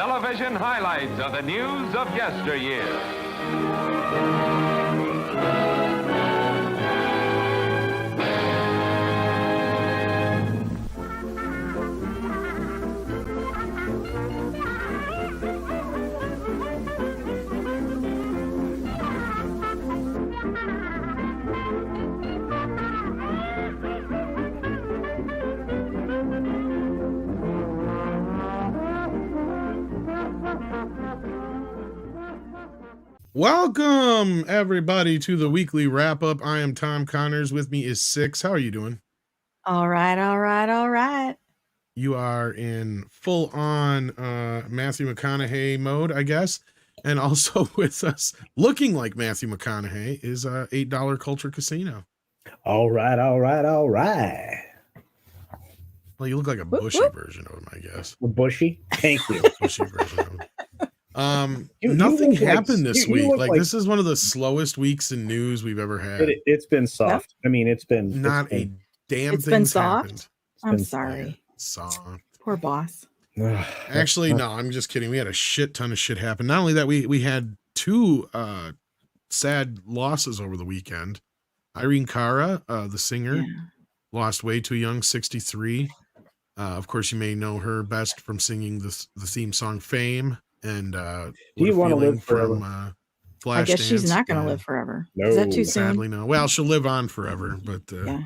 television highlights of the news of yesteryear. Welcome, everybody, to the weekly wrap-up. I am Tom Connors. With me is Six. How are you doing? All right. You are in full-on Matthew McConaughey mode, I guess. And also with us, looking like Matthew McConaughey, is $8 Culture Casino. All right. Well, you look like a bushy version of him, I guess. Bushy? Thank you. Bushy version of him. Nothing happened this week. Like this is one of the slowest weeks in news we've ever had. It's been soft. Yep. I mean, it's been a damn it's thing been soft. Happened. I'm sorry. Soft. Poor boss. Actually, no, I'm just kidding. We had a shit ton of shit happen. Not only that, we had two sad losses over the weekend. Irene Cara, the singer, lost way too young, 63. Of course, you may know her best from singing the theme song "Fame." And do you want to live forever? From I guess she's not going to live forever. No. Is that too soon? Sadly, no. Well, she'll live on forever, but Yeah.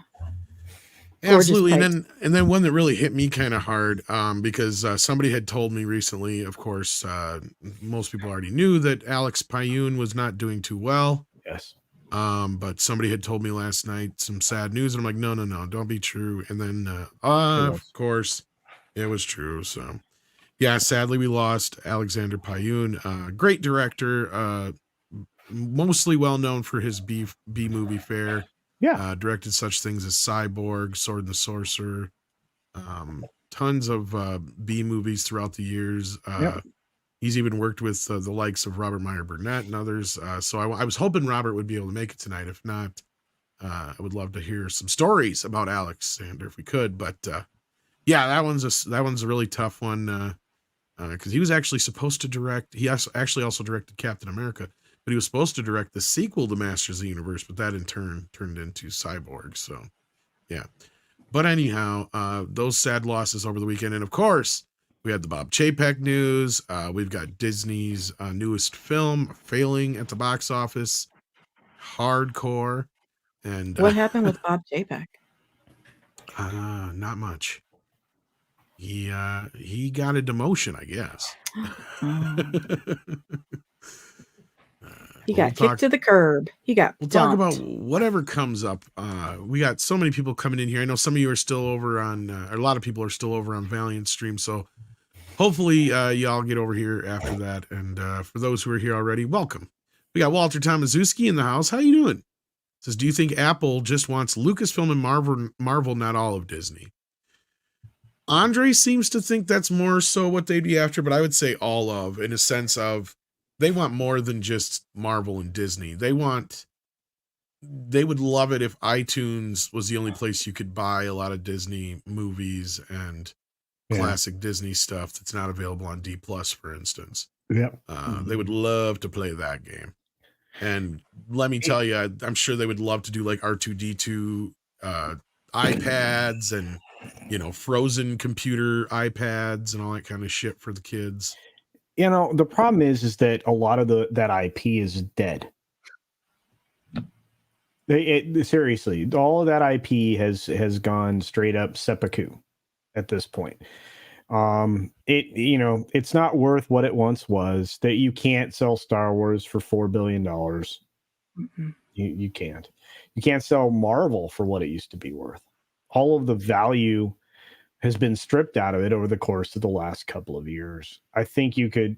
absolutely. And then one that really hit me kind of hard, because somebody had told me recently. Of course, most people already knew that Alex Payune was not doing too well. Yes. But somebody had told me last night some sad news, and I'm like, no, don't be true. And then, of course, it was true. So. Yeah, sadly, we lost Alexander Payune, great director, mostly well known for his B movie fare. Yeah, directed such things as Cyborg, Sword and the Sorcerer, tons of B movies throughout the years. He's even worked with the likes of Robert Meyer Burnett and others. So I was hoping Robert would be able to make it tonight. If not, I would love to hear some stories about Alexander if we could. But yeah, that one's a really tough one. Because he was actually supposed to direct. He actually also directed Captain America, but he was supposed to direct the sequel to Masters of the Universe, but that in turn turned into Cyborg. So, yeah. But anyhow, those sad losses over the weekend, and of course, we had the Bob Chapek news. We've got Disney's newest film failing at the box office, hardcore. And what happened with Bob Chapek? Not much. He got a demotion, I guess. He got kicked to the curb. He got We'll dumped. talk about whatever comes up. We got so many people coming in here. I know some of you are still over on, or a lot of people are still over on Valiant stream. So hopefully y'all get over here after that. And for those who are here already, welcome. We got Walter Tomaszewski in the house. How you doing? Says, do you think Apple just wants Lucasfilm and Marvel, not all of Disney? Andre seems to think that's more so what they'd be after, but I would say all of, in a sense of they want more than just Marvel and Disney. They would love it if iTunes was the only place you could buy a lot of Disney movies and classic Disney stuff that's not available on D+, for instance. Yeah. They would love to play that game. And let me tell you, I'm sure they would love to do like R2-D2 iPads and frozen computer iPads and all that kind of shit for the kids. The problem is that a lot of that IP is dead. Seriously, all of that IP has gone straight up seppuku at this point. It's not worth what it once was. That you can't sell Star Wars for $4 billion. Mm-hmm. You can't. You can't sell Marvel for what it used to be worth. All of the value has been stripped out of it over the course of the last couple of years. I think you could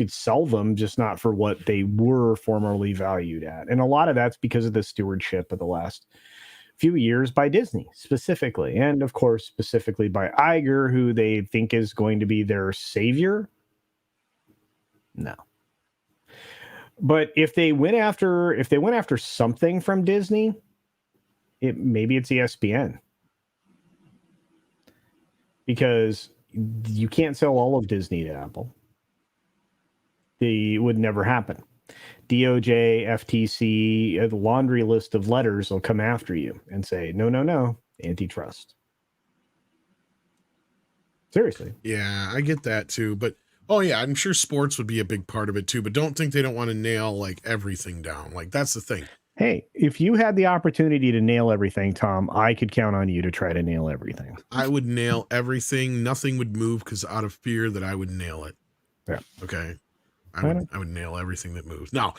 sell them, just not for what they were formerly valued at. And a lot of that's because of the stewardship of the last few years by Disney specifically. And of course, specifically by Iger, who they think is going to be their savior. No. But if they went after something from Disney, maybe it's ESPN. Because you can't sell all of Disney to Apple. It would never happen. DOJ, FTC, the laundry list of letters will come after you and say, no, antitrust. Seriously. Yeah, I get that too. But, oh yeah, I'm sure sports would be a big part of it too. But don't think they don't want to nail like everything down. Like that's the thing. Hey, if you had the opportunity to nail everything, Tom, I could count on you to try to nail everything. I would nail everything. Nothing would move because out of fear that I would nail it. Yeah. Okay. I would nail everything that moves. Now,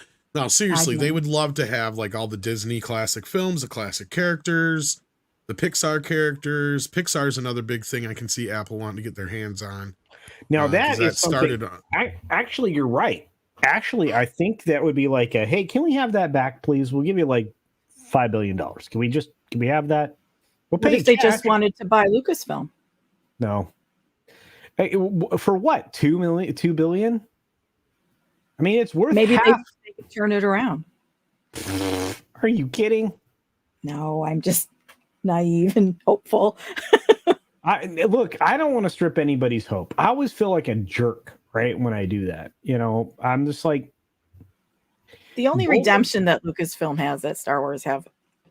seriously, they would love to have like all the Disney classic films, the classic characters, the Pixar characters. Pixar's another big thing I can see Apple wanting to get their hands on. Now that is something. Actually, you're right. Actually, I think that would be like hey, can we have that back, please? We'll give you like $5 billion. Can we have that? We'll pay. What if they just wanted to buy Lucasfilm? No. Hey, for what? $2 billion? I mean, it's worth maybe half. they could turn it around. Are you kidding? No, I'm just naive and hopeful. Look, I don't want to strip anybody's hope. I always feel like a jerk, right, when I do that. You know, I'm just like, the only redemption that Lucasfilm has that Star Wars have,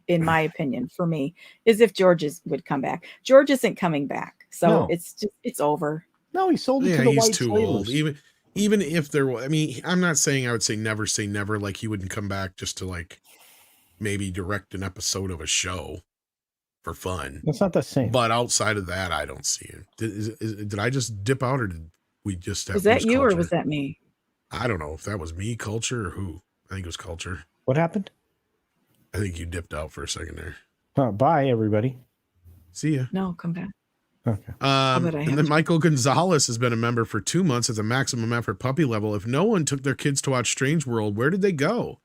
in my opinion, for me, is if George would come back. George isn't coming back, so it's over. No, he sold it to the he's white too slavers. old. Even if there was, I mean, I'm not saying I would say never, like he wouldn't come back just to like maybe direct an episode of a show for fun. That's not the same. But outside of that, I don't see him. Did I just dip out, or did we just have? Was that you, or was that me? I don't know if that was me, Culture, or who. I think it was Culture. What happened? I think you dipped out for a second there. Bye, everybody. See ya. No, come back. Okay. And then Michael Gonzalez has been a member for 2 months at the maximum effort puppy level. If no one took their kids to watch Strange World, where did they go?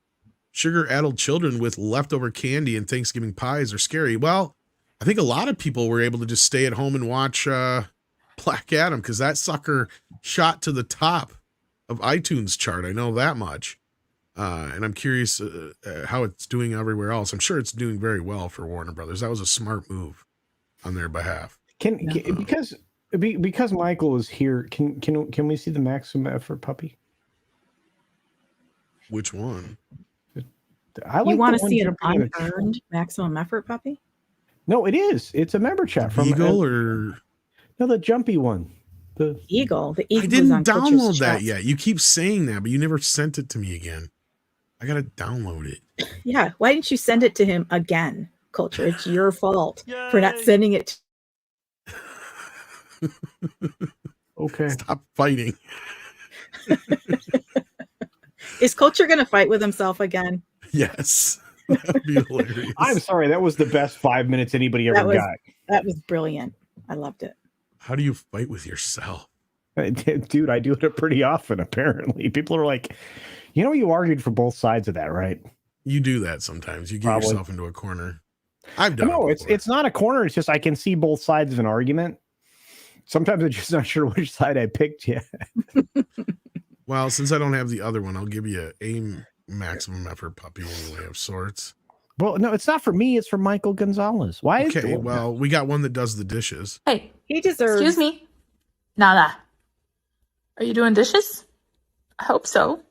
Sugar-addled children with leftover candy and Thanksgiving pies are scary. Well, I think a lot of people were able to just stay at home and watch Black Adam, because that sucker shot to the top of iTunes chart. I know that much. And I'm curious how it's doing everywhere else. I'm sure it's doing very well for Warner Brothers. That was a smart move on their behalf. Because Michael is here, can we see the maximum effort puppy? Which one? You want to see an unearned maximum effort puppy? No, it is. It's a member chat from Eagle or the jumpy one. The Eagle. The I Eagle. didn't download that yet. You keep saying that, but you never sent it to me again. I gotta download it. Yeah. Why didn't you send it to him again, Culture? It's your fault for not sending it. Okay. Stop fighting. Is Culture going to fight with himself again? Yes. That'd be hilarious. I'm sorry. That was the best 5 minutes anybody ever got. That was brilliant. I loved it. How do you fight with yourself? Dude, I do it pretty often, apparently. People are like, you argued for both sides of that, right? You do that sometimes. You get yourself into a corner. I've done it. It's not a corner. It's just I can see both sides of an argument. Sometimes I'm just not sure which side I picked yet. Well, since I don't have the other one, I'll give you a maximum effort puppy anyway of sorts. Well, no, it's not for me. It's for Michael Gonzalez. Why? Okay, well, we got one that does the dishes. Hey, he deserves. Excuse me, Nala. Are you doing dishes? I hope so.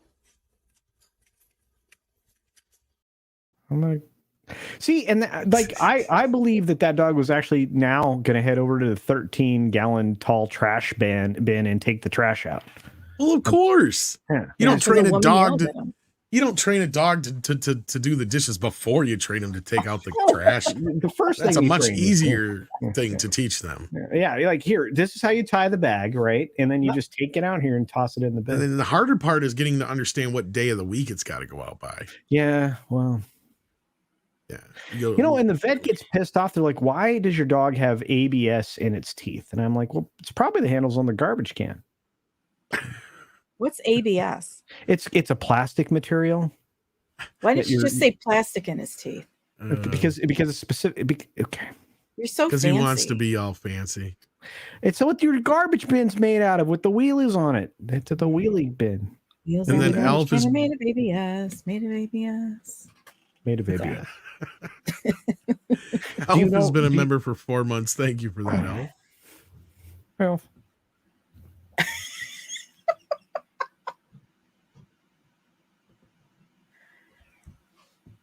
I'm gonna see, and I believe that dog was actually now going to head over to the 13-gallon tall trash bin and take the trash out. Well, of course. Yeah. You don't train a dog to. You don't train a dog to do the dishes before you train them to take out the trash. The first That's a much easier thing to teach them. Yeah, like here, this is how you tie the bag, right? And then you just take it out here and toss it in the bin. And then the harder part is getting to understand what day of the week it's got to go out by. Yeah, well. Yeah. And the vet gets pissed off. They're like, why does your dog have ABS in its teeth? And I'm like, well, it's probably the handles on the garbage can. What's ABS? It's a plastic material. Why didn't you just say plastic in his teeth? Because it's specific. Okay. You're so fancy. Because he wants to be all fancy. It's what your garbage bin's made out of with the wheelies on it. It's the wheelie bin. Wheels and then Elf is made of ABS. Made of ABS. Made of ABS. Elf has been a member for 4 months. Thank you for that, Elf. Well,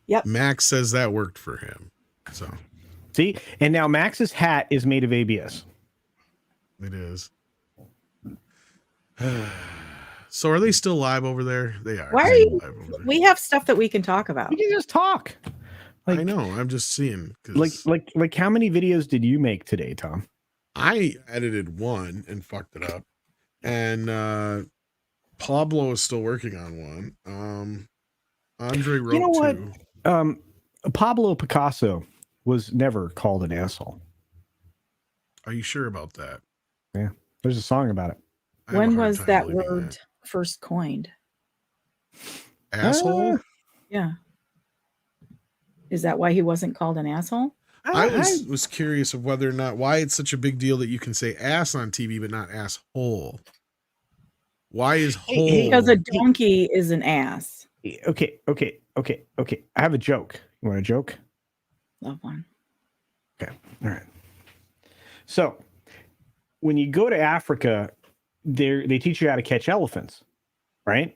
Yep. Max says that worked for him. So See, and now Max's hat is made of ABS. it is. So are they still live over there? They are. Why are still you? live over there. We have stuff that we can talk about. You can just talk. Like, I know. I'm just seeing. 'Cause like, how many videos did you make today, Tom? I edited one and fucked it up, and Pablo is still working on one. Andre wrote You know what? two. Pablo Picasso was never called an asshole. Are you sure about that? Yeah, there's a song about it. I have a When hard was time that believing word first coined? Asshole. Yeah. Is that why he wasn't called an asshole? I was curious of whether or not why it's such a big deal that you can say ass on TV but not asshole. Why is hole? Because a donkey is an ass. Okay. I have a joke. You want a joke? Love one. Okay. All right. So when you go to Africa, they teach you how to catch elephants, right?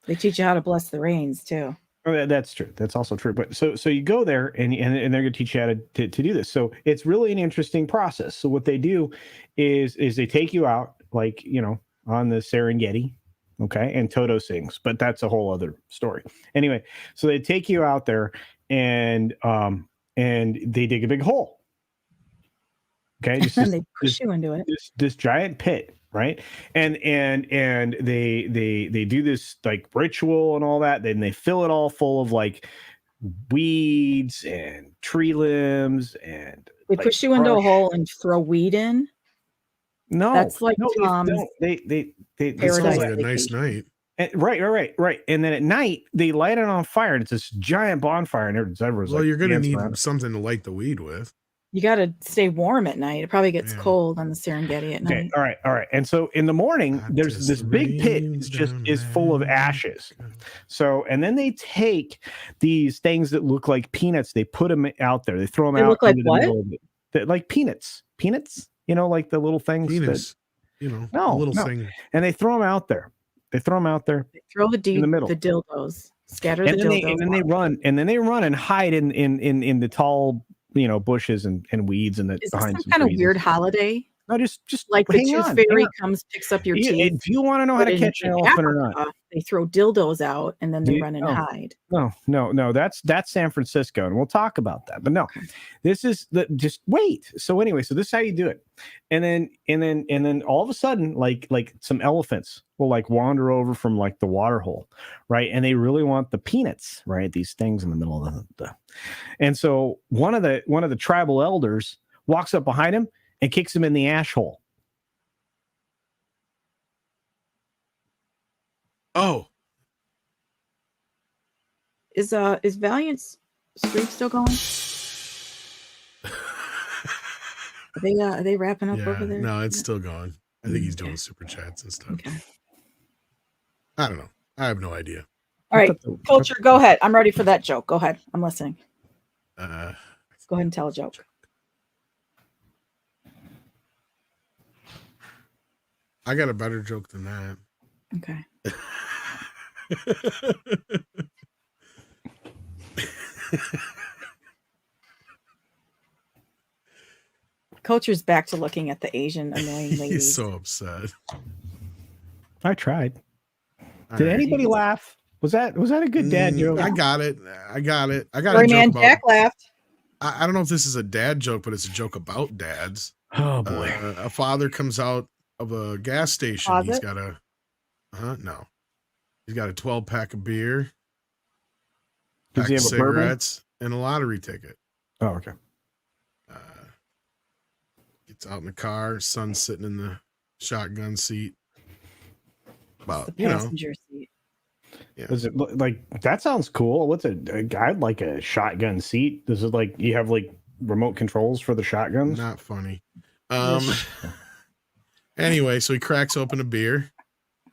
They teach you how to bless the rains too. Oh, that's true. That's also true. But so you go there and they're going to teach you how to do this. So it's really an interesting process. So what they do is they take you out, like, on the Serengeti, okay, and Toto sings, but that's a whole other story. Anyway, so they take you out there and they dig a big hole. Okay, And they push you into it. This giant pit, right? And they do this like ritual and all that. Then they fill it all full of like weeds and tree limbs, and they push you into a hole and throw weed in. No, that's like Tom's. They It sounds like a nice night. And, right. And then at night they light it on fire, and it's this giant bonfire, and everyone's Well, like, you're gonna need something to light the weed with. You got to stay warm at night. It probably gets cold on the Serengeti at night. All right. And so in the morning, there's this big pit is full of ashes. So, and then they take these things that look like peanuts. They put them out there. They throw them out. They look like what? Like peanuts. Like the little things. Penis. Thing. And they throw them out there. They throw in the middle. The dildos. Scatter the dildos. And then they run and hide in the tall, bushes and weeds and behind some some kind of trees. weird holiday. No, just like the tooth fairy comes, picks up your teeth. Do you want to know how to catch an elephant or not? They throw dildos out and then they run and hide. No. That's San Francisco, and we'll talk about that. But no, this is just wait. So anyway, so this is how you do it, and then all of a sudden, like some elephants will like wander over from like the water hole, right? And they really want the peanuts, right? These things in the middle of the. And so one of the tribal elders walks up behind him and kicks him in the ash hole. Oh, is Valiant's streak still going? Are they wrapping up over there? No, it's still going. I think he's doing super chats and stuff. Okay. I don't know. I have no idea. All right, Culture, go ahead. I'm ready for that joke. Go ahead. I'm listening. Go ahead and tell a joke. I got a better joke than that. Okay. Culture's back to looking at the Asian annoying ladies. He's so upset. I tried. Did anybody laugh? Was that a good dad joke? I got it. Sorry, man, Jack laughed. I don't know if this is a dad joke, but it's a joke about dads. Oh boy. A father comes out of a gas station. Closet? He's got He's got a 12-pack of beer, pack of cigarettes, and a lottery ticket. Oh, okay. Gets out in the car, son's sitting in the shotgun seat. The passenger seat. Yeah. Is it like that sounds cool? What's I'd like a shotgun seat. Does it like you have like remote controls for the shotguns? Not funny. Anyway, so he cracks open a beer,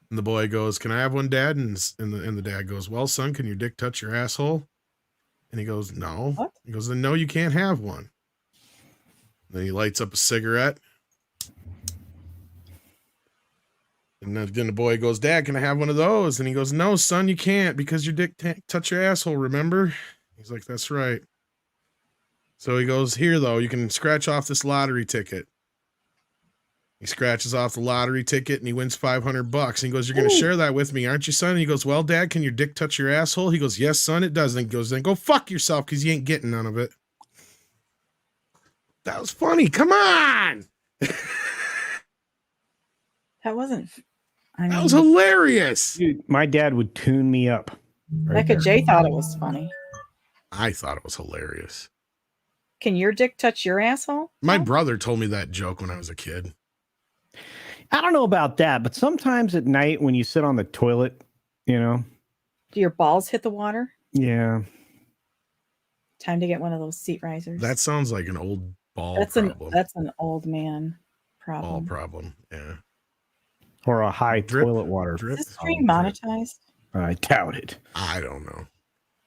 and the boy goes, "Can I have one, Dad?" And the dad goes, "Well, son, can your dick touch your asshole?" And he goes, "No." What? He goes, "Then no, you can't have one." Then he lights up a cigarette. And then the boy goes, "Dad, can I have one of those?" And he goes, "No, son, you can't because your dick can't touch your asshole, remember?" He's like, that's right. So he goes, here, though, you can scratch off this lottery ticket. He scratches off the lottery ticket and he wins $500. And he goes, you're going to share that with me, aren't you, son? And he goes, well, Dad, can your dick touch your asshole? He goes, yes, son, it does. And he goes, then go fuck yourself because you ain't getting none of it. That was funny. Come on. That wasn't. That was hilarious. Dude, my dad would tune me up. Becca J thought it was funny. I thought it was hilarious. Can your dick touch your asshole? My brother told me that joke when I was a kid. I don't know about that, but sometimes at night when you sit on the toilet, you know. Do your balls hit the water? Yeah. Time to get one of those seat risers. That sounds like an old ball problem. That's an old man problem. Ball problem, yeah. Or a high toilet water. Is this stream monetized? I doubt it. I don't know.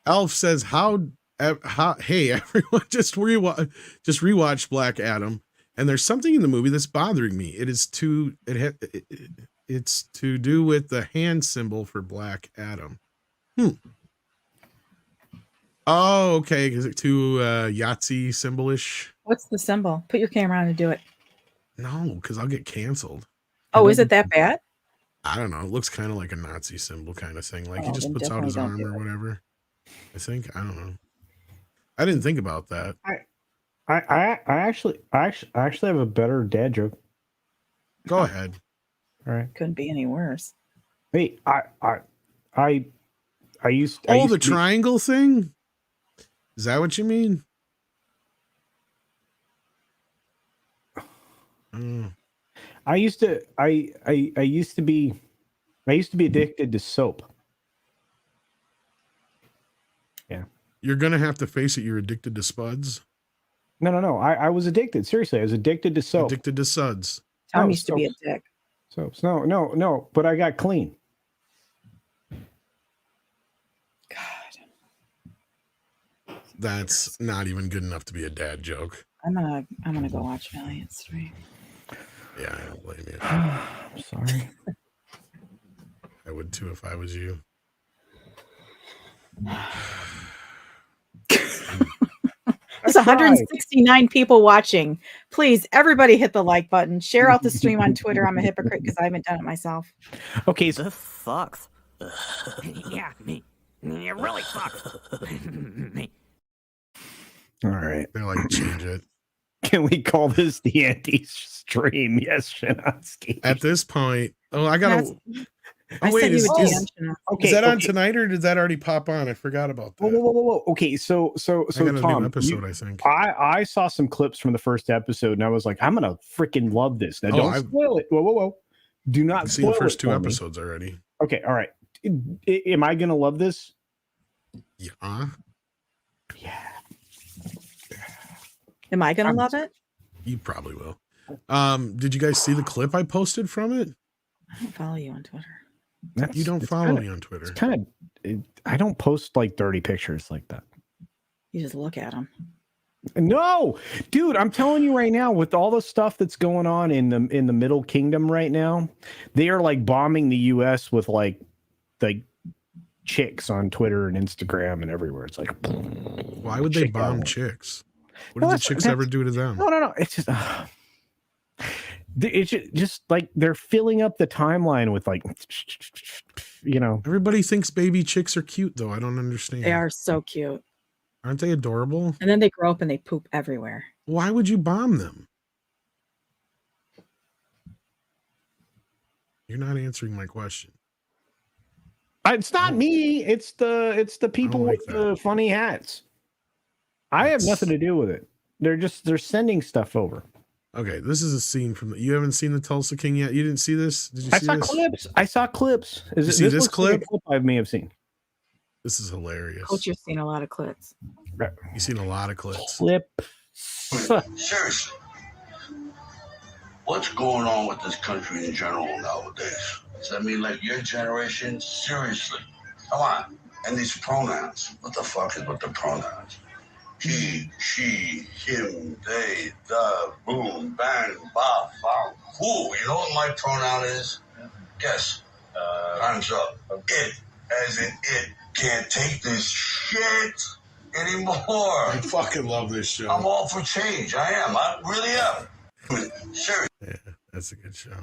Elf says, hey, everyone, just rewatched Black Adam, and there's something in the movie that's bothering me. It's to do with the hand symbol for Black Adam. Oh, okay. Is it too Yahtzee symbolish? What's the symbol? Put your camera on and do it. No, because I'll get canceled. Oh, is it that bad? I don't know. It looks kind of like a Nazi symbol kind of thing. Like he just puts out his arm or whatever. I think. I don't know. I didn't think about that. I actually have a better dad joke. Go ahead. All right. Couldn't be any worse. Hey, I used. The triangle thing. Is that what you mean? I used to be addicted to soap. Yeah. You're gonna have to face it. You're addicted to spuds. No. I was addicted. Seriously, I was addicted to soap. Addicted to suds. Tom used to be a dick. Soaps. No. But I got clean. God. That's not even good enough to be a dad joke. I'm gonna go watch Valiant Stream. Yeah, I don't blame you. I'm sorry. I would too if I was you. There's 169 people watching. Please, everybody hit the like button. Share out the stream on Twitter. I'm a hypocrite because I haven't done it myself. Okay, this sucks. Yeah, it really sucks. All right. They're like, change it. Can we call this the anti-stream? Yes, Shanansky. At this point, I gotta. Wait, is that on tonight or did that already pop on? I forgot about that. Whoa. Okay, so I got a Tom, new episode, I think. I saw some clips from the first episode and I was like, I'm gonna freaking love this. Now don't spoil it. Whoa. Do not I've seen the first two episodes already. Okay, all right. Am I gonna love this? Yeah. Am I gonna love it? You probably will. Did you guys see the clip I posted from it? I don't follow you on Twitter. You don't follow me on Twitter. I don't post like 30 pictures like that. You just look at them. No, dude, I'm telling you right now, with all the stuff that's going on in the Middle Kingdom right now, they are like bombing the US with like chicks on Twitter and Instagram and everywhere. It's like, why would they bomb chicks? What did the chicks ever do to them? No. It's just like they're filling up the timeline with like, Everybody thinks baby chicks are cute, though. I don't understand. They are so cute. Aren't they adorable? And then they grow up and they poop everywhere. Why would you bomb them? You're not answering my question. It's not me. It's the people with the funny hats. I have nothing to do with it. They're sending stuff over. Okay, this is a scene from you haven't seen the Tulsa King yet? You didn't see this? Did you see this? I saw clips. See this clip? Like a clip I may have seen. This is hilarious. Coach, you've seen a lot of clips. You've seen a lot of clips. Seriously. What's going on with this country in general nowadays? Does that mean like your generation? Seriously. Come on. And these pronouns. What the fuck is with the pronouns? He, she, him, they, the, boom, bang, bop, bop, whoo. You know what my pronoun is? Guess. Hands up. It, as in it, can't take this shit. anymore. I fucking love this show. I'm all for change. I am. I really am. Seriously. Yeah, that's a good show.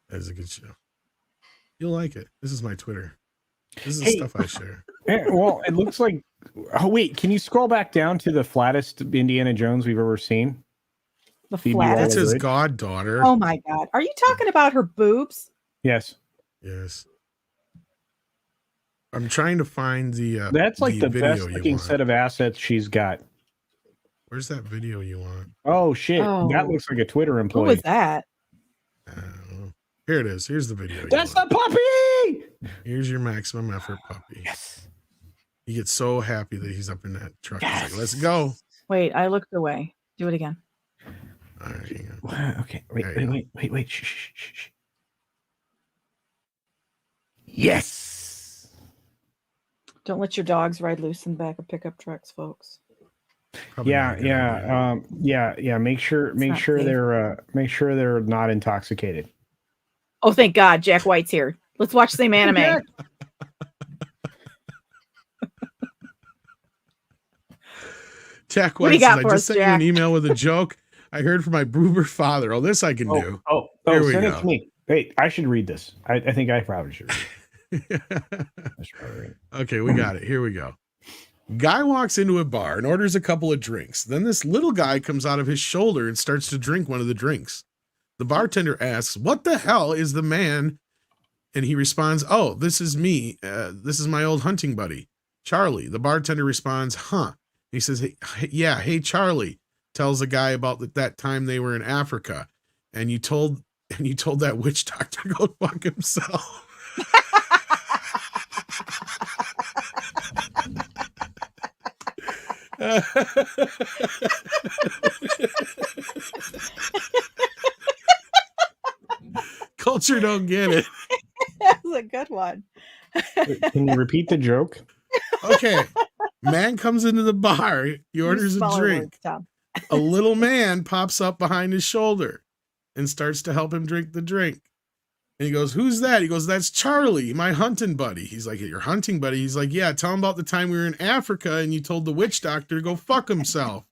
That is a good show. You'll like it. This is my Twitter. This is the stuff I share. Yeah, well, it looks like. Oh wait, can you scroll back down to the flattest Indiana Jones we've ever seen? The Phoebe flattest. That's his Waller-Bridge? goddaughter. Oh my God. Are you talking about her boobs? Yes. Yes. I'm trying to find the. That's like the video best you looking want. set of assets she's got. Where's that video you want? Oh shit! Oh. That looks like a Twitter Who employee. was that? Here it is. Here's the video. That's you the puppy. Here's your maximum effort puppy. Yes. He gets so happy that he's up in that truck. He's like, let's go. Wait, I looked away. Do it again. All right, hang on. Okay. Wait. There you Wait. Shh. Yes. Don't let your dogs ride loose in the back of pickup trucks, folks. Probably not a good idea. Yeah. Make sure not safe. they're not intoxicated. Oh, thank God, Jack White's here. Let's watch the same anime. Jack. Jack What do White you got says, I for just us, sent you Jack? an email with a joke I heard from my Bruber father. Oh, this I can do. Here we Send it go. to me. Wait, I should read this. I think I probably should read it. I should probably read it. Okay, we got it. Here we go. Guy walks into a bar and orders a couple of drinks. Then this little guy comes out of his shoulder and starts to drink one of the drinks. The bartender asks, "What the hell is the man?" And he responds, "Oh, this is me. This is my old hunting buddy, Charlie." The bartender responds, "Huh." He says, hey, Charlie." Tells the guy about that time they were in Africa, and you told that witch doctor to go fuck himself. Culture don't get it. That was a good one. Can you repeat the joke? Okay. Man comes into the bar. He orders a Smaller drink. words, Tom. A little man pops up behind his shoulder and starts to help him drink the drink. And he goes, "Who's that?" He goes, "That's Charlie, my hunting buddy." He's like, "Your hunting buddy?" He's like, "Yeah, tell him about the time we were in Africa and you told the witch doctor to go fuck himself."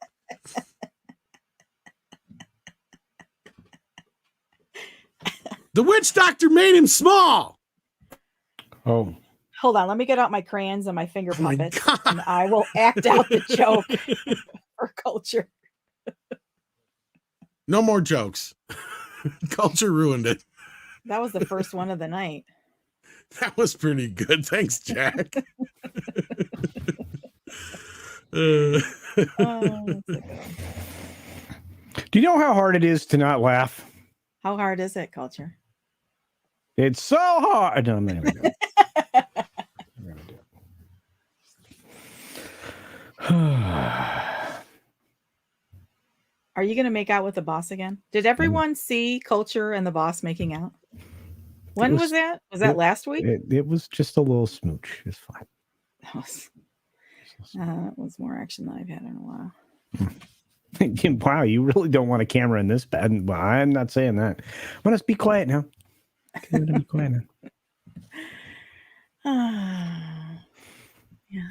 The witch doctor made him small. Oh, Hold on, let me get out my crayons and my finger Oh my puppets, God. and I will act out the joke for culture. No more jokes. Culture ruined it. That was the first one of the night. That was pretty good. Thanks, Jack. Oh, that's a good one. do you know how hard it is to not laugh? How hard is it, culture? It's so hard. No, I'm not gonna do it. I'm gonna do it. Are you going to make out with the boss again? Did everyone see Culture and the boss making out? When was that? Was that last week? It was just a little smooch. It's fine. That was more action than I've had in a while. Wow, you really don't want a camera in this bad. Well, I'm not saying that. Want us to be quiet now. Okay, I'm gonna be quiet now. Yeah.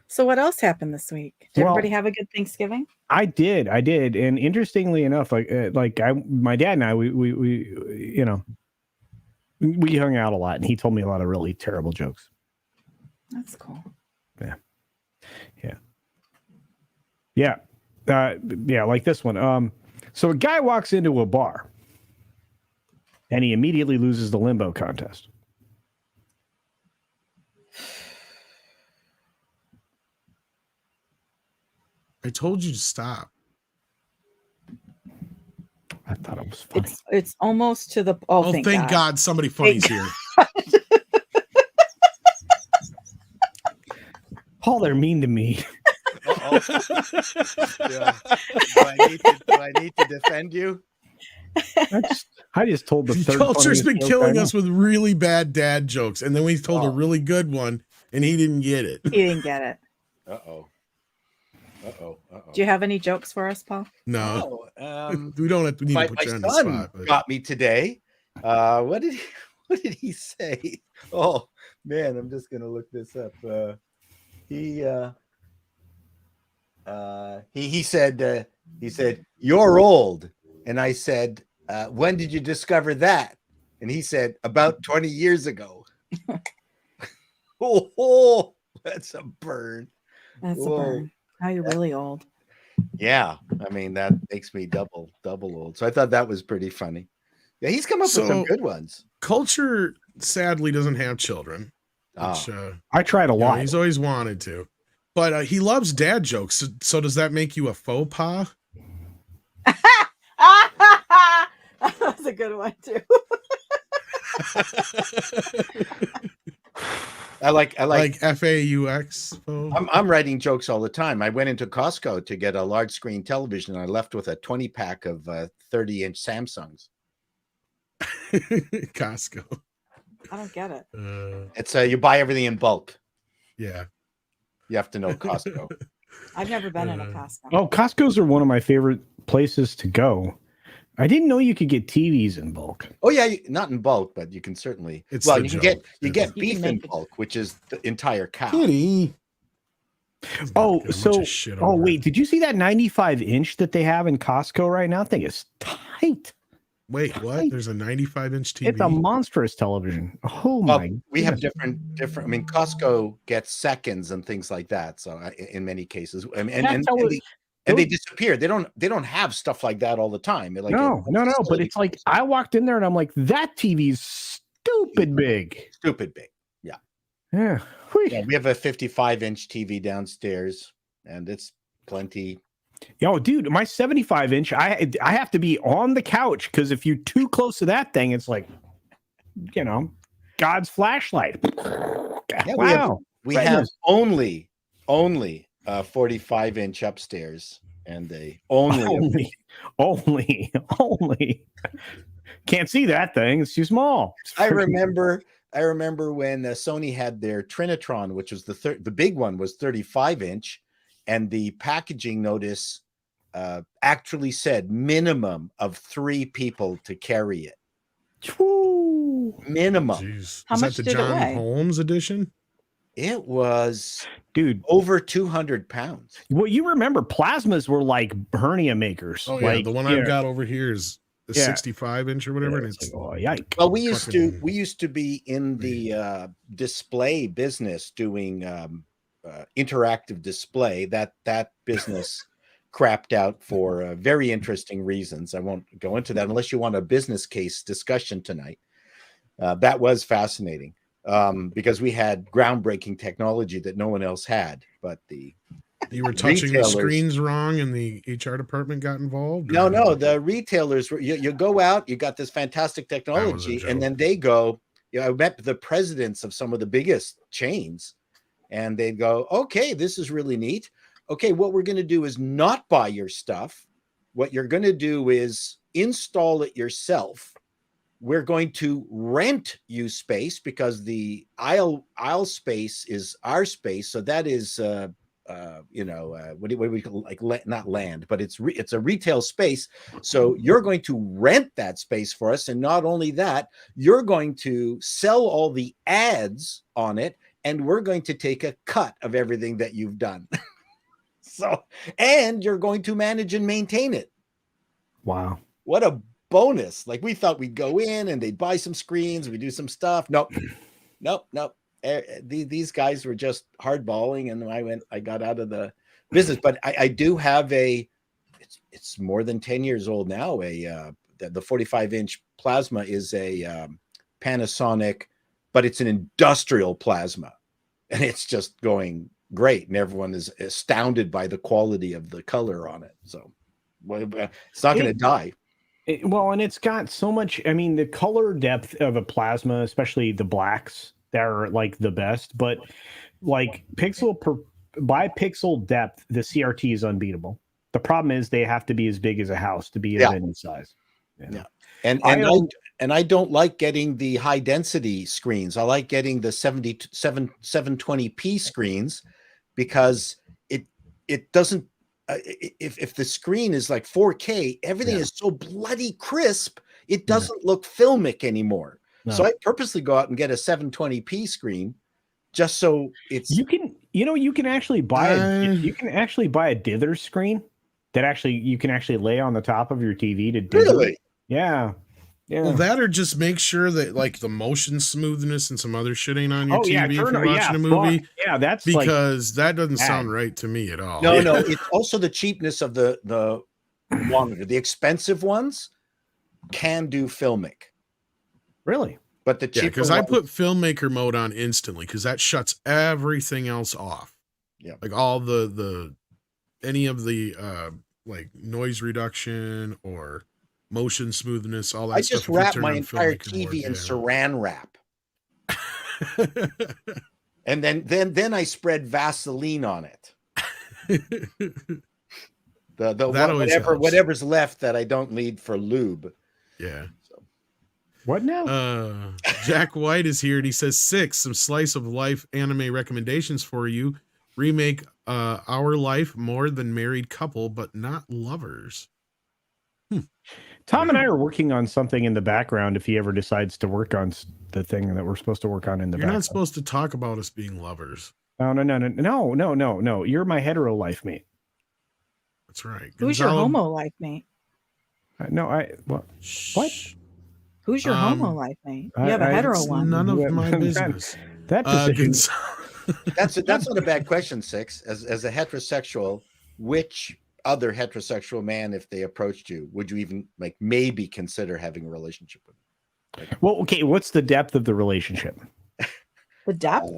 So what else happened this week? Did everybody have a good Thanksgiving? I did, and interestingly enough, my dad and I, we hung out a lot, and he told me a lot of really terrible jokes. That's cool. Yeah, like this one. So a guy walks into a bar, and he immediately loses the limbo contest. I told you to stop. I thought it was funny. It's almost to the Thank God somebody funny's here. Paul, they're mean to me. Yeah. Do I need to defend you? I just told the third Culture's funniest been joke killing I us with really bad dad jokes, and then we told a really good one, and he didn't get it. He didn't get it. Uh-oh. Do you have any jokes for us, Paul? No, Oh, we don't have to need to put you on the son spot. But... got me today. What did what did he say? Oh man, I'm just gonna look this up. He said you're old, and I said, when did you discover that? And he said about 20 years ago. Oh, that's a burn. That's Whoa. a burn. Now you're really old. Yeah, I mean that makes me double old. So I thought that was pretty funny. Yeah, he's come up with some good ones. Culture sadly doesn't have children, which I tried a lot. He's always wanted to, but he loves dad jokes. So does that make you a faux pas? That was a good one too. I like FAUX. I'm writing jokes all the time. I went into Costco to get a large screen television. And I left with a 20 pack of 30-inch Samsungs. Costco. I don't get it. It's you buy everything in bulk. Yeah. You have to know Costco. I've never been in a Costco. Oh, Costco's are one of my favorite places to go. I didn't know you could get TVs in bulk. Oh yeah, not in bulk, but you can certainly. It's well, the you can joke. get beef in bulk, which is the entire cow. Kitty. Oh, Get a bunch so of shit over wait, did you see that 95-inch that they have in Costco right now? That thing is tight. Wait, what? There's a 95-inch TV. It's a monstrous television. Oh my! We have different. I mean, Costco gets seconds and things like that. So in many cases, and they disappear. They don't have stuff like that all the time. No. But it's like I walked in there and I'm like, that TV's stupid big. Stupid big. Yeah. Yeah. Yeah, we have a 55-inch TV downstairs, and it's plenty. Yo, dude, my 75-inch, I have to be on the couch because if you're too close to that thing, it's like, God's flashlight. Yeah, wow. We have only 45-inch upstairs, and they only can't see that thing. It's too small. I remember when Sony had their Trinitron, which was the big one, was 35-inch. And the packaging notice actually said minimum of 3 people to carry it. Woo. Minimum. Jeez. How much that the did it John weigh? Holmes edition? It was, dude, over 200 pounds. Well, you remember plasmas were like hernia makers. Oh yeah, like, the one I've got over here is the 65-inch or whatever, and it's yikes. Well, we used to be in the display business doing interactive display. That business crapped out for very interesting reasons. I won't go into that unless you want a business case discussion tonight. That was fascinating because we had groundbreaking technology that no one else had. But you were touching the screens wrong, and the HR department got involved. No, the retailers were. You go out, you got this fantastic technology, and then they go. I met the presidents of some of the biggest chains. And they'd go, okay, this is really neat. Okay, what we're going to do is not buy your stuff. What you're going to do is install it yourself. We're going to rent you space because the aisle space is our space. So that is, what do we call, like, not land, but it's a retail space. So you're going to rent that space for us. And not only that, you're going to sell all the ads on it. And we're going to take a cut of everything that you've done. And you're going to manage and maintain it. Wow. What a bonus. Like, we thought we'd go in and they'd buy some screens, we do some stuff. Nope. These guys were just hardballing, and I got out of the business. But I do have it's more than 10 years old now. The 45-inch plasma is a Panasonic, but it's an industrial plasma, and it's just going great. And everyone is astounded by the quality of the color on it. So it's not going to die. And it's got so much, I mean, the color depth of a plasma, especially the blacks, they're like the best, but like by pixel depth, the CRT is unbeatable. The problem is they have to be as big as a house to be of any size. Yeah. And I don't like getting the high density screens. I like getting the 720p screens because it doesn't. If the screen is like 4K, everything is so bloody crisp. It doesn't look filmic anymore. No. So I purposely go out and get a 720p screen just so it's you can actually buy a dither screen that you can actually lay on the top of your TV to dither. Really? Yeah. Well, that or just make sure that like the motion smoothness and some other shit ain't on your TV if you're watching a movie. Yeah, that's because that doesn't sound right to me at all. No, it's also the cheapness of the monitor. The expensive ones can do filmic. Really? But the cheaper because I put filmmaker mode on instantly because that shuts everything else off. Yeah, like all the any of the like noise reduction or motion smoothness, all that. I stuff just wrap my entire TV in Saran wrap, and then I spread Vaseline on it. Whatever's left that I don't need for lube. Yeah. What now? Jack White is here and he says 6 some slice of life anime recommendations for you. Remake Our Life, more than married couple, but not lovers. Tom and I are working on something in the background if he ever decides to work on the thing that we're supposed to work on in the background. You're not supposed to talk about us being lovers. No. You're my hetero life mate. That's right. Who's your homo life mate? What? Who's your homo life mate? You have a hetero one. None of my business. That's not a bad question, Six. As a heterosexual, which other heterosexual man, if they approached you, would you even like maybe consider having a relationship with? Well, okay, what's the depth of the relationship? The depth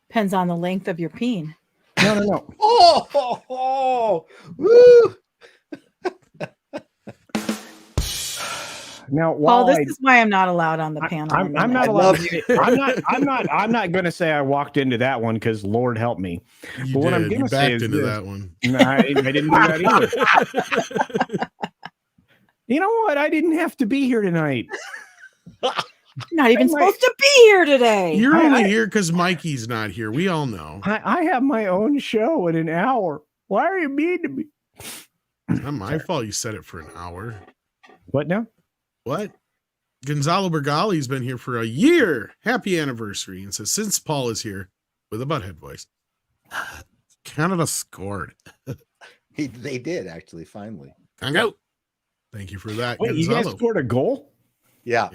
depends on the length of your peen. No. Woo! Now, Paul, this is why I'm not allowed on the panel. I'm not allowed. I'm not going to say I walked into that one because Lord help me. But what I'm going to say is into that one. No, I didn't do that either. You know what? I didn't have to be here tonight. Not even supposed to be here today. You're only here because Mikey's not here. We all know. I have my own show in an hour. Why are you mean to me? It's not my fault you said it for an hour. What now? What? Gonzalo Bergali's been here for a year. Happy anniversary. And says, since Paul is here with a butthead voice, Canada scored. They did actually, finally. Congo. Thank you for that. Wait, you guys scored a goal? Yeah.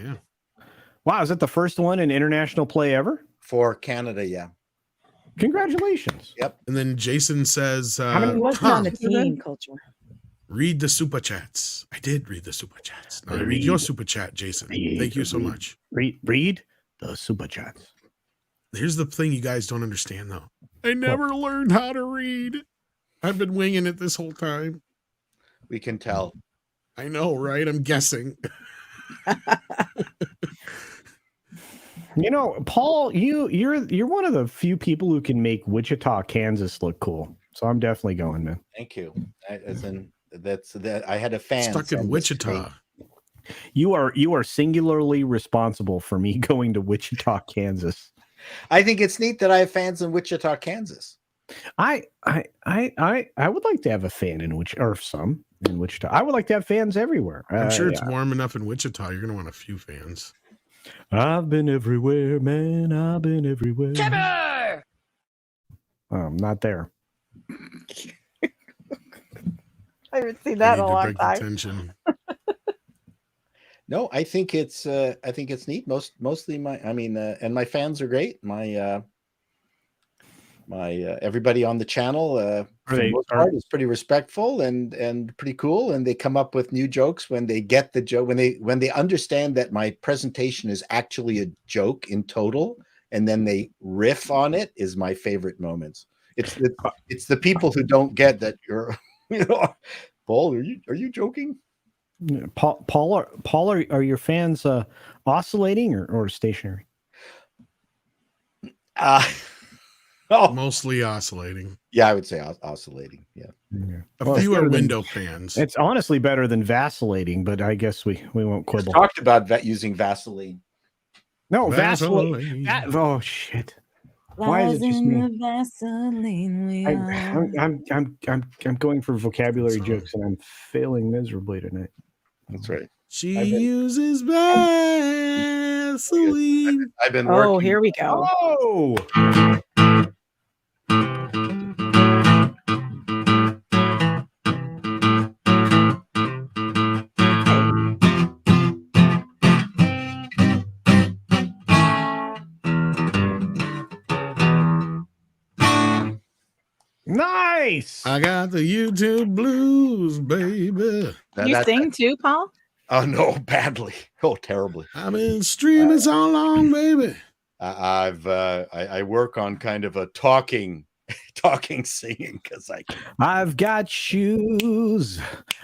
Wow, is that the first one in international play ever? For Canada, yeah. Congratulations. Yep. And then Jason says, it wasn't on the team culture. Read the super chats. I did read the super chats. Now read your super chat, Jason. Thank you so much. Read the super chats. Here's the thing you guys don't understand, though. I never learned how to read. I've been winging it this whole time. We can tell. I know, right? I'm guessing. You know, Paul, you're one of the few people who can make Wichita, Kansas look cool. So I'm definitely going, man. Thank you. I had a fan stuck in Wichita. You are singularly responsible for me going to Wichita, Kansas. I think it's neat that I have fans in Wichita, Kansas. I would like to have a fan in some in Wichita. I would like to have fans everywhere. I'm sure it's warm enough in Wichita. You're gonna want a few fans. I've been everywhere, man. I've been everywhere. Trevor! Not there. I haven't seen that in a long time. No, I think it's neat. Mostly and my fans are great. My everybody on the channel for the most part is pretty respectful and pretty cool, and they come up with new jokes when they get the joke, when they understand that my presentation is actually a joke in total, and then they riff on it is my favorite moments. It's the people who don't get that you're Paul, are you joking? Paul, are your fans oscillating or stationary? Mostly oscillating. Yeah, I would say oscillating. Yeah. A few are window fans. It's honestly better than vacillating, but I guess we won't quibble. We talked about using Vaseline. No, Vaseline. Oh shit. Why is it just me? I'm going for vocabulary jokes and I'm failing miserably tonight. That's right. She uses Vaseline. I've been Oh, working. here we go. Oh, nice. I got the YouTube blues, baby. You sing too, Paul? Oh no, badly. Oh, terribly. I've been streaming so long, baby. I work on kind of a talking singing because I've got shoes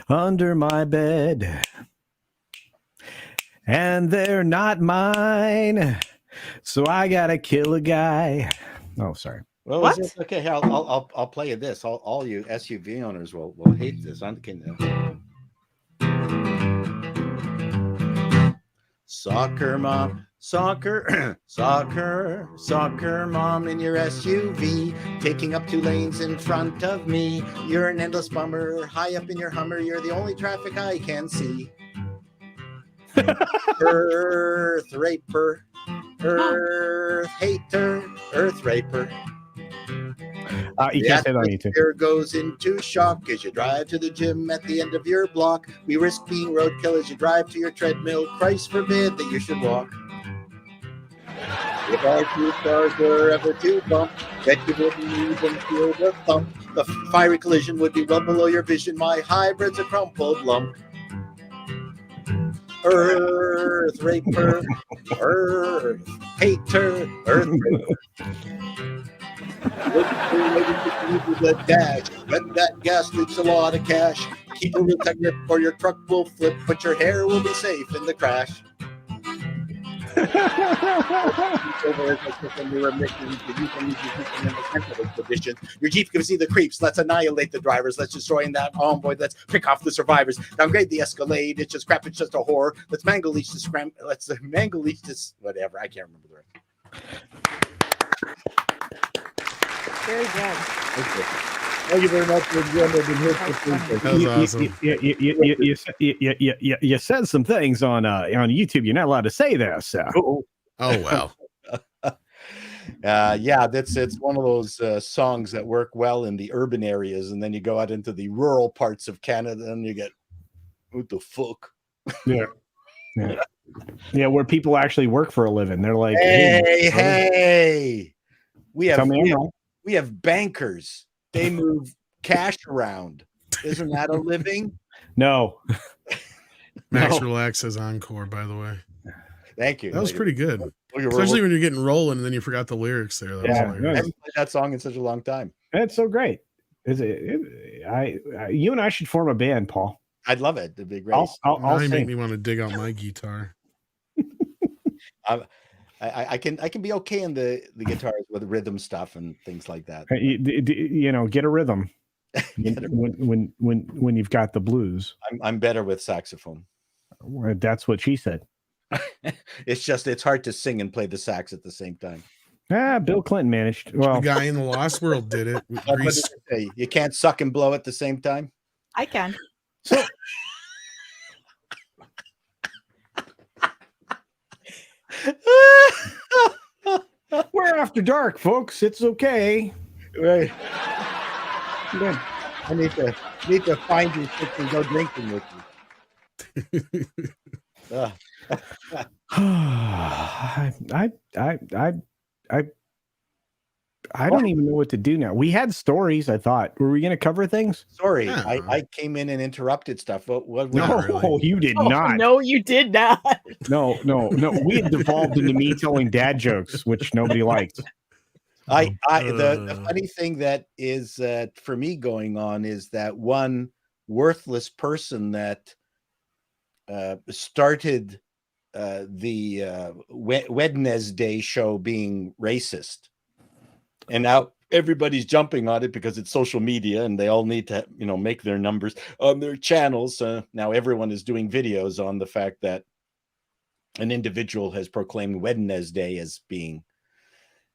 under my bed, and they're not mine, so I gotta kill a guy. Oh, sorry. Well, What? Okay, I'll play you this. All you SUV owners will hate this. Soccer mom, soccer mom in your SUV, taking up 2 lanes in front of me. You're an endless bummer, high up in your Hummer. You're the only traffic I can see. Earth raper, earth hater, earth raper. You can't say that on YouTube. Here goes into shock as you drive to the gym at the end of your block. We risk being roadkill as you drive to your treadmill. Christ forbid that you should walk. If our 2 cars were ever to bump, bet you wouldn't even feel the thump. The fiery collision would be well below your vision. My hybrid's a crumpled lump. Earth raper, earth hater, earth raper. The dash, when that gas leaks a lot of cash. Keep a real tight grip or your truck will flip, but your hair will be safe in the crash. Your Jeep gives you the creeps. Let's annihilate the drivers. Let's destroy that boy. Let's pick off the survivors. Downgrade the Escalade. It's just crap. It's just a horror. Let's mangle leash this whatever. I can't remember the rest. Very good. Thank you very much for joining us. You said some things on YouTube. You're not allowed to say this. Oh well. It's one of those songs that work well in the urban areas, and then you go out into the rural parts of Canada, and you get what the fuck. Yeah, where people actually work for a living. They're like, hey. We have bankers. They move cash around. Isn't that a living? No. Max Relax says encore, by the way. Thank you. That was pretty good. Especially when you're getting rolling and then you forgot the lyrics there. I haven't played that song in such a long time. It's so great. You and I should form a band, Paul. I'd love it. It'd be great. Now you make me want to dig out my guitar. I can be okay in the guitars with rhythm stuff and things like that. Get a rhythm when you've got the blues. I'm better with saxophone. That's what she said. It's hard to sing and play the sax at the same time. Bill Clinton managed. Well, the guy in the Lost World did it. You can't suck and blow at the same time. I can. So. We're after dark, folks. It's okay. Right. Good. I need to find you and go drinking with you. I don't even know what to do now. We had stories. I thought, were we going to cover things? Sorry, I came in and interrupted stuff. No, you did not. No, you did not. No. We had devolved into me telling dad jokes, which nobody liked. The funny thing that is for me going on is that one worthless person that started the Wednesday show being racist. And now everybody's jumping on it because it's social media and they all need to, make their numbers on their channels. Now everyone is doing videos on the fact that an individual has proclaimed Wednesday as being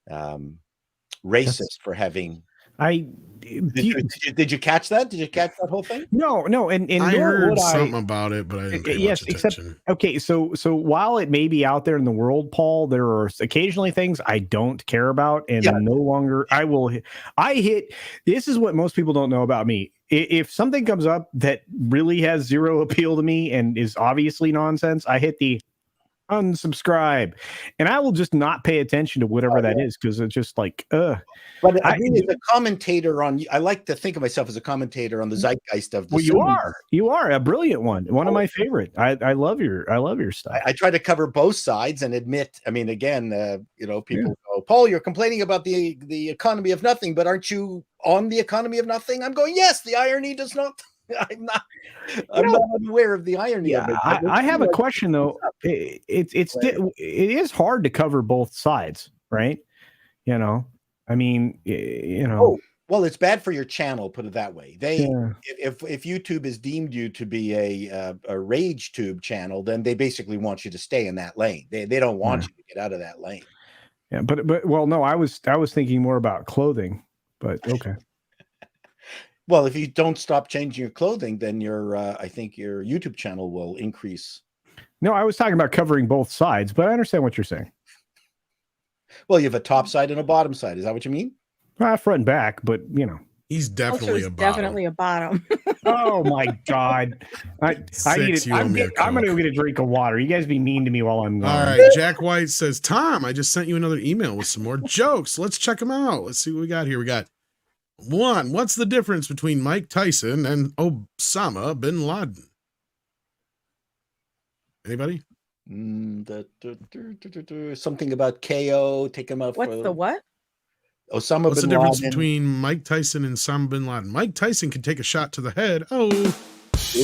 racist for having. I Did you catch that? Did you catch that whole thing? No, and I nor heard would something about it, but I didn't pay yes, much except attention. okay. So while it may be out there in the world, Paul, there are occasionally things I don't care about, and no longer I will. I hit. This is what most people don't know about me. If something comes up that really has zero appeal to me and is obviously nonsense, I hit the unsubscribe, and I will just not pay attention to whatever that is, because it's just like, But I mean, as a commentator on, I like to think of myself as a commentator on the zeitgeist of the. Well, you are a brilliant one of my favorite. I love your stuff. I try to cover both sides and admit. I mean, again, people go, Paul, you're complaining about the economy of nothing, but aren't you on the economy of nothing? I'm going, yes. The irony does not. I'm not unaware of the irony of it. I have a question though. It is hard to cover both sides, right? I mean, well, it's bad for your channel. Put it that way. If YouTube has deemed you to be a rage tube channel, then they basically want you to stay in that lane. They don't want you to get out of that lane. Yeah, but well, no, I was thinking more about clothing, but okay. Well, if you don't stop changing your clothing, then I think your YouTube channel will increase. No, I was talking about covering both sides, but I understand what you're saying. Well, you have a top side and a bottom side. Is that what you mean? Front and back, but he's definitely a bottom. Definitely a bottom. Oh my God! I need it. I'm going to get a drink of water. You guys be mean to me while I'm gone. All right, Jack White says, Tom, I just sent you another email with some more jokes. Let's check them out. Let's see what we got here. We got one. What's the difference between Mike Tyson and Osama bin Laden? Anybody? Something about KO. Take him out. What's the what? Osama What's bin the difference Laden. between Mike Tyson and Osama bin Laden? Mike Tyson can take a shot to the head. What's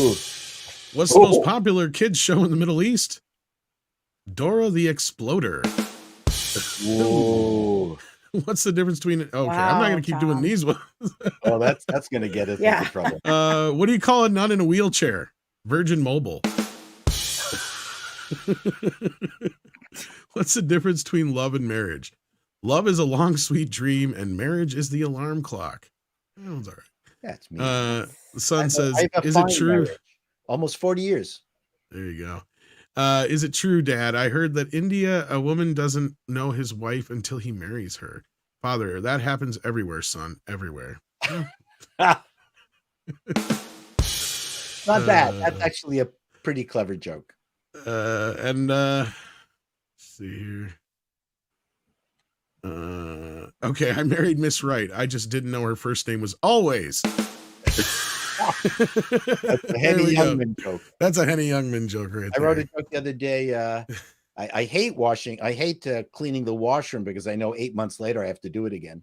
the most popular kids show in the Middle East? Dora the Exploder. Whoa. What's the difference between? Okay, I'm not going to keep doing these ones. Oh, that's going to get us into trouble. What do you call a nun in a wheelchair? Virgin Mobile. What's the difference between love and marriage? Love is a long, sweet dream, and marriage is the alarm clock. That was all right. That's me. The son says, "Is it true?" Marriage. Almost 40 years. There you go. Is it true, Dad? I heard that India, a woman doesn't know his wife until he marries her. Father, that happens everywhere, son. Everywhere. Not bad. That's actually a pretty clever joke. Let's see here. Okay, I married Miss Wright. I just didn't know her first name was Always. That's a Henny Youngman joke. That's a Henny Youngman joke right there. I wrote a joke the other day. I hate washing. I hate cleaning the washroom because I know 8 months later I have to do it again.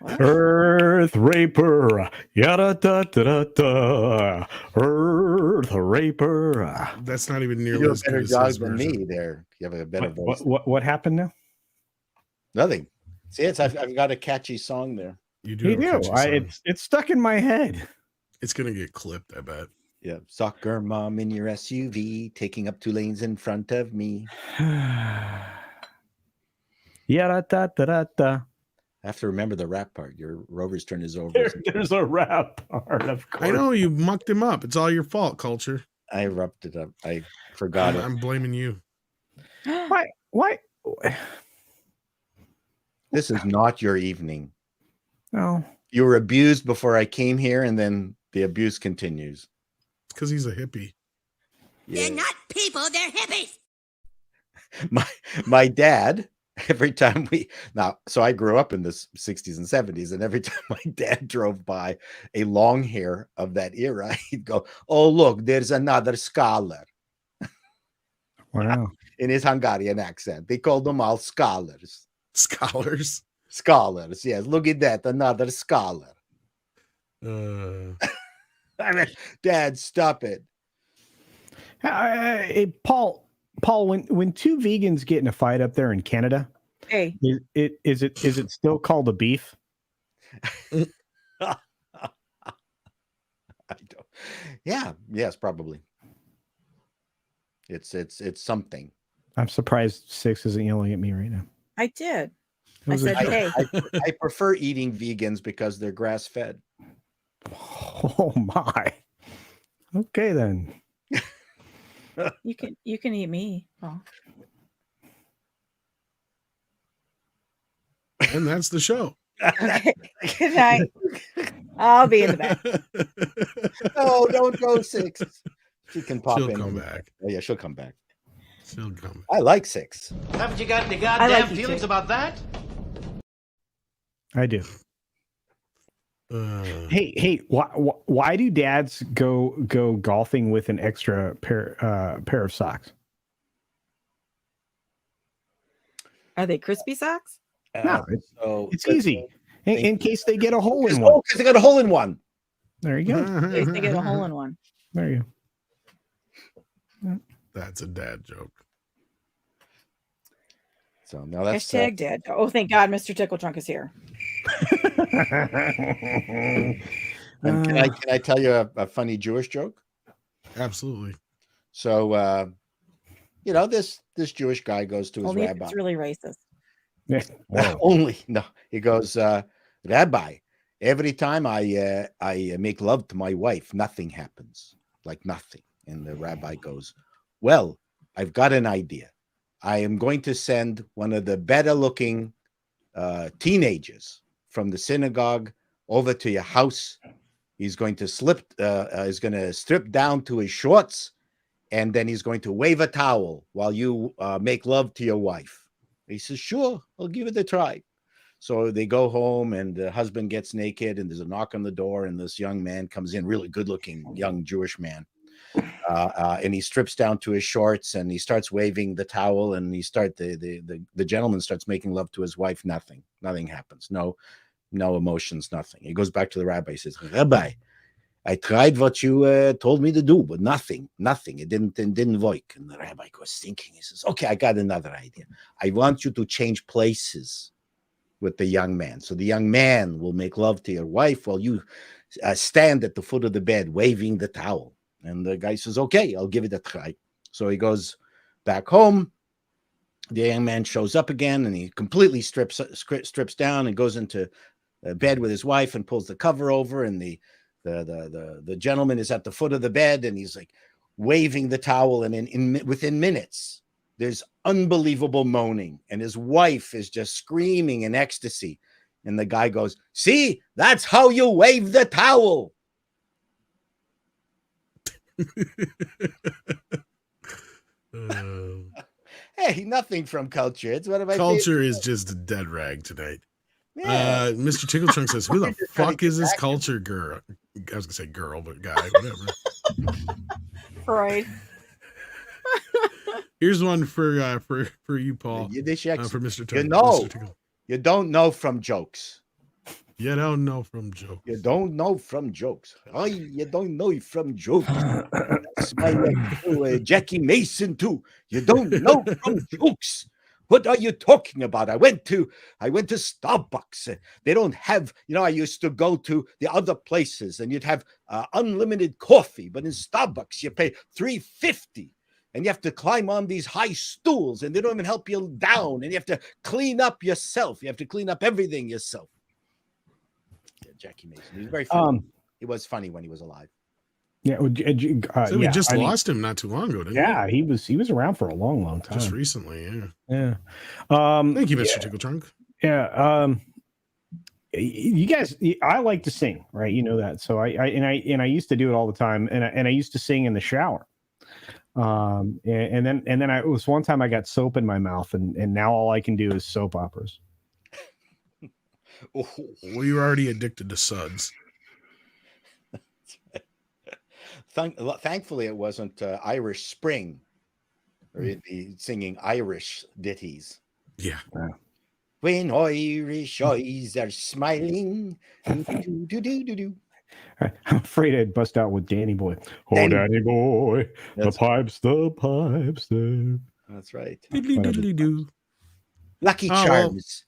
What? Earth raper, yada da da da da. Earth raper. That's not even nearly You do a as better good as job his than version. me. There, you have a better voice. What happened now? Nothing. See, I've got a catchy song there. You do. It's stuck in my head. It's gonna get clipped, I bet. Yeah, soccer mom in your SUV, taking up 2 lanes in front of me. Yada da da da da. I have to remember the rap part. Your Rover's turn is over. There's a rap part, of course. I know you mucked him up. It's all your fault, Culture. I wrapped it up. I forgot it. I'm blaming you. Why? This is not your evening. No. You were abused before I came here, and then the abuse continues. It's because he's a hippie. Yeah. They're not people, they're hippies. My dad, every time so I grew up in the 60s and 70s, and every time my dad drove by a long hair of that era, he'd go, "Oh, look, there's another scholar." Wow. In his Hungarian accent. They called them all scholars. Scholars? Scholars, yes. Look at that, another scholar. I mean, Dad, stop it. Paul, when two vegans get in a fight up there in Canada, Hey, is it still called a beef? I don't. Yeah, yes, probably. It's something. I'm surprised Six isn't yelling at me right now. I did. I said, hey. I prefer eating vegans because they're grass fed. Oh my. Okay then. You can eat me. Oh. And that's the show. Okay. Good night. I'll be in the back. No, don't go 6. She can pop She'll in. come back. Oh, yeah, she'll come back. She'll come. I like 6. Haven't you got any I goddamn like you feelings too. about that? I do. Hey, why do dads go golfing with an extra pair of socks? Are they crispy socks? No, So it's easy. In case they get a hole in Oh, one. because they got a hole in one. There you go. They get a hole in one. There you go. That's a dad joke. So now that's Hashtag dad. Oh, thank God, Mr. Tickle Trunk is here. And can I tell you a funny Jewish joke? Absolutely. So this Jewish guy goes to his Only if rabbi. it's really racist. Yeah. He goes, Rabbi, every time I make love to my wife, nothing happens, like nothing. And the rabbi goes, well, I've got an idea. I am going to send one of the better looking teenagers from the synagogue over to your house. He's going to strip down to his shorts, and then he's going to wave a towel while you make love to your wife. He says, sure, I'll give it a try. So they go home, and the husband gets naked, and there's a knock on the door, and this young man comes in, really good-looking young Jewish man. And he strips down to his shorts, and he starts waving the towel, and the gentleman starts making love to his wife. Nothing happens. No emotions, nothing. He goes back to the rabbi. He says, Rabbi, I tried what you told me to do, but nothing. It didn't work. And the rabbi goes thinking. He says, okay, I got another idea. I want you to change places with the young man. So the young man will make love to your wife while you stand at the foot of the bed waving the towel. And the guy says, okay, I'll give it a try. So he goes back home. The young man shows up again, and he completely strips down and goes into bed with his wife and pulls the cover over. And the gentleman is at the foot of the bed, and he's like waving the towel. And within minutes, there's unbelievable moaning, and his wife is just screaming in ecstasy. And the guy goes, see, that's how you wave the towel. Hey, nothing from culture. It's one of my culture is just a dead rag tonight. Yeah. Mr. Tickle Trunk says, who the fuck is this culture girl? I was gonna say girl, but guy, whatever. Freud. Here's one for you, Paul. For Mr. Tickle. You know, Mr. Tickle. You don't know from jokes. You don't know from jokes. You don't know from jokes. Oh, you don't know from jokes. That's my Jackie Mason too. You don't know from jokes. What are you talking about? I went to Starbucks. They don't have, I used to go to the other places, and you'd have unlimited coffee, but in Starbucks you pay $3.50. And you have to climb on these high stools, and they don't even help you down. And you have to clean up yourself. You have to clean up everything yourself. Yeah, Jackie Mason. He was very funny. He was funny when he was alive. Yeah. So we just lost him not too long ago, didn't we? Yeah, he was around for a long time. Just recently, yeah. Thank you, Mr. Tickle Trunk. Yeah. You guys, I like to sing, right? You know that. So I used to do it all the time, and I used to sing in the shower. And then it was one time I got soap in my mouth, and now all I can do is soap operas. Well, you were already addicted to suds. Thankfully, it wasn't Irish Spring, or you'd be singing Irish ditties. Yeah. When Irish eyes are smiling. Do. I'm afraid I'd bust out with Danny Boy. Oh, Danny Boy, the pipes. That's right. Diddly-diddly-doo. Lucky Charms.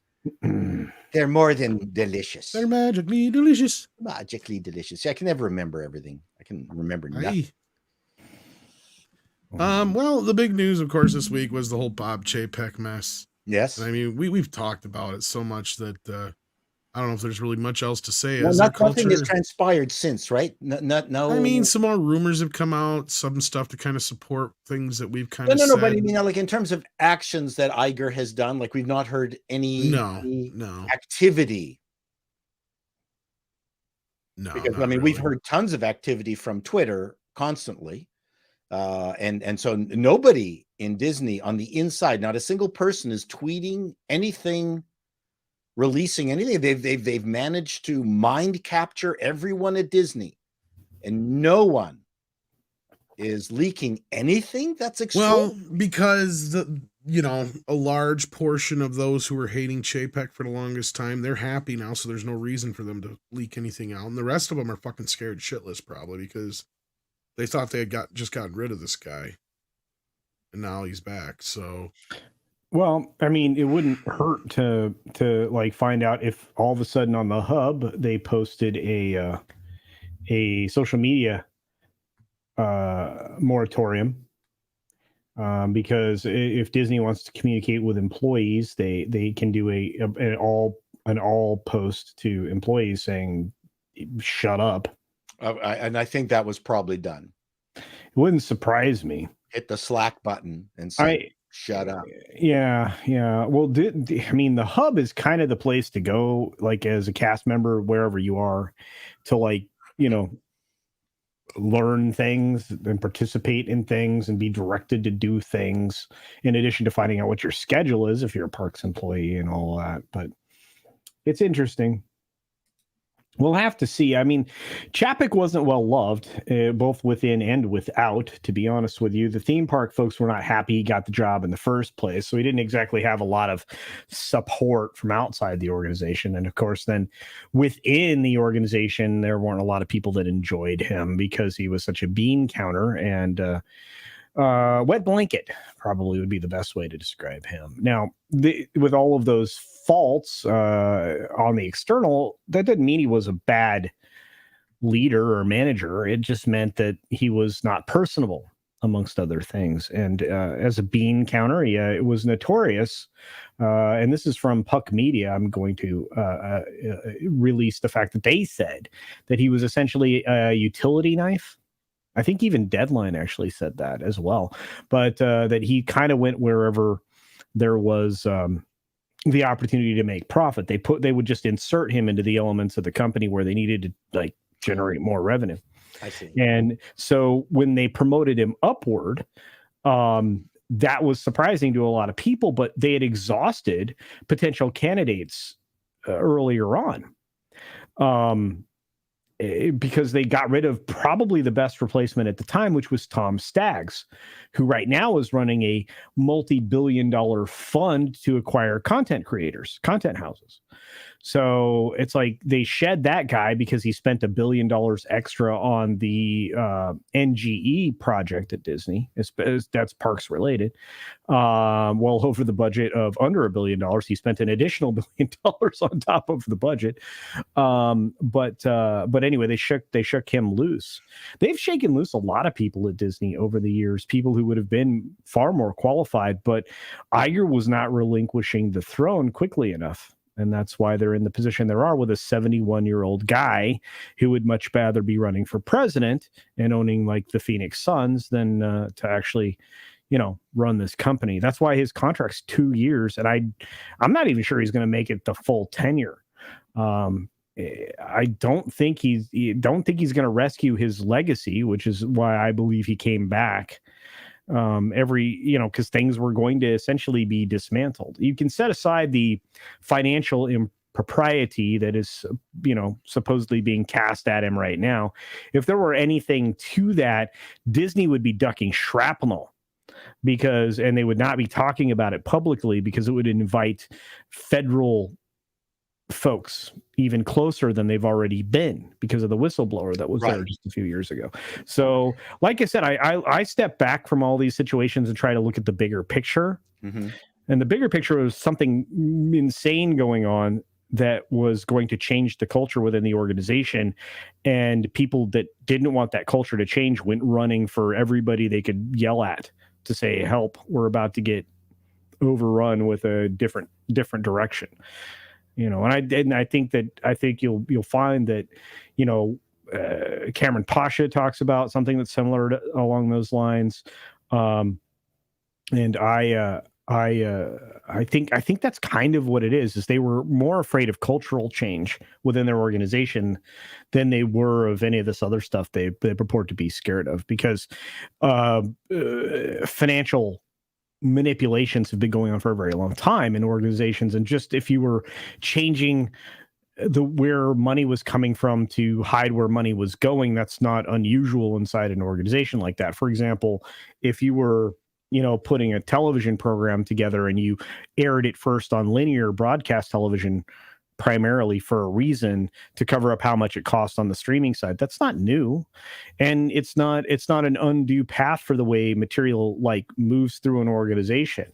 They're more than delicious. They're magically delicious. Magically delicious. Yeah, I can never remember everything. I can remember nothing. Well, the big news, of course, this week was the whole Bob Chapek mess. Yes. And I mean, we've talked about it so much that I don't know if there's really much else to say. Well, As their nothing has culture, transpired since, right? No. I mean, some more rumors have come out, some stuff to kind of support things that we've kind No, of no, no. But I said. mean, like in terms of actions that Iger has done, like we've not heard any No, activity. no. Because not I mean, really. we've heard tons of activity from Twitter constantly, and so nobody in Disney on the inside, not a single person is tweeting anything, releasing anything. They've managed to mind capture everyone at Disney, and no one is leaking anything. That's extraordinary. Well, because a large portion of those who were hating Chapek for the longest time, they're happy now, so there's no reason for them to leak anything out. And the rest of them are fucking scared shitless, probably because they thought they had gotten rid of this guy, and now he's back. So, well, I mean, it wouldn't hurt to like find out if all of a sudden on the hub they posted a social media moratorium. Because if Disney wants to communicate with employees, they can do an all post to employees saying, "Shut up." And I think that was probably done. It wouldn't surprise me. Hit the Slack button and say, "Shut up." Yeah. Well, I mean, the hub is kind of the place to go, like as a cast member, wherever you are, to learn things and participate in things and be directed to do things, in addition to finding out what your schedule is if you're a parks employee and all that. But it's interesting. We'll have to see. I mean, Chapek wasn't well loved, both within and without, to be honest with you. The theme park folks were not happy he got the job in the first place, so he didn't exactly have a lot of support from outside the organization. And of course, then within the organization, there weren't a lot of people that enjoyed him because he was such a bean counter and wet blanket probably would be the best way to describe him. Now, with all of those faults on the external, that didn't mean he was a bad leader or manager. It just meant that he was not personable, amongst other things. And as a bean counter, it was notorious. And this is from Puck Media. I'm going to release the fact that they said that he was essentially a utility knife. I think even Deadline actually said that as well, but that he kind of went wherever there was the opportunity to make profit. They would just insert him into the elements of the company where they needed to generate more revenue. I see. And so when they promoted him upward, that was surprising to a lot of people, but they had exhausted potential candidates earlier on. Because they got rid of probably the best replacement at the time, which was Tom Staggs, who right now is running a multi-billion-dollar fund to acquire content creators, content houses. So it's like they shed that guy because he spent $1 billion extra on the NGE project at Disney. That's parks related. Well over the budget of under $1 billion. He spent an additional $1 billion on top of the budget. But anyway, they shook him loose. They've shaken loose a lot of people at Disney over the years, people who would have been far more qualified, but Iger was not relinquishing the throne quickly enough. And that's why they're in the position they are with a 71-year-old guy who would much rather be running for president and owning like the Phoenix Suns than to actually, run this company. That's why his contract's 2 years. And I'm not even sure he's going to make it the full tenure. I don't think he's going to rescue his legacy, which is why I believe he came back. Because things were going to essentially be dismantled. You can set aside the financial impropriety that is, supposedly being cast at him right now. If there were anything to that, Disney would be ducking shrapnel and they would not be talking about it publicly because it would invite federal folks even closer than they've already been because of the whistleblower that was there just a few years ago. So like I said, I step back from all these situations and try to look at the bigger picture. Mm-hmm. And the bigger picture was something insane going on that was going to change the culture within the organization. And people that didn't want that culture to change went running for everybody they could yell at to say, help, we're about to get overrun with a different direction. You know, and I think you'll find that, you know, Cameron Pasha talks about something that's similar along those lines, and I think that's kind of what it is they were more afraid of cultural change within their organization than they were of any of this other stuff they purport to be scared of, because financial manipulations have been going on for a very long time in organizations. And just if you were changing where money was coming from to hide where money was going, that's not unusual inside an organization like that. For example, if you were, you know, putting a television program together and you aired it first on linear broadcast television primarily for a reason to cover up how much it costs on the streaming side, that's not new, and it's not an undue path for the way material like moves through an organization.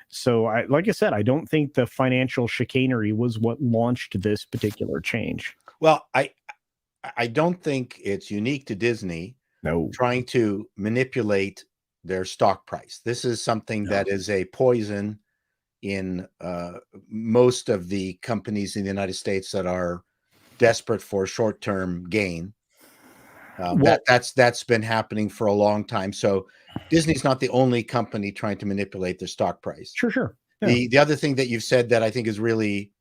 So like I said, I don't think the financial chicanery was what launched this particular change. Well, I don't think it's unique to Disney trying to manipulate their stock price. This is something that is a poison in most of the companies in the United States that are desperate for short-term gain. That's been happening for a long time. So Disney's not the only company trying to manipulate their stock price. Sure. Yeah. The other thing that you've said that I think is really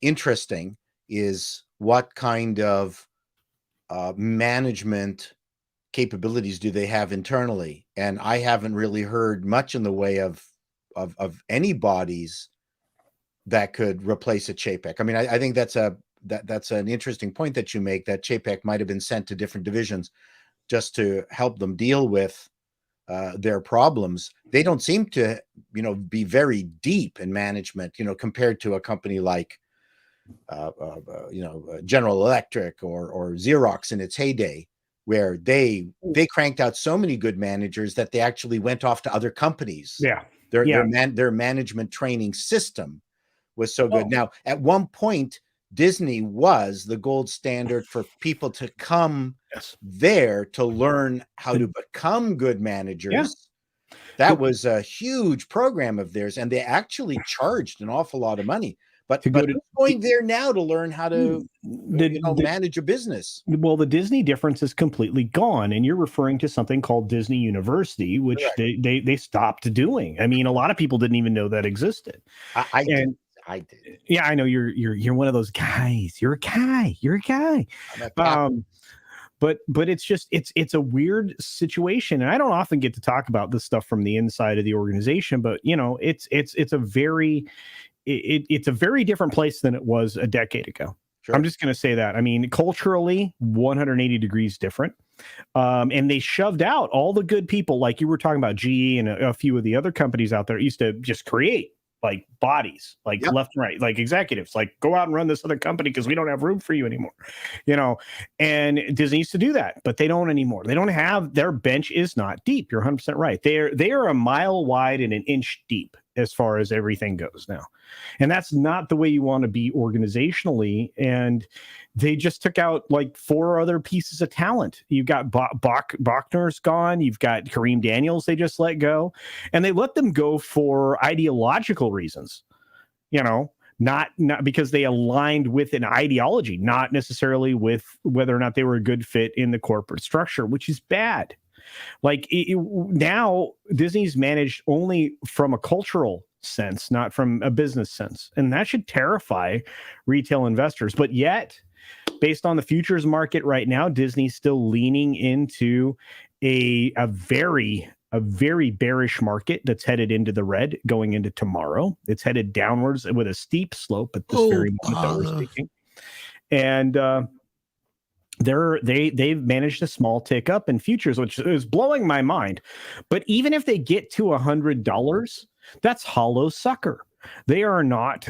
interesting is what kind of management capabilities do they have internally? And I haven't really heard much in the way of any bodies that could replace a Chapek. I mean, I think that's an interesting point that you make, that Chapek might have been sent to different divisions just to help them deal with their problems. They don't seem to, you know, be very deep in management, you know, compared to a company like, General Electric or Xerox in its heyday, where they cranked out so many good managers that they actually went off to other companies. Yeah. Their management training system was so good. Now, at one point, Disney was the gold standard for people to come there to learn how to become good managers. Yeah. That was a huge program of theirs, and they actually charged an awful lot of money. But going there now to learn how to manage a business. Well, the Disney difference is completely gone, and you're referring to something called Disney University, which they stopped doing. I mean, a lot of people didn't even know that existed. I did. Yeah, I know you're one of those guys. You're a guy. But it's just it's a weird situation, and I don't often get to talk about this stuff from the inside of the organization. But you know, it's a very different place than it was a decade ago. Sure. I'm just going to say that. I mean, culturally, 180 degrees different. And they shoved out all the good people, like you were talking about GE and a few of the other companies out there used to just create like bodies, like left and right, like executives, like go out and run this other company because we don't have room for you anymore, you know. And Disney used to do that, but they don't anymore. They don't have, their bench is not deep. You're 100% right. They are a mile wide and an inch deep as far as everything goes now. And that's not the way you want to be organizationally. And they just took out like 4 other pieces of talent. You've got Bachner's gone. You've got Kareem Daniels they just let go. And they let them go for ideological reasons, you know, not because they aligned with an ideology, not necessarily with whether or not they were a good fit in the corporate structure, which is bad. Like now Disney's managed only from a cultural sense, not from a business sense. And that should terrify retail investors. But yet, based on the futures market right now, Disney's still leaning into a very bearish market that's headed into the red going into tomorrow. It's headed downwards with a steep slope at this very moment that we're speaking. And they've managed a small tick up in futures, which is blowing my mind. But even if they get to $100, that's hollow sucker. They won't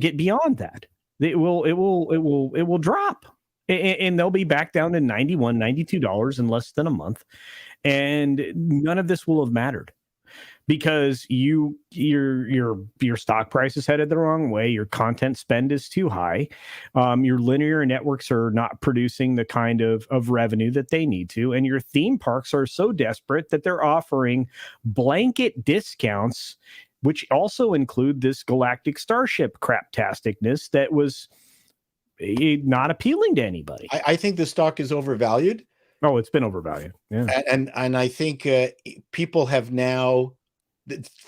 get beyond that. It will drop, and they'll be back down to $91, $92 in less than a month. And none of this will have mattered, because your stock price is headed the wrong way. Your content spend is too high. Your linear networks are not producing the kind of revenue that they need to, and your theme parks are so desperate that they're offering blanket discounts, which also include this galactic starship craptasticness that was not appealing to anybody. I think the stock is overvalued. Oh, it's been overvalued. Yeah. And I think people have now,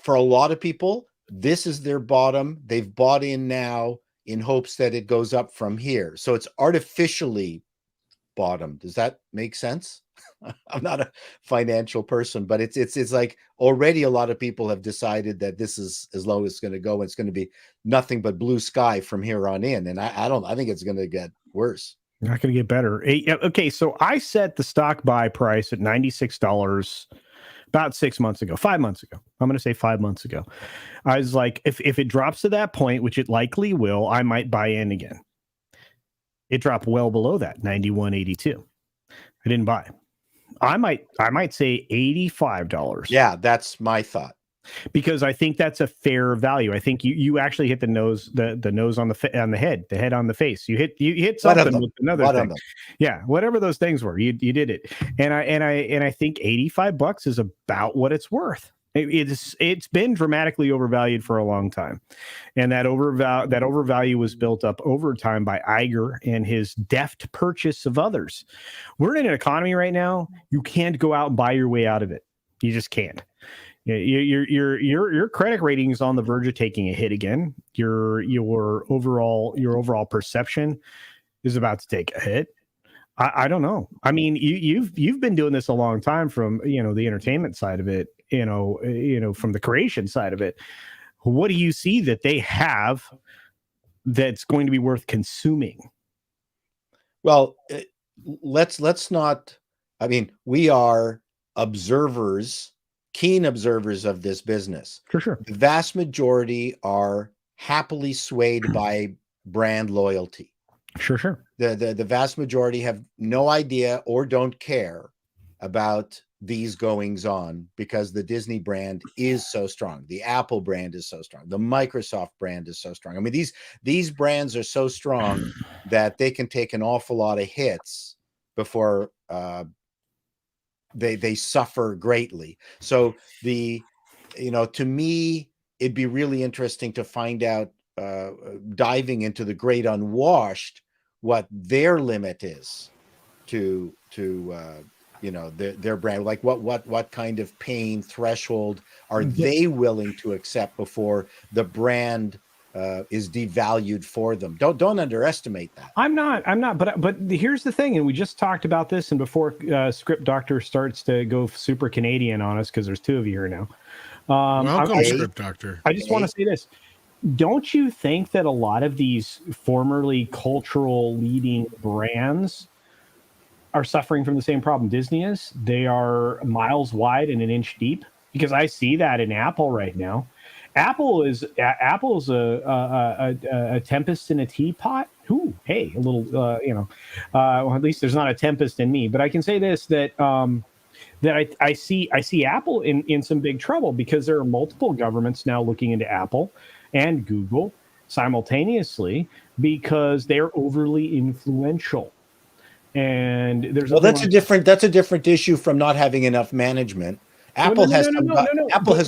for a lot of people, this is their bottom. They've bought in now in hopes that it goes up from here. So it's artificially bottom. Does that make sense? I'm not a financial person, but it's like already a lot of people have decided that this is as low as it's going to go. And it's going to be nothing but blue sky from here on in. And I think it's going to get worse. Not going to get better. Okay, so I set the stock buy price at $96 about 6 months ago, 5 months ago. I'm going to say 5 months ago. I was like, if it drops to that point, which it likely will, I might buy in again. It dropped well below that, 91.82. I didn't buy. I might say $85. Yeah, that's my thought. Because I think that's a fair value. I think you actually hit the nose on the head, the head on the face. You hit something with another thing. Yeah, whatever those things were, you did it. And I think $85 is about what it's worth. It's been dramatically overvalued for a long time, and that overvalue was built up over time by Iger and his deft purchase of others. We're in an economy right now. You can't go out and buy your way out of it. You just can't. Your credit rating is on the verge of taking a hit again. Your overall perception is about to take a hit. I don't know. I mean, you've been doing this a long time from the entertainment side of it, from the creation side of it. What do you see that they have that's going to be worth consuming? Well, let's not. I mean, we are observers. Keen observers of this business. For sure. The vast majority are happily swayed by brand loyalty. Sure. The vast majority have no idea or don't care about these goings on because the Disney brand is so strong. The Apple brand is so strong. The Microsoft brand is so strong. I mean, these brands are so strong that they can take an awful lot of hits before they suffer greatly. So to me, it'd be really interesting to find out, diving into the great unwashed, what their limit is to their brand. Like what kind of pain threshold are they willing to accept before the brand is devalued for them. Don't underestimate that. I'm not. But here's the thing, and we just talked about this, and before Script Doctor starts to go super Canadian on us, because there's two of you here now. Welcome, Script Doctor. I just want to say this. Don't you think that a lot of these formerly cultural leading brands are suffering from the same problem Disney is? They are miles wide and an inch deep, because I see that in Apple right now. Apple's a tempest in a teapot. Ooh, hey, a little, well, at least there's not a tempest in me. But I can say this, that I see Apple in some big trouble, because there are multiple governments now looking into Apple and Google simultaneously, because they're overly influential. And there's that's a different issue from not having enough management. Apple has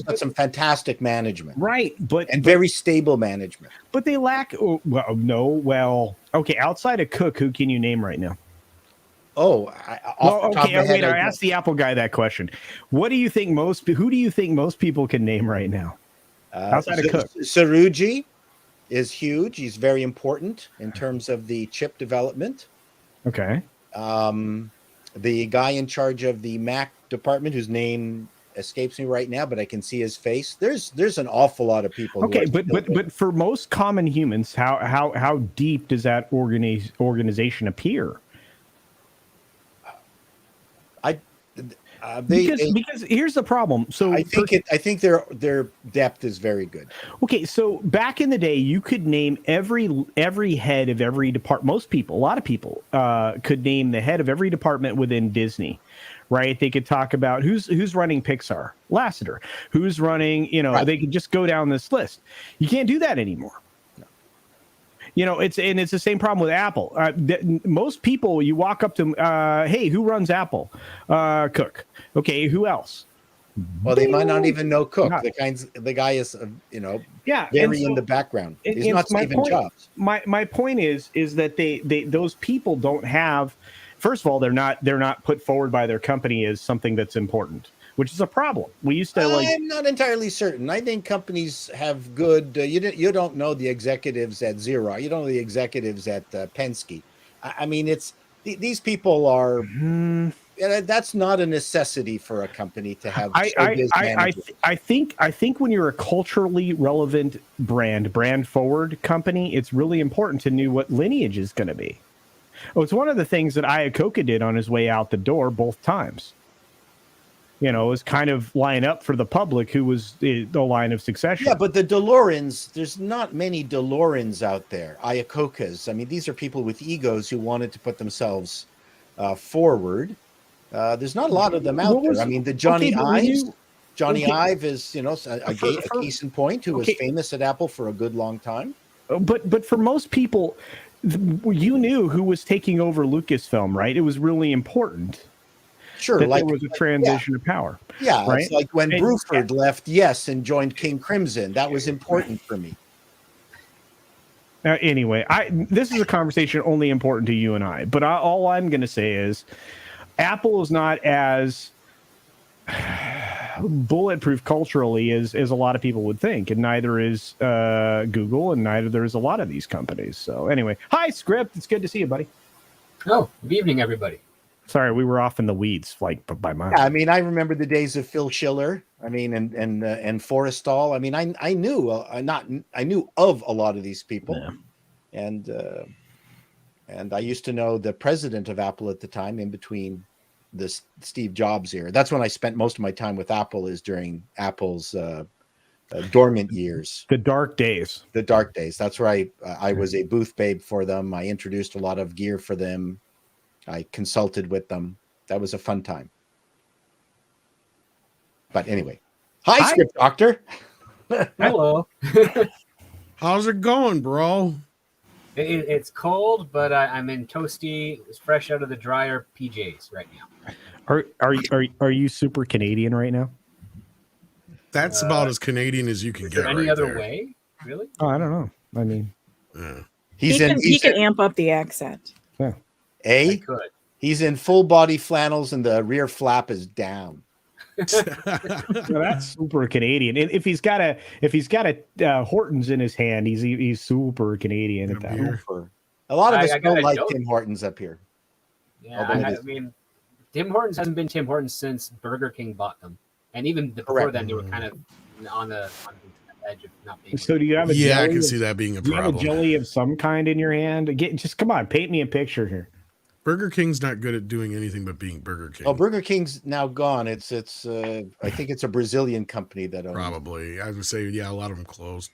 got some fantastic management, right? But very stable management. But they lack. Okay. Outside of Cook, who can you name right now? I asked the Apple guy that question. What do you think who do you think most people can name right now? Outside of Cook, Saruji is huge. He's very important in terms of the chip development. Okay. The guy in charge of the Mac department, whose name escapes me right now, but I can see his face. There's an awful lot of people. Okay, but for most common humans, how deep does that organization appear? Because here's the problem. So I think their depth is very good. Okay, so back in the day, you could name every head of every department. A lot of people could name the head of every department within Disney. right? They could talk about who's running Pixar, Lasseter, who's running, Right. They could just go down this list. You can't do that anymore. It's the same problem with Apple. Most people, you walk up to them, hey, who runs Apple? Cook. Okay, who else? Well, they might not even know Cook. Not- The guy is, Yeah, very in the background. He's not Stephen Jobs. My point is that they those people don't have. First of all, they're not put forward by their company as something that's important, which is a problem. We used to I'm not entirely certain. I think companies have good. You don't know the executives at Xerox. You don't know the executives at Penske. I mean, these people are. That's not a necessity for a company to have. I think when you're a culturally relevant brand forward company, it's really important to know what lineage is going to be. Oh, it's one of the things that Iacocca did on his way out the door both times. Is kind of line up for the public who was the line of succession. Yeah, but the DeLoreans, there's not many DeLoreans out there. Iacocas. I mean, these are people with egos who wanted to put themselves forward. There's not a lot of them out there. I mean, the Johnny Ives. Johnny Ive is, a case in point, who was famous at Apple for a good long time. But for most people, you knew who was taking over Lucasfilm, right? It was really important. Sure, there was a transition of power. Yeah, right? It's like when Bruford left Yes and joined King Crimson. That was important for me. Anyway, this is a conversation only important to you and I. But all I'm going to say is, Apple is not as bulletproof culturally as a lot of people would think, and neither is Google, and neither is a lot of these companies. So anyway, hi Script, it's good to see you, buddy. Oh, good evening, everybody. Sorry, we were off in the weeds, like by miles. Yeah, I mean, I remember the days of Phil Schiller. I mean, and Forrestal. I mean, I knew of a lot of these people, and I used to know the president of Apple at the time. In between the Steve Jobs era, that's when I spent most of my time with Apple. Is during Apple's dormant years, the dark days. The dark days. That's where I was a booth babe for them. I introduced a lot of gear for them. I consulted with them. That was a fun time. But anyway, hi. Script Doctor. Hello. How's it going, bro? It's cold, but I'm in toasty, fresh out of the dryer PJs right now. Are you super Canadian right now? That's about as Canadian as you can get. Any other way? Really? Oh, I don't know. I mean, he can amp up the accent. Yeah. He's in full body flannels and the rear flap is down. Well, that's super Canadian. If he's got a Hortons in his hand, he's super Canadian at that. A lot of us don't like Tim Hortons up here. Yeah, I mean, Tim Hortons hasn't been Tim Hortons since Burger King bought them, and even before then, they were kind of on the edge of not being. So, do you have a jelly? I can see that being a problem. Do you have a jelly of some kind in your hand? Just come on, paint me a picture here. Burger King's not good at doing anything but being Burger King. Oh, Burger King's now gone. It's I think it's a Brazilian company that owns. Probably. I would say, yeah, a lot of them closed.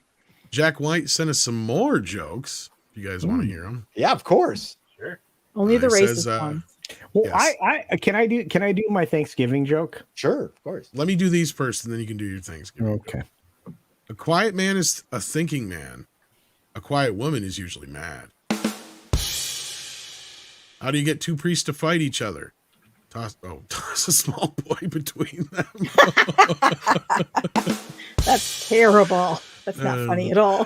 Jack White sent us some more jokes. If you guys want to hear them. Yeah, of course. Sure. Only the racist ones. Well, yes. Can I do my Thanksgiving joke? Sure, of course. Let me do these first, and then you can do your Thanksgiving. Okay. Joke. A quiet man is a thinking man. A quiet woman is usually mad. How do you get two priests to fight each other? Toss a small boy between them. That's terrible. That's not funny at all.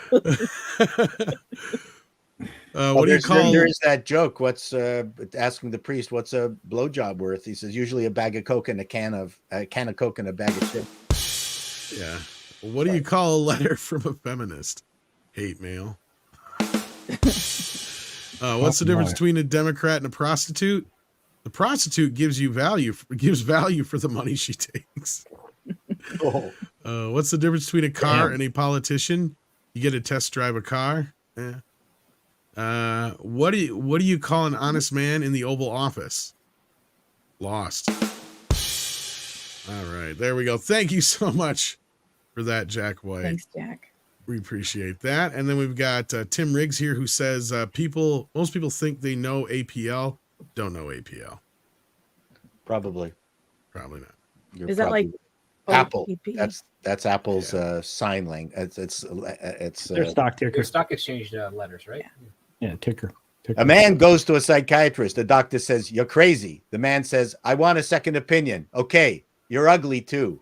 What do you call? There is that joke. What's asking the priest, what's a blowjob worth? He says usually a bag of Coke and a can of Coke and a bag of chips. Yeah. What do you call a letter from a feminist? Hate mail. What's the difference between a Democrat and a prostitute? The prostitute gives value for the money she takes. What's the difference between a car and a politician? You get to test drive a car. What do you call an honest man in the Oval Office? Lost. All right, there we go. Thank you so much for that, Jack White. Thanks, Jack. We appreciate that. And then we've got Tim Riggs here, who says most people think they know APL, don't know APL. Probably. Probably not. Is that like Apple? OPP? That's Apple's sign language. It's Their stock ticker. Your stock exchange letters, right? Yeah, ticker. A man goes to a psychiatrist. The doctor says, "You're crazy." The man says, "I want a second opinion." Okay, you're ugly too.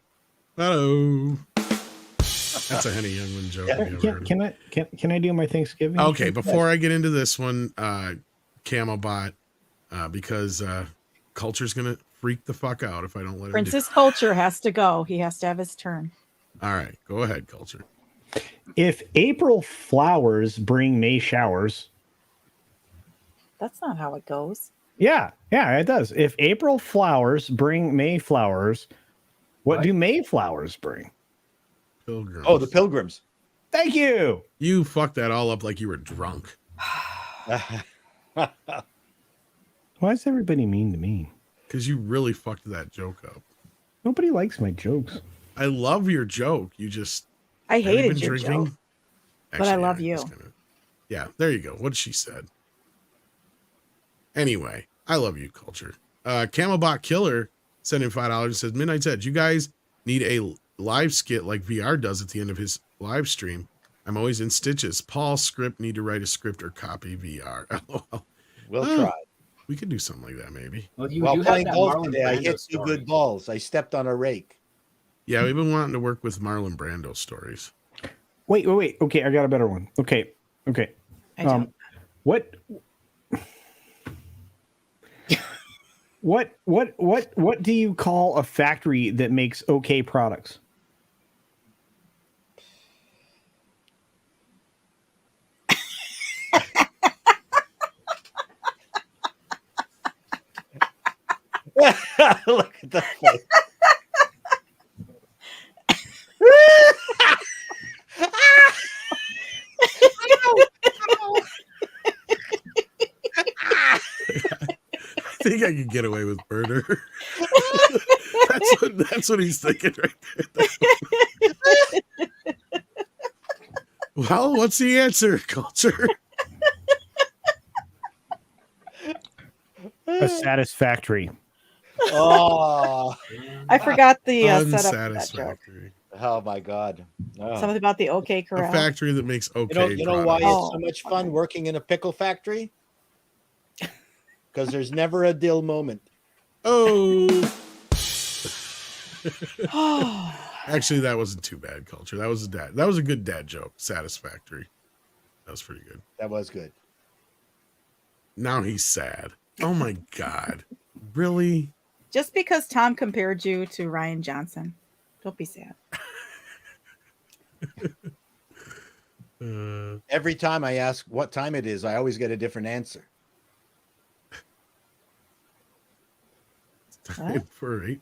Hello. That's a Henny Youngman joke. Can I do my Thanksgiving? Okay, before I get into this one, Camelbot, because Culture's gonna freak the fuck out if I don't let him. Princess Culture has to go. He has to have his turn. All right, go ahead, Culture. If April flowers bring May showers. That's not how it goes. Yeah, it does. If April flowers bring May flowers, what do May flowers bring? Pilgrims. Oh, the Pilgrims. Thank you. You fucked that all up like you were drunk. Why is everybody mean to me? Because you really fucked that joke up. Nobody likes my jokes. I love your joke. You just... I hated your joke. But I love you. Yeah, there you go. What she said. Anyway, I love you, Culture. Camelbot Killer sent in $5 and says, Midnight's Edge, you guys need a live skit like VR does at the end of his live stream. I'm always in stitches. Paul Script need to write a script or copy VR. LOL. We'll try. We could do something like that, maybe. Well, you While do playing have that golf Marlon today, I Brando hit two story. good balls. I stepped on a rake. Yeah, we've been wanting to work with Marlon Brando stories. Wait. Okay, I got a better one. Okay. I don't. What do you call a factory that makes okay products? Look at the face. I think I could get away with murder. that's what he's thinking right there. Well, what's the answer, Culture? A satisfactory. Oh, I forgot the setup for that joke. Unsatisfactory. oh my God. Oh. Something about the OK A Corral. factory that makes okay. You know why products. it's so much fun working in a pickle factory? Because there's never a dill moment. Oh. Actually, that wasn't too bad, Culture. That was a good dad joke. Satisfactory. That was pretty good. That was good. Now he's sad. Oh my God. Really? Just because Tom compared you to Ryan Johnson, don't be sad. Every time I ask what time it is, I always get a different answer. It's time for eat.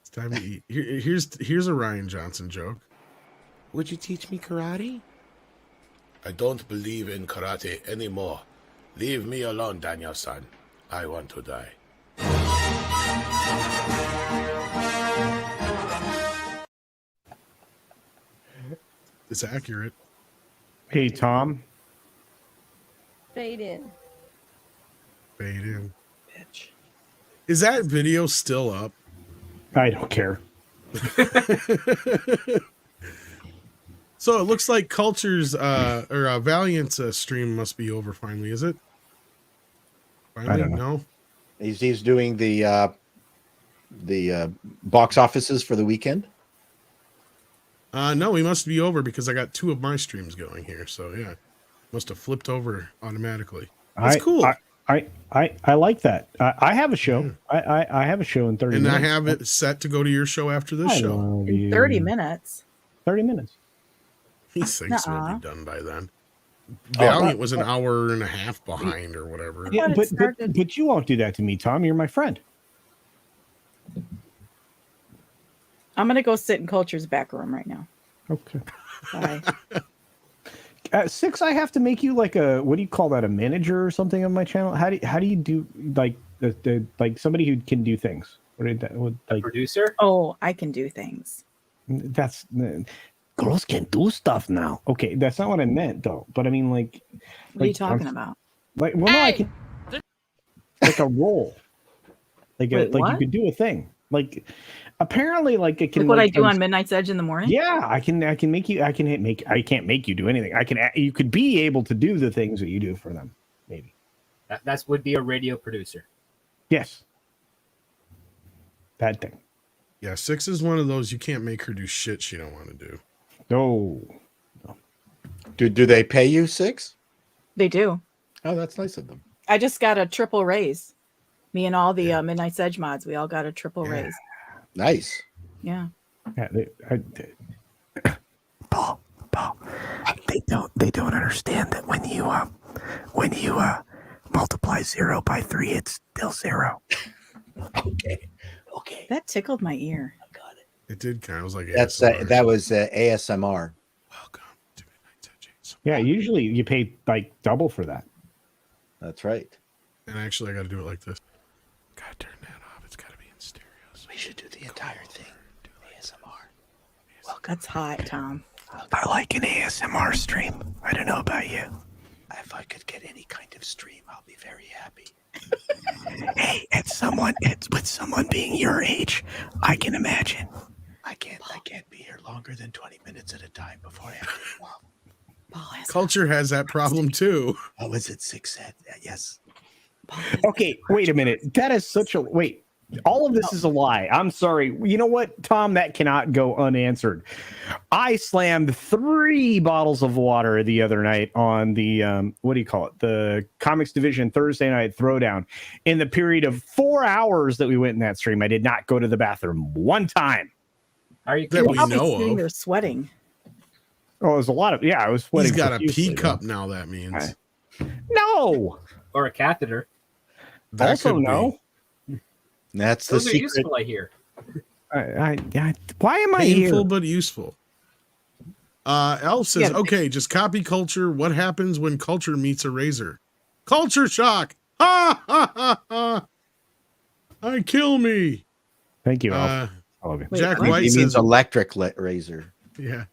It's time to eat. Here's a Ryan Johnson joke. Would you teach me karate? I don't believe in karate anymore. Leave me alone, Daniel-san. I want to die. It's accurate. Hey, Tom. Fade in. Fade in. Bitch. Is that video still up? I don't care. So it looks like Culture's or Valiant's stream must be over finally, is it? Finally? I don't know. No? He's doing the box offices for the weekend. No, he must be over because I got 2 of my streams going here. So yeah, must have flipped over automatically. That's cool. I like that. I have a show. I have a show in 30 and minutes. I have it set to go to your show after this show. In 30 minutes. 30 minutes. He thinks we'll be done by then. Valiant was an hour and a half behind or whatever. Yeah, but you won't do that to me, Tom. You're my friend. I'm going to go sit in Culture's back room right now. Okay. Bye. At 6, I have to make you like a, what do you call that, a manager or something on my channel? How do you do like the like somebody who can do things? What did that? What, like Producer? Oh, I can do things. That's girls can do stuff now. Okay, that's not what I meant though. But I mean, like, What are you talking about? Like, well, no, I can like a role. Like Wait, you what? could do a thing. Like, apparently, like it can. Like what like, I do on Midnight's Edge in the morning. Yeah, I can make you. I can't make you do anything. You could be able to do the things that you do for them. Maybe That would be a radio producer. Yes. That thing. Yeah, 6 is one of those you can't make her do shit she don't want to do. No. Do they pay you 6? They do. Oh, that's nice of them. I just got a triple raise. Me and all the Midnight's Edge mods, we all got a triple raise. Nice. Yeah. Yeah. Paul, they don't understand that when you multiply 0 by 3, it's still 0. Okay. That tickled my ear. It did kind of. I was like, that was ASMR. Yeah, usually you pay like double for that. That's right. And actually, I got to do it like this. Gotta turn that off. It's got to be in stereo. So we should do the entire thing. ASMR. Welcome. That's hot, Tom. I like an ASMR stream. I don't know about you. If I could get any kind of stream, I'll be very happy. Hey, it's with someone being your age, I can imagine. I can't be here longer than 20 minutes at a time before I have to go off. Culture has that problem too. Oh, is it 6 cent? Yes. Okay, wait a minute. That is such a wait. All of this is a lie. I'm sorry. You know what, Tom? That cannot go unanswered. I slammed 3 bottles of water the other night on the what do you call it? The Comics Division Thursday night throwdown. In the period of 4 hours that we went in that stream, I did not go to the bathroom one time. Are you You're probably sitting there sweating. Oh, there's a lot of I was sweating. He's got a pee cup now. That means no, or a catheter. That also no. That's Those the are secret. useful, I hear. Why am I painful here? but useful. Elf says, "Okay, just copy culture. What happens when culture meets a razor? Culture shock. Ha ha ha ha! I kill me." Thank you, Elf. Jack He White means says, electric razor. "Yeah."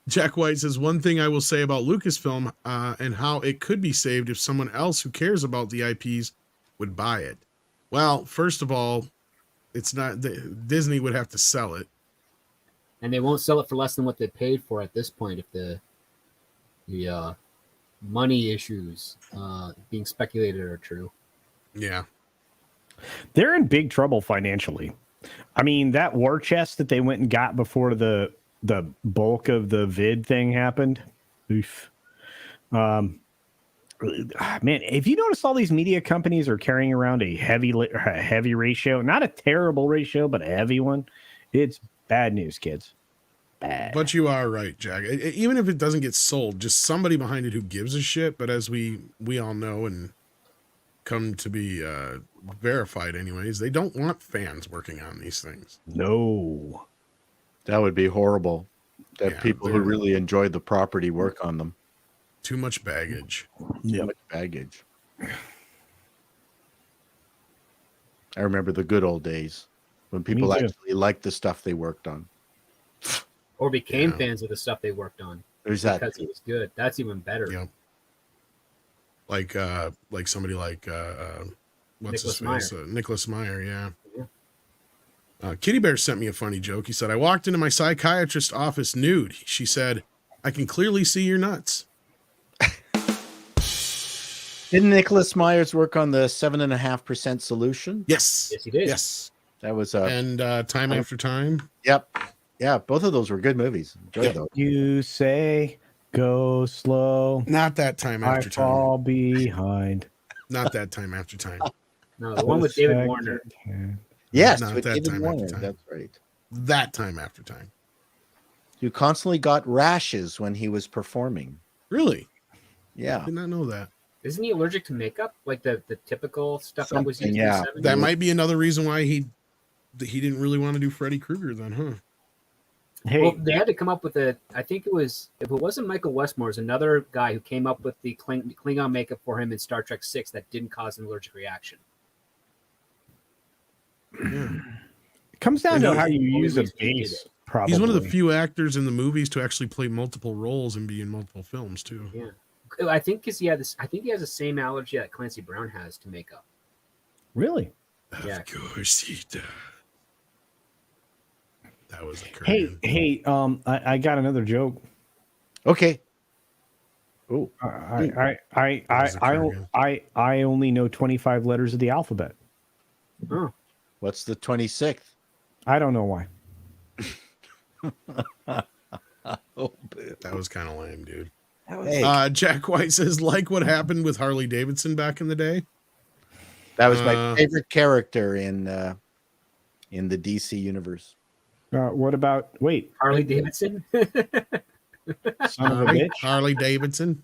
Jack White says, "One thing I will say about Lucasfilm and how it could be saved if someone else who cares about the IPs would buy it. Well, first of all, it's not Disney would have to sell it, and they won't sell it for less than what they paid for at this point. If the money issues being speculated are true, yeah, they're in big trouble financially. I mean, that war chest that they went and got before the bulk of the vid thing happened. Oof. Man, if you notice, all these media companies are carrying around a heavy ratio, not a terrible ratio, but a heavy one. It's bad news, kids. Bad. But you are right, Jack. Even if it doesn't get sold, just somebody behind it who gives a shit. But as we all know and come to be verified anyways, they don't want fans working on these things. No. That would be horrible. That people who really enjoyed the property work on them. Too much baggage. Too much baggage. I remember the good old days when people actually liked the stuff they worked on. or became fans of the stuff they worked on. Exactly. Because it was good. That's even better. Yeah. Like somebody like what's his face? Nicholas Meyer, yeah. Kitty Bear sent me a funny joke. He said, "I walked into my psychiatrist's office nude. She said, 'I can clearly see your nuts.'" Didn't Nicholas Myers work on the 7.5% solution? Yes. Yes, he did. Yes. That was and Time After Time. Yep. Yeah, both of those were good movies. Enjoyed those. You say go slow. Not that Time After Time. I fall behind. Not that Time After Time. No, the one with David Warner. Yes, Not with that David Time Warner. After Time. That's right. That Time After Time. You constantly got rashes when he was performing. Really? Yeah. I did not know that. Isn't he allergic to makeup? Like the typical stuff that was used in the 70s? That might be another reason why he didn't really want to do Freddy Krueger then, huh? Hey, well, they had to come up with I think it was, if it wasn't Michael Westmore, it was another guy who came up with the Klingon makeup for him in Star Trek 6 that didn't cause an allergic reaction. Yeah. It comes down to how you use a base. Probably. He's one of the few actors in the movies to actually play multiple roles and be in multiple films too. Yeah. I think because he has the same allergy that Clancy Brown has to makeup. Really? Yeah. Of course he does. That was a Kurgan. Hey, I got another joke. Okay. Oh, I only know 25 letters of the alphabet. What's the 26th? I don't know why. That was kind of lame, dude. Hey. Jack White says, like what happened with Harley Davidson back in the day. That was my favorite character in the DC universe. What about Harley Davidson? Son of a bitch. Harley Davidson.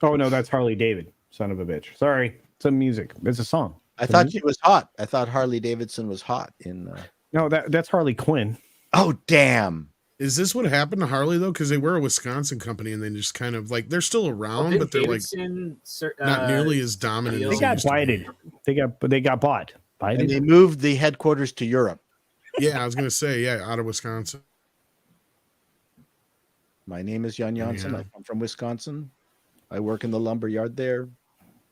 Oh no, that's Harley David. Son of a bitch. Sorry, it's a music. It's a song. I thought she was hot. I thought Harley Davidson was hot in. No, that's Harley Quinn. Oh damn! Is this what happened to Harley though? Because they were a Wisconsin company, and they just kind of like they're still around, but they're Davidson, not nearly as dominant. They as got used to be. bought. They got bought. And they moved the headquarters to Europe. Yeah, I was gonna say out of Wisconsin. My name is Jan Janssen. Yeah. I come from Wisconsin. I work in the lumber yard there.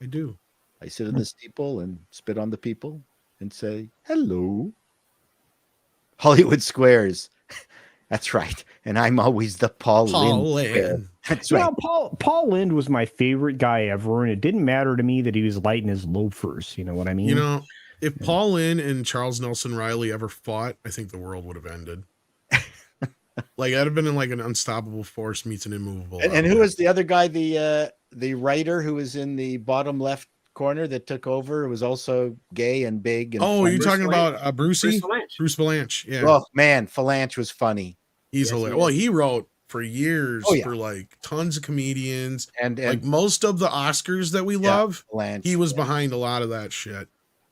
I do. I sit in the steeple and spit on the people and say, hello. Hollywood Squares. That's right. And I'm always the Paul Lynde. That's right. Paul Lynde was my favorite guy ever, and it didn't matter to me that he was lighting his loafers. You know what I mean? You know, if Paul Lynde and Charles Nelson Riley ever fought, I think the world would have ended. Like I'd have been in like an unstoppable force meets an immovable. And who was the other guy? The writer who was in the bottom left corner that took over, was also gay and big. And are you talking about Brucey? Bruce Valanche. Yeah. Oh man, Valanche was funny. He's hilarious. Well, he wrote for years for like tons of comedians, and like most of the Oscars that we love. Valanche, he was behind a lot of that shit.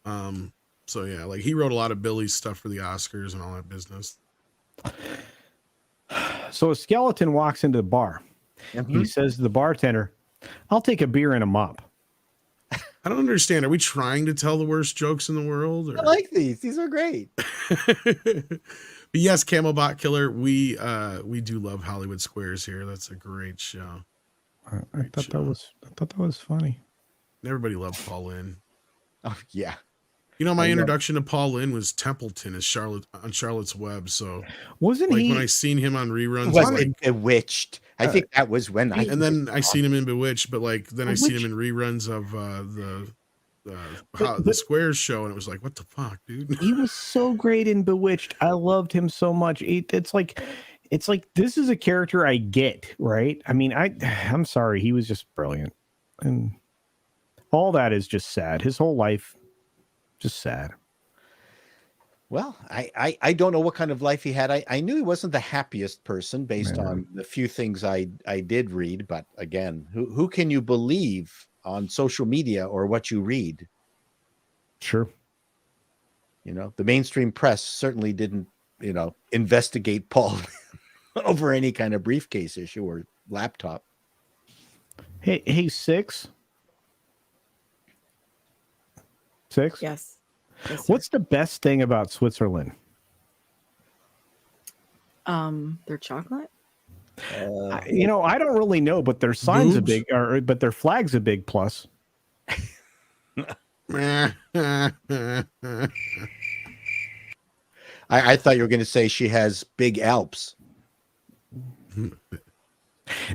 So yeah, like he wrote a lot of Billy's stuff for the Oscars and all that business. So a skeleton walks into the bar. Mm-hmm. He says to the bartender, "I'll take a beer and a mop." I don't understand. Are we trying to tell the worst jokes in the world? Or? I like these. These are great. But yes, Camelbot Killer. We do love Hollywood Squares here. That's a great show. I thought that was funny. Everybody loved Paul Lynde. Oh yeah. You know, my introduction to Paul Lynde was Templeton as Charlotte's Web. So wasn't like he when I seen him on reruns? Was in Bewitched? I think that was when I. And then I seen him in Bewitched, but like then I seen him in reruns of the Squares show, and it was like, what the fuck, dude? He was so great in Bewitched. I loved him so much. It's like this is a character I get, right? I mean, I'm sorry, he was just brilliant, and all that is just sad. His whole life. Just sad. Well, I don't know what kind of life he had. I knew he wasn't the happiest person based on the few things I did read. But again, who can you believe on social media or what you read? Sure. You know, the mainstream press certainly didn't, investigate Paul over any kind of briefcase issue or laptop. Hey, Six? Yes. What's the best thing about Switzerland? Their chocolate. I don't really know, but their sign's but their flag's a big plus. I thought you were going to say she has big Alps.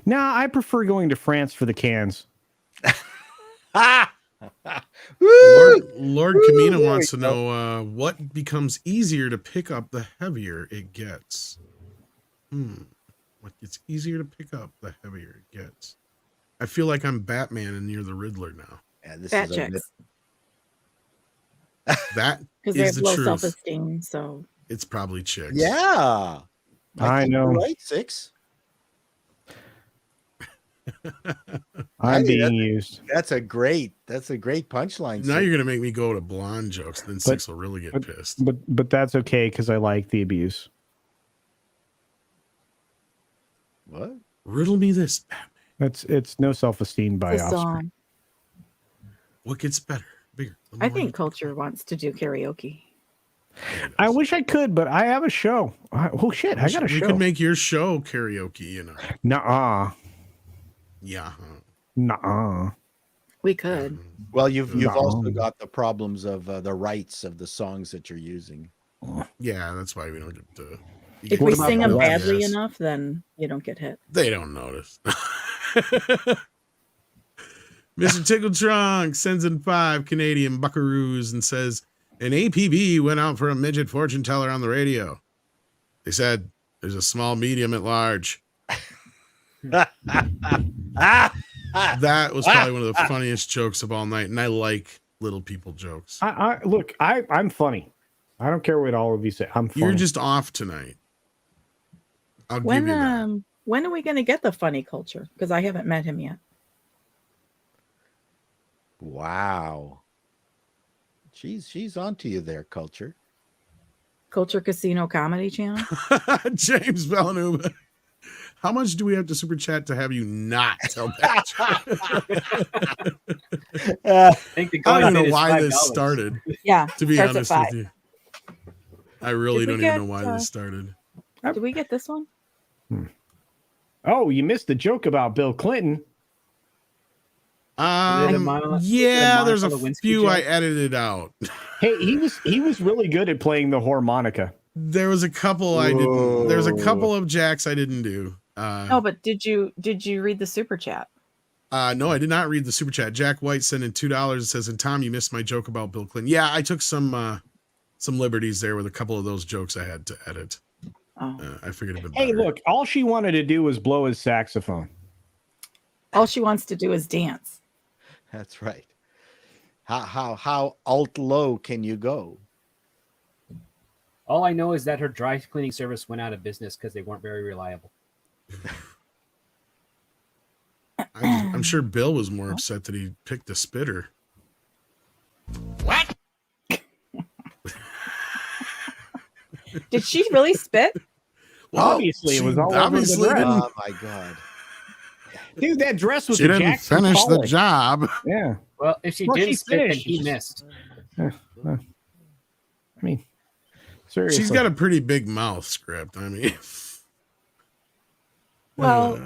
Nah, I prefer going to France for the cans. Lord Camino wants to know what becomes easier to pick up the heavier it gets. What gets easier to pick up the heavier it gets? I feel like I'm Batman and you're the Riddler now. Yeah, this Fat is chicks. That Because they is have the low truth. self-esteem. So It's probably chicks. Yeah, I know. You're right, Six. I'm being used. That's a great punchline. Now Six. you're gonna make me go to blonde jokes, then Six will really get pissed. But that's okay because I like the abuse. What? Riddle me this, Batman. It's no self-esteem by it's a offspring. song. What gets better? Bigger. I think Culture wants to do karaoke. I wish I could, but I have a show. Oh shit, I got a We show. could make your show karaoke, Nuh-uh. Yeah. Nuh-uh. We could. Well, you've also got the problems of the rights of the songs that you're using. Yeah, that's why we don't get to. If we sing them badly enough, then you don't get hit. They don't notice. Mr. Tickle Trunk sends in 5 Canadian buckaroos and says, an APB went out for a midget fortune teller on the radio. They said, there's a small, medium, at large. That was probably one of the funniest jokes of all night, and I like little people jokes. I'm funny. I don't care what all of you say. I'm funny. You're just off tonight. I'll give you that. When are we going to get the funny culture? Because I haven't met him yet. Wow. She's onto you there, Culture. Culture Casino Comedy Channel. James Villanueva. How much do we have to super chat to have you not tell that joke? I don't know why this started. Yeah. To be honest with you. I really don't even know why this started. Did we get this one? Oh, you missed the joke about Bill Clinton. Yeah, there's a few joke? I edited out. Hey, he was really good at playing the harmonica. There was a couple I didn't. There's a couple of jacks I didn't do. No, but did you read the super chat? No, I did not read the super chat. Jack White sent in $2 and says, and Tom, you missed my joke about Bill Clinton. Yeah, I took some liberties there with a couple of those jokes I had to edit. I figured it would be better. Hey, look, all she wanted to do was blow his saxophone. All she wants to do is dance. That's right. How alt low can you go? All I know is that her dry cleaning service went out of business because they weren't very reliable. I'm sure Bill was more upset that he picked a spitter. What? Did she really spit? Well, obviously, it was all over the dress. Oh my god, dude, that dress was. She didn't finish the job. Yeah. Well, if she did spit, then he missed. I mean, seriously, she's got a pretty big mouth. Script. I mean, well.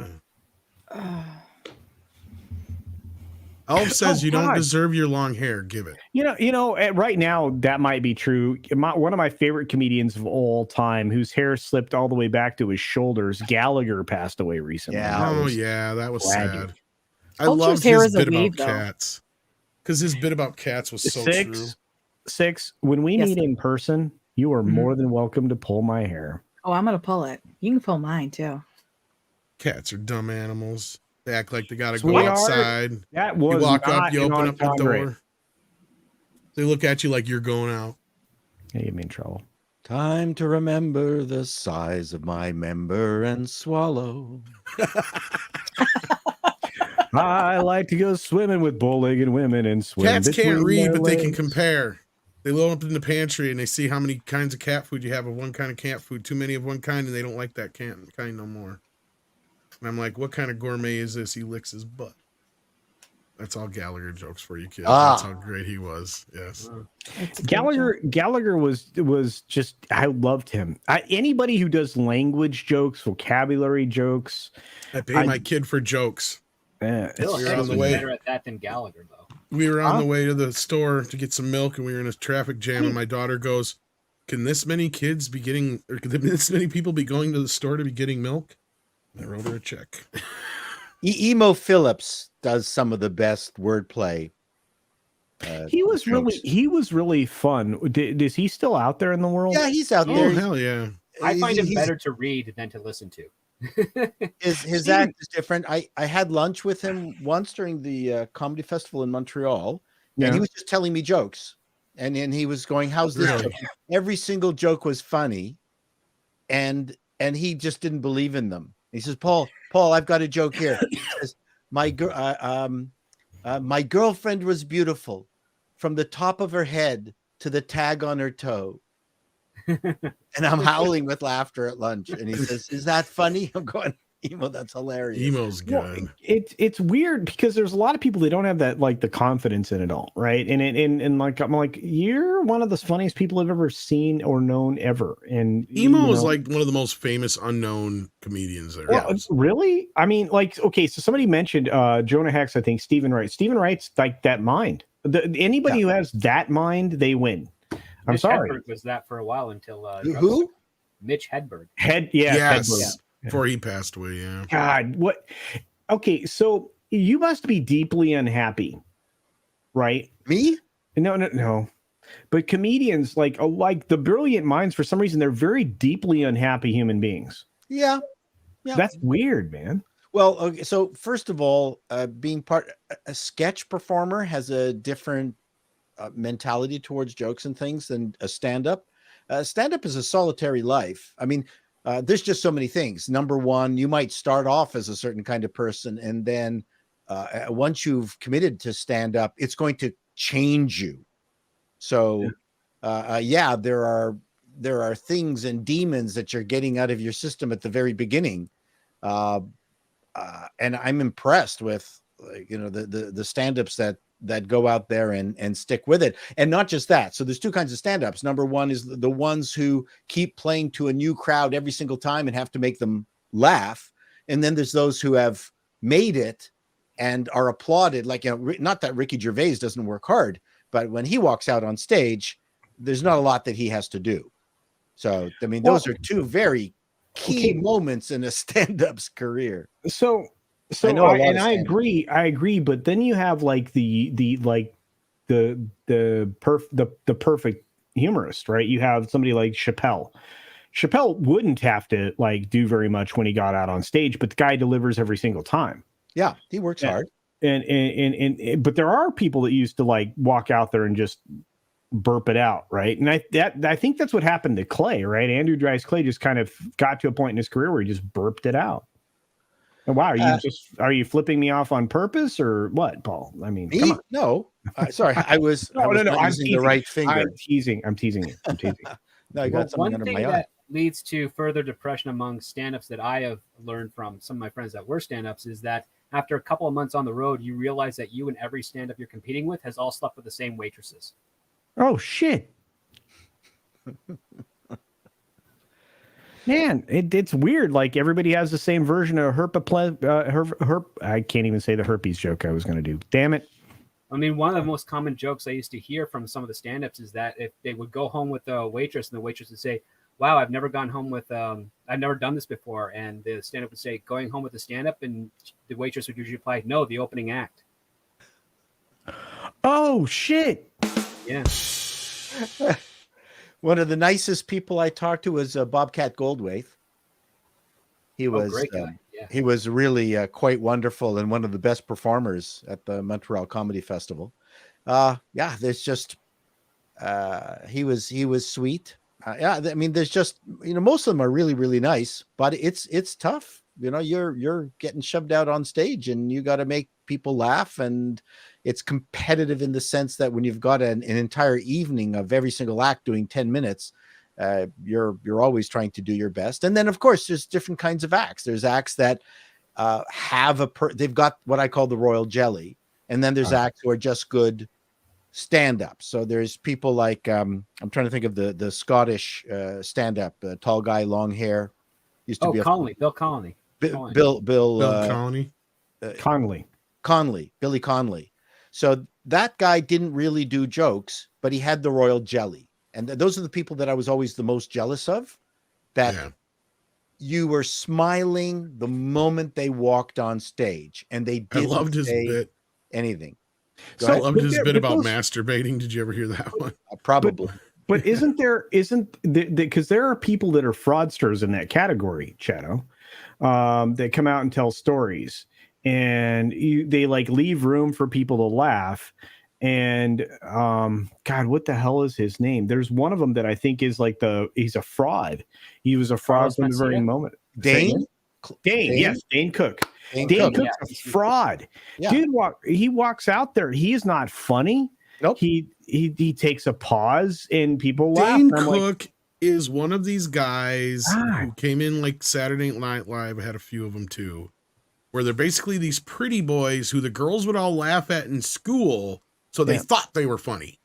Elf says you don't deserve your long hair. Give it. You know. Right now, that might be true. One of my favorite comedians of all time, whose hair slipped all the way back to his shoulders, Gallagher, passed away recently. Yeah. That was sad. I Culture's loved hair his is a bit weave, about cats, because his bit about cats was so true. Six. When we meet in person, you are more than welcome to pull my hair. Oh, I'm gonna pull it. You can pull mine too. Cats are dumb animals. They act like they gotta go outside. That was you walk not up, you open up the door. They look at you like you're going out. Hey, you mean trouble. Time to remember the size of my member and swallow. I like to go swimming with bull-legged women and swim. Cats can't read, but legs. they can compare. They load up in the pantry and they see how many kinds of cat food you have of one kind of cat food. Too many of one kind, and they don't like that kind no more. And I'm like, what kind of gourmet is this? He licks his butt. That's all Gallagher jokes for you, kids. That's how great he was. Yes. Gallagher was just, I loved him. Anybody who does language jokes, vocabulary jokes. I pay my kid for jokes. Yeah, Bill was better at that than Gallagher, though. We were on the way to the store to get some milk, and we were in a traffic jam, and my daughter goes, can this many kids be getting, or can this many people be going to the store to be getting milk? I wrote her a check. Emo Phillips does some of the best wordplay. He was really fun. Is he still out there in the world? Yeah, he's out there. Oh, hell yeah. I find him better to read than to listen to. His act is different. I had lunch with him once during the comedy festival in Montreal, and he was just telling me jokes. And then he was going, how's this joke? Every single joke was funny, and he just didn't believe in them. He says, Paul, I've got a joke here. He says, my girlfriend was beautiful from the top of her head to the tag on her toe. And I'm howling with laughter at lunch. And he says, is that funny? I'm going, Emo, that's hilarious. Emo's good. Well, it's weird because there's a lot of people that don't have that, like, the confidence in it all, right? And like, I'm like, you're one of the funniest people I've ever seen or known ever. And Emo is like one of the most famous unknown comedians there. Well, really? I mean, like, okay, so somebody mentioned Jonah Hex, I think, Stephen Wright. Stephen Wright's like that mind. Anybody who has that mind, they win. I'm sorry. Hedberg was that for a while until who? Mitch Hedberg. Yes. Hedberg. Before he passed away, yeah. God, what? Okay, so you must be deeply unhappy, right? Me? No. But comedians, like the brilliant minds, for some reason, they're very deeply unhappy human beings. Yeah. That's weird, man. Well, okay, so first of all, being a sketch performer has a different mentality towards jokes and things than a stand-up. Stand-up is a solitary life. I mean, there's just so many things. Number one, you might start off as a certain kind of person, and then once you've committed to stand-up, it's going to change you. So, there are things and demons that you're getting out of your system at the very beginning. And I'm impressed with, the stand-ups that go out there and stick with it. And not just that. So there's two kinds of stand-ups. Number one is the ones who keep playing to a new crowd every single time and have to make them laugh. And then there's those who have made it and are applauded. Like, not that Ricky Gervais doesn't work hard, but when he walks out on stage, there's not a lot that he has to do. So, I mean, those are two very key moments in a stand-up's career. So I agree, but then you have like the perfect humorist, right? You have somebody like Chappelle. Chappelle wouldn't have to like do very much when he got out on stage, but the guy delivers every single time. Yeah, he works hard. And but there are people that used to like walk out there and just burp it out, right? And I think that's what happened to Clay, right? Andrew Dice Clay just kind of got to a point in his career where he just burped it out. And wow, are you flipping me off on purpose or what, Paul? I mean, come on. No, sorry, I was no. I'm using the right finger. I'm teasing you. No, you got something under my eye. That leads to further depression among stand-ups that I have learned from some of my friends that were stand-ups is that after a couple of months on the road, you realize that you and every stand-up you're competing with has all slept with the same waitresses. Oh shit. Man, it's weird. Like everybody has the same version of I can't even say the herpes joke I was going to do. Damn it. I mean, one of the most common jokes I used to hear from some of the stand-ups is that if they would go home with a waitress and the waitress would say, wow, I've never gone home with, I've never done this before. And the stand-up would say, going home with a stand-up? And the waitress would usually reply, no, the opening act. Oh, shit. Yeah. One of the nicest people I talked to was Bobcat Goldthwait. He was great guy. Yeah. He was really quite wonderful and one of the best performers at the Montreal Comedy Festival. There's just he was sweet. I mean, there's just most of them are really, really nice, but it's tough. You're getting shoved out on stage and you got to make people laugh, and it's competitive in the sense that when you've got an entire evening of every single act doing 10 minutes, you're always trying to do your best. And then of course there's different kinds of acts. There's acts that they've got what I call the royal jelly, and then there's acts who are just good stand-up. So there's people like I'm trying to think of the Scottish stand-up, tall guy, long hair, used to be Bill Connolly. Billy Connolly. So that guy didn't really do jokes, but he had the royal jelly. And those are the people that I was always the most jealous of, that you were smiling the moment they walked on stage, and they didn't say anything. I loved his bit about masturbating. Did you ever hear that one? Probably. But isn't because there are people that are fraudsters in that category, Chado, that come out and tell stories, and they like leave room for people to laugh. And God, what the hell is his name? There's one of them that I think is like he's a fraud. He was a fraud from the very moment. Dane, yes, Dane Cook. Dane Cook's a fraud. Yeah. Dude, he walks out there. He is not funny. Nope. He takes a pause and people laugh. Dane Cook is one of these guys who came in like Saturday Night Live. I had a few of them too, where they're basically these pretty boys who the girls would all laugh at in school. So they thought they were funny.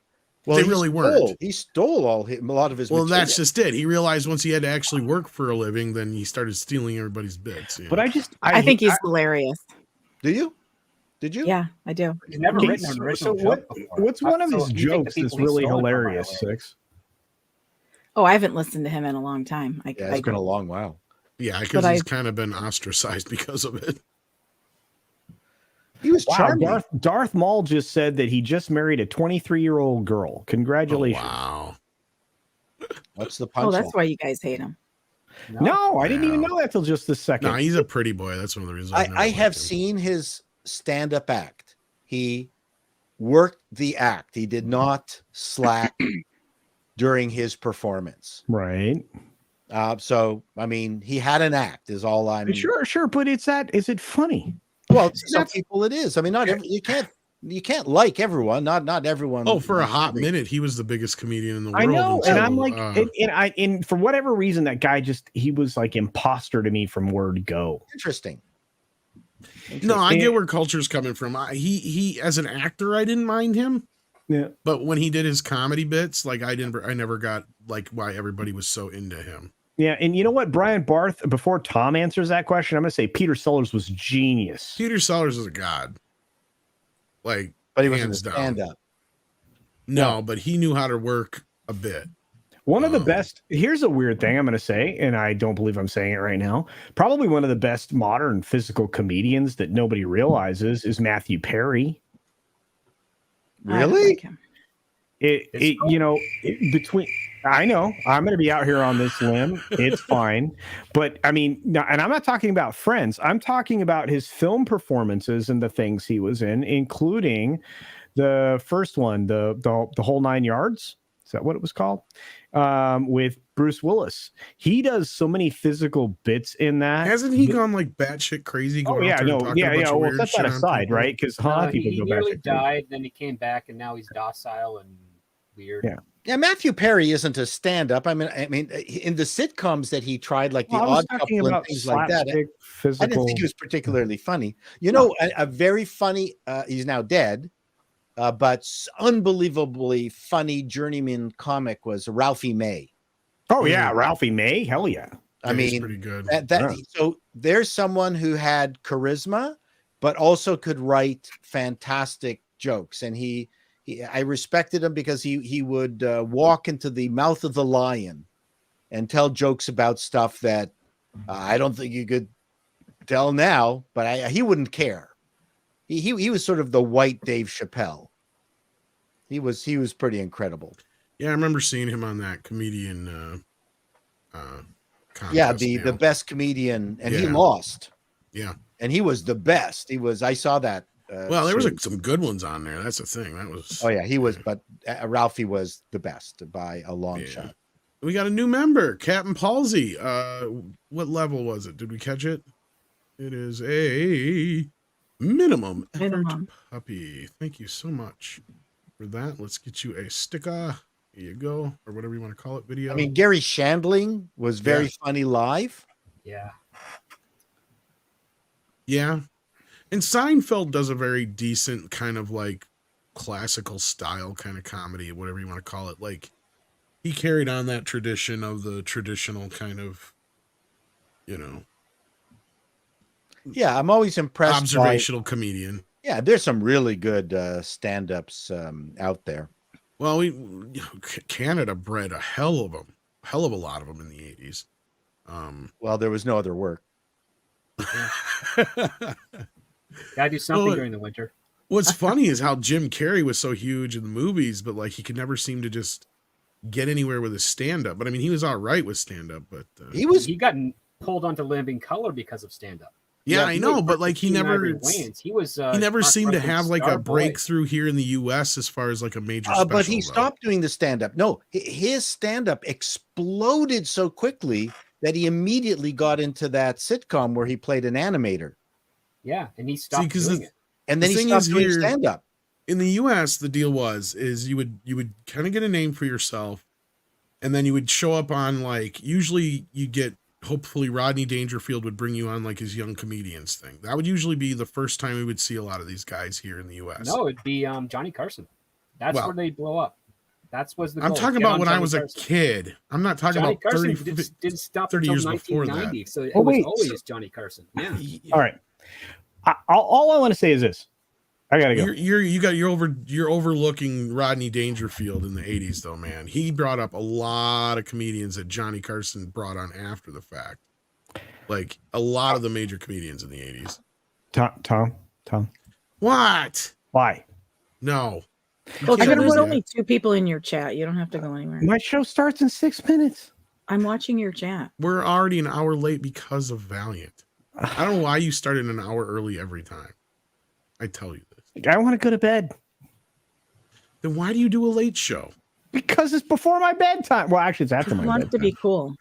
Well, they really weren't. He stole a lot of his material. That's just it. He realized once he had to actually work for a living, then he started stealing everybody's bits. But I think he's hilarious. Do you? Did you? Yeah, I do. He's never written an original joke before. What's one of his jokes that's really hilarious, Six? Oh, I haven't listened to him in a long time. It's been a long while. Yeah, because he's kind of been ostracized because of it. He was charming. Darth Maul just said that he just married a 23-year-old girl. Congratulations. Oh, wow. What's the punchline? Oh, that's why you guys hate him. No, I didn't even know that till just this second. No, he's a pretty boy. That's one of the reasons. I have seen his stand-up act. He worked the act. He did not slack during his performance. Right. So, I mean, he had an act is all I'm... Sure. But is it funny? Well, to some people it is. I mean, you can't like everyone. Not everyone. Oh, for a hot minute, he was the biggest comedian in the world. I know, and I'm like, and for whatever reason, that guy he was like imposter to me from word go. Interesting. No, I get where culture's coming from. He as an actor, I didn't mind him. Yeah, but when he did his comedy bits, like I never got like why everybody was so into him. Yeah, and you know what, Brian Barth, before Tom answers that question, I'm going to say Peter Sellers was genius. Peter Sellers is a god. Like, but he wasn't a stand-up. No, but he knew how to work a bit. One of the best, here's a weird thing I'm going to say, and I don't believe I'm saying it right now. Probably one of the best modern physical comedians that nobody realizes is Matthew Perry. Really? I know I'm going to be out here on this limb. It's fine. But I mean, and I'm not talking about Friends. I'm talking about his film performances and the things he was in, including the first one, the whole 9 yards. Is that what it was called? With Bruce Willis. He does so many physical bits in that. Hasn't he gone like batshit crazy? Well, set that aside, right? Because he nearly died, then he came back, and now he's docile and weird. Yeah, Matthew Perry isn't a stand-up. I mean, in the sitcoms that he tried, like The Odd Couple and things like that, I didn't think he was particularly funny. You know, a very funny. He's now dead, but unbelievably funny journeyman comic was Ralphie May. Oh yeah, Ralphie May. Hell yeah. I mean, pretty good. So there's someone who had charisma, but also could write fantastic jokes, and I respected him because he would walk into the mouth of the lion and tell jokes about stuff that I don't think you could tell now, but he wouldn't care. He was sort of the white Dave Chappelle. He was pretty incredible. Yeah, I remember seeing him on that comedian contest. Yeah, the best comedian, and he lost. Yeah. And he was the best. I saw that. Well, there was some good ones on there. That's the thing. That was. Oh yeah, he was, but Ralphie was the best by a long shot. We got a new member, Captain Palsy. What level was it? Did we catch it? It is a minimum effort puppy. Thank you so much for that. Let's get you a sticker. Here you go, or whatever you want to call it. Video. I mean, Gary Shandling was very funny live. Yeah. Yeah. And Seinfeld does a very decent kind of like classical style kind of comedy, whatever you want to call it. Like he carried on that tradition of the traditional kind of, Yeah, I'm always impressed. Observational comedian. Yeah, there's some really good stand-ups out there. Well, Canada bred a hell of a lot of them in the 80s. Well, there was no other work. Gotta do something during the winter. What's funny is how Jim Carrey was so huge in the movies, but like he could never seem to just get anywhere with his stand-up. But I mean, he was all right with stand-up, but he got pulled onto Living Color because of stand-up. Yeah, I know, but like he never seemed to have like a breakthrough here in the U.S. as far as like a major special. But he stopped doing the stand-up. No, his stand-up exploded so quickly that he immediately got into that sitcom where he played an animator. Yeah, and he stopped doing it. And then he stopped doing stand-up. In the U.S., the deal is you would kind of get a name for yourself, and then you would show up on like usually you get. Hopefully Rodney Dangerfield would bring you on like his young comedians thing. That would usually be the first time we would see a lot of these guys here in the U.S. No, it'd be Johnny Carson. That's where they blow up. That's was the goal. I'm talking about when I was a kid. I'm not talking about 30 didn't stop 30 years 1990, before that. So it was always Johnny Carson. Yeah. All right. All I want to say is this. I gotta go. You're overlooking Rodney Dangerfield in the 80s though, man. He brought up a lot of comedians that Johnny Carson brought on after the fact. Like a lot of the major comedians in the 80s. Tom. What? Why? No. Well, there's only 2 people in your chat. You don't have to go anywhere. My show starts in 6 minutes. I'm watching your chat. We're already an hour late because of Valiant. I don't know why you started an hour early every time. I tell you this. I want to go to bed. Then why do you do a late show? Because it's before my bedtime. Well, actually, it's after my bedtime. You want to be cool.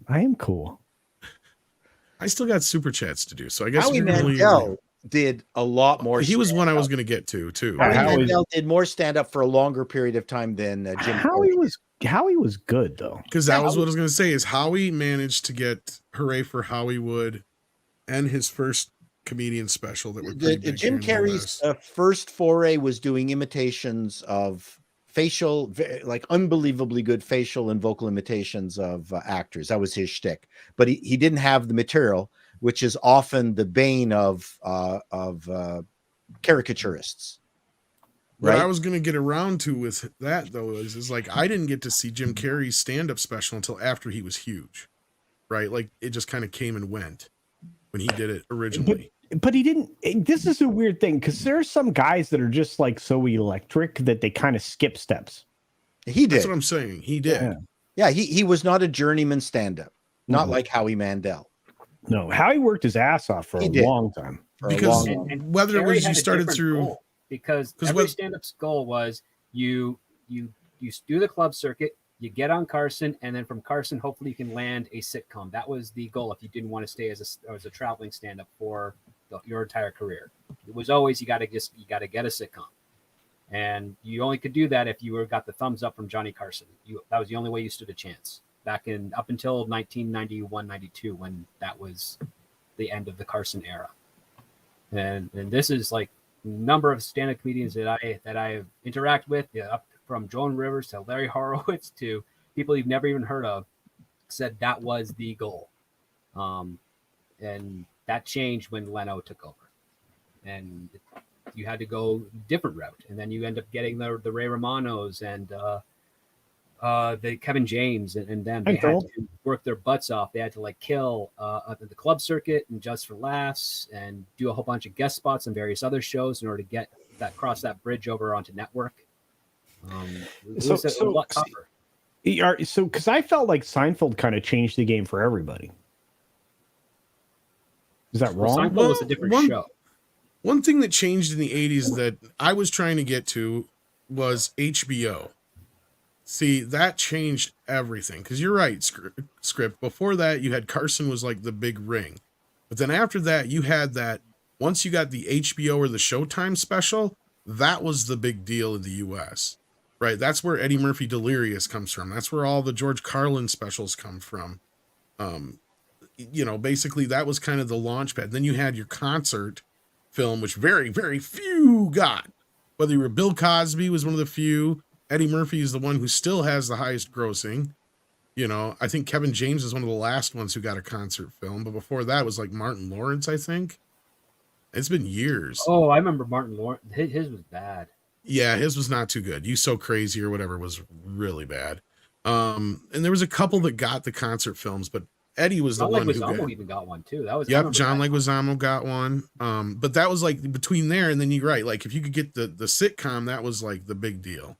I am cool. I still got super chats to do, so I guess Howie Mandel did a lot more. He was one I was going to get to too. Howie Mandel did more stand up for a longer period of time than Jim. Howie was good though, because that was what I was going to say. Is Howie managed to get Hooray for Hollywood and his first comedian special that were Jim Carrey's first foray was doing imitations of facial, like unbelievably good facial and vocal imitations of actors. That was his shtick, but he didn't have the material, which is often the bane of caricaturists. What I was going to get around to with that though is like I didn't get to see Jim Carrey's stand-up special until after he was huge, right? Like it just kind of came and went when he did it originally. But he didn't. This is a weird thing because there are some guys that are just like so electric that they kind of skip steps. He did. That's what I'm saying. He did. Yeah, he was not a journeyman stand-up, not like Howie Mandel. No, Howie worked his ass off for a long time. Because whether it was you started through, because every stand-up's goal was you do the club circuit, you get on Carson, and then from Carson, hopefully you can land a sitcom. That was the goal if you didn't want to stay as a traveling stand-up for your entire career. It was always you got to get a sitcom, and you only could do that if you got the thumbs up from Johnny Carson. That was the only way you stood a chance up until 1991-92 when that was the end of the Carson era. And this is like number of stand-up comedians that I interact with, up from Joan Rivers to Larry Horowitz to people you've never even heard of, said that was the goal. And that changed when Leno took over. And you had to go different route. And then you end up getting the Ray Romanos and the Kevin James and them. They had to work their butts off. They had to like kill the club circuit and Just for Laughs and do a whole bunch of guest spots on various other shows in order to get cross that bridge over onto network. It was a lot tougher. So because I felt like Seinfeld kind of changed the game for everybody. Is that wrong? Seinfeld was a different show. One thing that changed in the 80s that I was trying to get to was HBO. See, that changed everything. Because you're right, Script. Before that, you had Carson was like the big ring. But then after that, you had that, once you got the HBO or the Showtime special, that was the big deal in the U.S., right? That's where Eddie Murphy Delirious comes from. That's where all the George Carlin specials come from. Basically that was kind of the launch pad. Then you had your concert film, which very, very few got. Whether you were Bill Cosby was one of the few. Eddie Murphy is the one who still has the highest grossing. I think Kevin James is one of the last ones who got a concert film. But before that was like Martin Lawrence, I think. It's been years. Oh, I remember Martin Lawrence. His was bad. Yeah, his was not too good. You So Crazy or whatever was really bad. And there was a couple that got the concert films, but Eddie was the one who even got one too. That was John Leguizamo got one. But that was like between there and then you're right. Like if you could get the sitcom, that was like the big deal.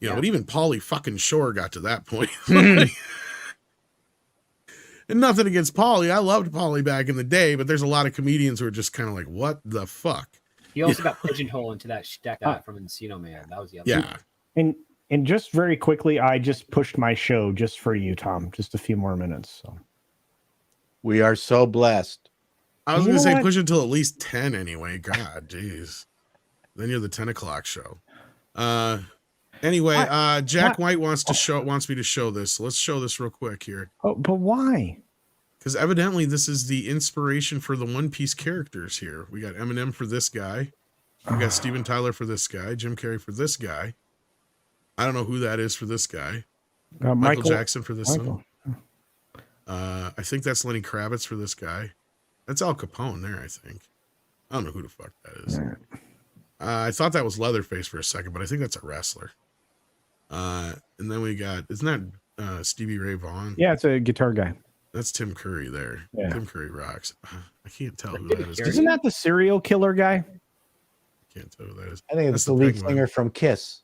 But even Pauly fucking Shore got to that point. And nothing against Pauly. I loved Pauly back in the day, but there's a lot of comedians who are just kind of like, what the fuck? He also got pigeonholed into that guy from Encino Man. That was the other one. And just very quickly, I just pushed my show just for you, Tom. Just a few more minutes. So we are so blessed. I was going to say push it until at least 10 anyway. God, jeez. Then you're the 10 o'clock show. Anyway, Jack White wants me to show this. So let's show this real quick here. Oh, but why? Because evidently this is the inspiration for the One Piece characters here. We got Eminem for this guy. We got Steven Tyler for this guy. Jim Carrey for this guy. I don't know who that is for this guy. Michael Jackson for this one. I think that's Lenny Kravitz for this guy. That's Al Capone there, I think. I don't know who the fuck that is. I thought that was Leatherface for a second, but I think that's a wrestler. And then we got, isn't that Stevie Ray Vaughan? Yeah, it's a guitar guy. That's Tim Curry there. Yeah. Tim Curry rocks. I can't tell who that is. Isn't that the serial killer guy? Can't tell who that is. I think That's it's the lead Penguin. singer from Kiss.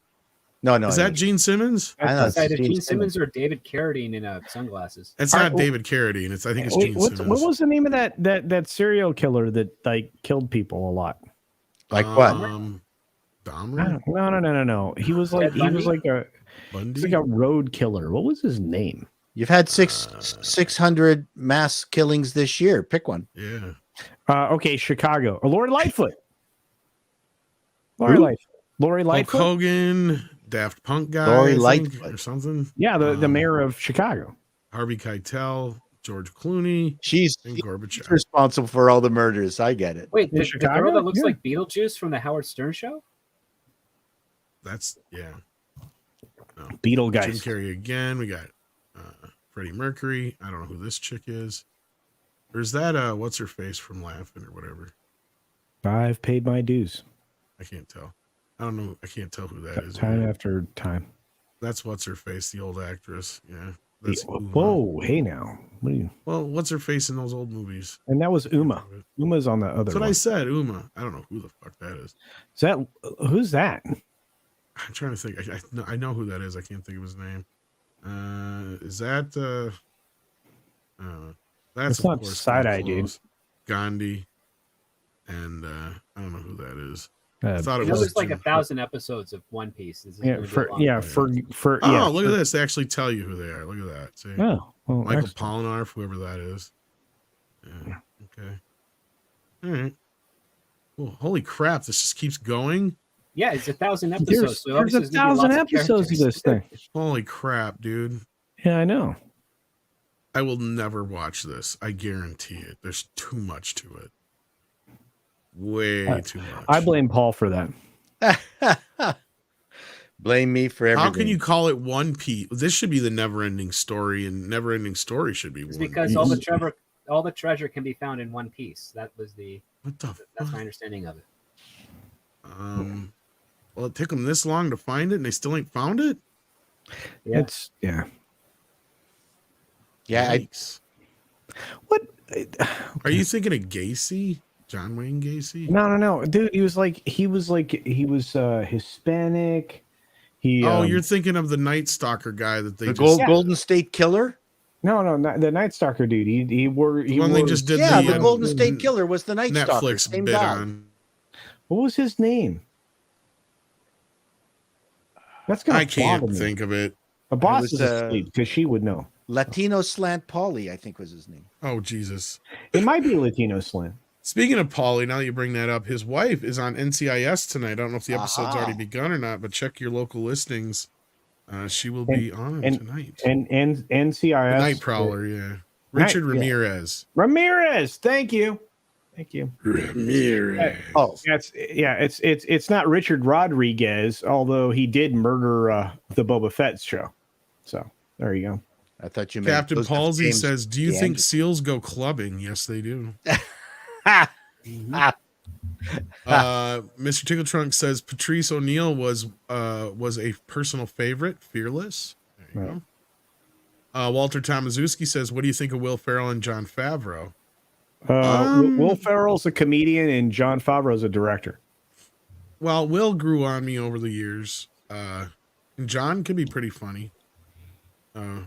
No, Is that Gene Simmons? I know. It's either Gene Simmons or David Carradine in sunglasses. It's not David Carradine. I think it's Gene Simmons. What was the name of that serial killer that like killed people a lot? Like what? Dahmer? No. He was like a road killer. What was his name? You've had 600 mass killings this year. Pick one. Yeah. Okay, Chicago. Lori Lightfoot. Lori Lightfoot. Hulk Hogan, Daft Punk guy, Lori I think, Lightfoot or something. Yeah, the mayor of Chicago. Harvey Keitel, George Clooney. She's Gorbachev. responsible for all the murders. I get it. Wait, the girl that looks like Beetlejuice from the Howard Stern show? That's No. Beetlegeist. Jim Carrey again. We got Freddie Mercury. I don't know who this chick is. Or is that what's her face from Laughing or whatever? I've paid my dues. I can't tell. I don't know. I can't tell who that is. Time after time. That's what's her face, the old actress. Yeah. That's Whoa, hey now. What are you? Well, what's her face in those old movies? And that was Uma. Uma's on the other That's what one. I said, Uma. I don't know who the fuck that is. Who's that? I'm trying to think. I know who that is. I can't think of his name. Is that that's not Side-Eye, dude. Gandhi, and I don't know who that is. I thought it was there's like 1,000 episodes of One Piece. For oh, look at this. They actually tell you who they are. Look at that. See? Oh, well, Michael excellent. Polnareff, whoever that is. Yeah. Okay. All right. Well, holy crap! This just keeps going. Yeah, it's 1,000 episodes. There's 1,000 episodes of this thing. Holy crap, dude. Yeah, I know. I will never watch this. I guarantee it. There's too much to it. Way too much. I blame Paul for that. Blame me for everything. How can you call it One Piece? This should be the never-ending story, and never-ending story should be It's One because Piece. all the treasure can be found in one piece. That was that's my understanding of it. Well, it took them this long to find it, and they still ain't found it. Yeah. Yikes. What? Are you thinking of Gacy? John Wayne Gacy? No, dude. He was Hispanic. You're thinking of the Night Stalker guy that they Golden State Killer. No, not the Night Stalker dude. He wore. They just did. The Golden State Killer was the Night Stalker. Netflix Same bit guy. on. What was his name? That's gonna. I can't think of it. A boss is asleep because she would know. Latino Slant Pauly, I think was his name. Oh Jesus! It might be Latino Slant. Speaking of Paulie, now that you bring that up, his wife is on NCIS tonight. I don't know if the episode's already begun or not, but check your local listings. She will be on tonight. And NCIS. Night Prowler, yeah. Richard Ramirez. Ramirez, thank you. Ramirez. It's not Richard Rodriguez, although he did murder the Boba Fett show. So there you go. I thought you meant Captain Palsy says, "Do you think seals go clubbing?" Yes, they do. Mr. Tickle Trunk says Patrice O'Neill was a personal favorite. Fearless. There you go. Walter Tomaszewski says, "What do you think of Will Ferrell and Jon Favreau?" Will Ferrell's a comedian and Jon Favreau's a director. Well, Will grew on me over the years. And John can be pretty funny. Yeah.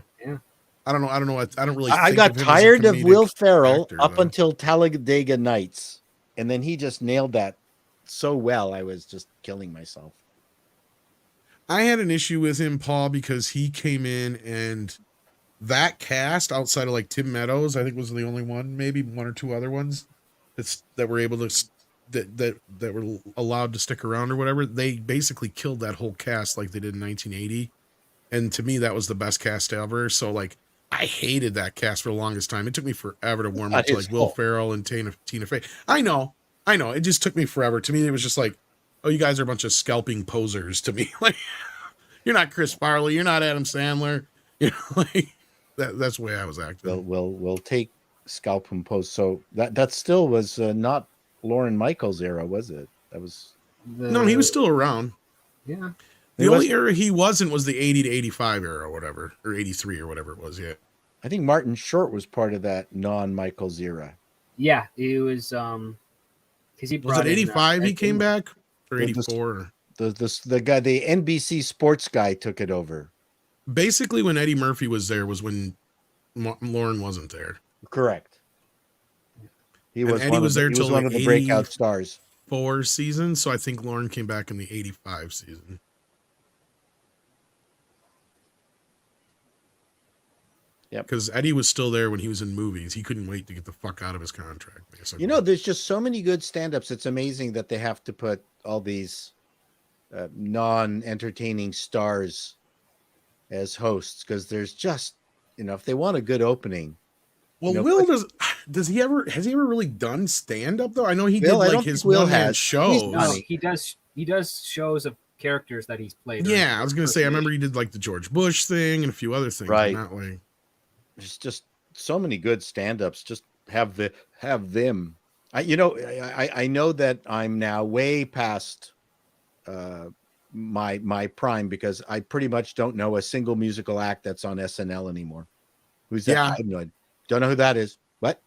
I don't know. I don't really. I think got of him tired as a of Will comedic Ferrell actor, up though. until Talladega Nights, and then he just nailed that so well. I was just killing myself. I had an issue with him, Paul, because he came in and that cast outside of like Tim Meadows, I think was the only one, maybe one or two other ones that were able to that were allowed to stick around or whatever. They basically killed that whole cast like they did in 1980, and to me that was the best cast ever. So like I hated that cast for the longest time. It took me forever to warm up to like Will Ferrell and Tina Fey. I know. It just took me forever. To me, it was just like, oh, you guys are a bunch of scalping posers to me. Like, you're not Chris Farley. You're not Adam Sandler. You know, like that's the way I was acting. We'll take scalping pose. So that still was not Lauren Michaels' era, was it? That was No, he was still around. Yeah. The only era he wasn't was the 80 to 85 era or whatever, or 83 or whatever it was. Yeah. I think Martin Short was part of that non-Michaels era. Yeah, he was. Because he brought was it 85 he came back or 84? The guy, the NBC sports guy, took it over. Basically, when Eddie Murphy was there was when Lauren wasn't there. Correct. He was. Eddie was there till one of the breakout stars. 4 seasons, so I think Lauren came back in the 85 season. Yeah, because Eddie was still there when he was in movies. He couldn't wait to get the fuck out of his contract. Basically. You know, there's just so many good stand-ups. It's amazing that they have to put all these non-entertaining stars as hosts, because there's just, if they want a good opening. Well, Will has he ever really done stand-up though? I know he did like his one-man shows. He does shows of characters that he's played. Yeah, I was gonna say I remember he did like the George Bush thing and a few other things in that way. There's just so many good stand-ups. Just have them. I know that I'm now way past my prime, because I pretty much don't know a single musical act that's on SNL anymore. Who's that? Yeah. I don't know who that is. What?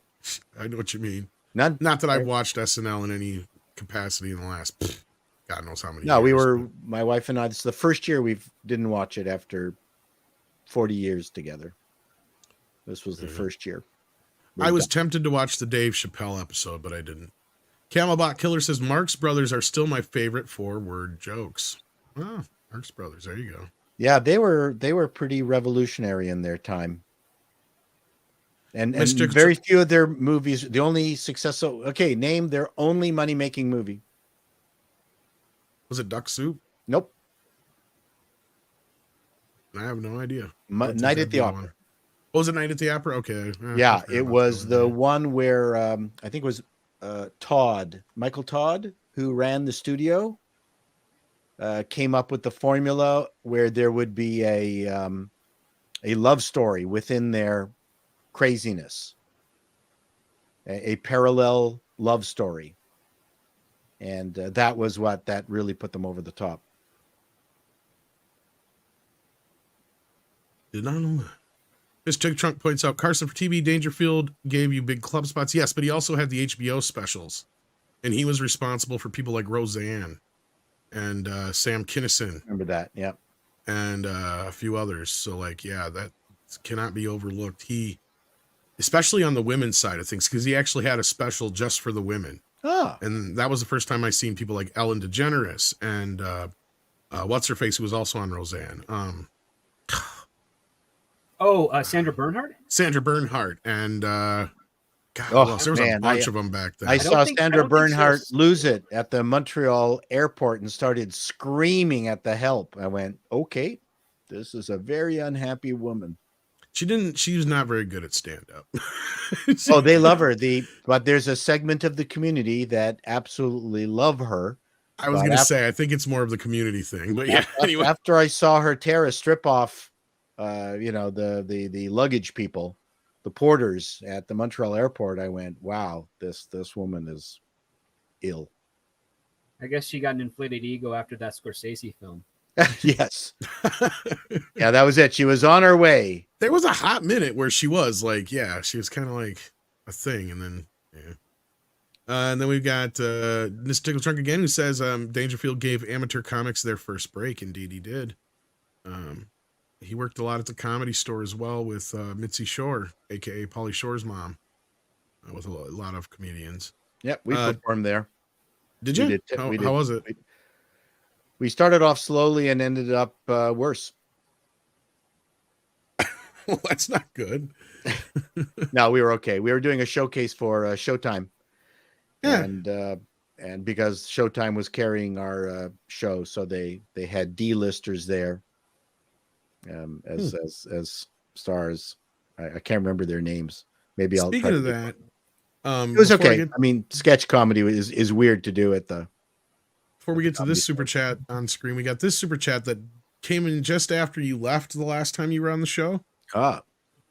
I know what you mean. None. Not that I've watched SNL in any capacity in the last God knows how many. No, years. My wife and I. This is the first year we didn't watch it after 40 years together. This was the first year. I was tempted to watch the Dave Chappelle episode, but I didn't. Camelbot Killer says Marx Brothers are still my favorite 4-word jokes. Oh, Marx Brothers, there you go. Yeah, they were pretty revolutionary in their time. And very few of their movies, the only successful. Okay, name their only money-making movie. Was it Duck Soup? Nope. I have no idea. Night at the Opera. Was it Night at the Opera? Okay. Yeah, it was the one where I think it was Michael Todd, who ran the studio, came up with the formula where there would be a love story within their craziness, a parallel love story. And that was what that really put them over the top. Did not know that. This Jig Trunk points out Carson for TV Dangerfield gave you big club spots. Yes, but he also had the HBO specials, and he was responsible for people like Roseanne and Sam Kinison. Remember that? Yep. And a few others. So like, yeah, that cannot be overlooked. He, especially on the women's side of things, because he actually had a special just for the women. Oh. And that was the first time I seen people like Ellen DeGeneres and what's her face, who was also on Roseanne. Sandra Bernhard? Sandra Bernhard. And there was a bunch of them back then. I saw Sandra Bernhard lose it at the Montreal airport and started screaming at the help. I went, okay, this is a very unhappy woman. She was not very good at stand-up. Oh, they love her. But there's a segment of the community that absolutely love her. I was going to say, I think it's more of the community thing, but yeah. Anyway. After I saw her tear a strip off, the luggage people, the porters at the Montreal airport, I went, wow, this woman is ill. I guess she got an inflated ego after that Scorsese film. Yes. Yeah, that was it. She was on her way. There was a hot minute where she was like, yeah, she was kind of like a thing. And then, yeah. And then we've got Miss Tickle Trunk again, who says Dangerfield gave amateur comics their first break. Indeed, he did. He worked a lot at the Comedy Store as well with Mitzi Shore, a.k.a. Pauly Shore's mom, with a lot of comedians. Yep, we performed there. Did you? How was it? We started off slowly and ended up worse. Well, that's not good. No, we were okay. We were doing a showcase for Showtime. Yeah. And because Showtime was carrying our show, so they had D-listers there as stars. I can't remember their names. Maybe Speaking of that, it was okay. I mean, sketch comedy is weird to do at the. Before we get to this super chat on screen, we got this super chat that came in just after you left the last time you were on the show. Ah. It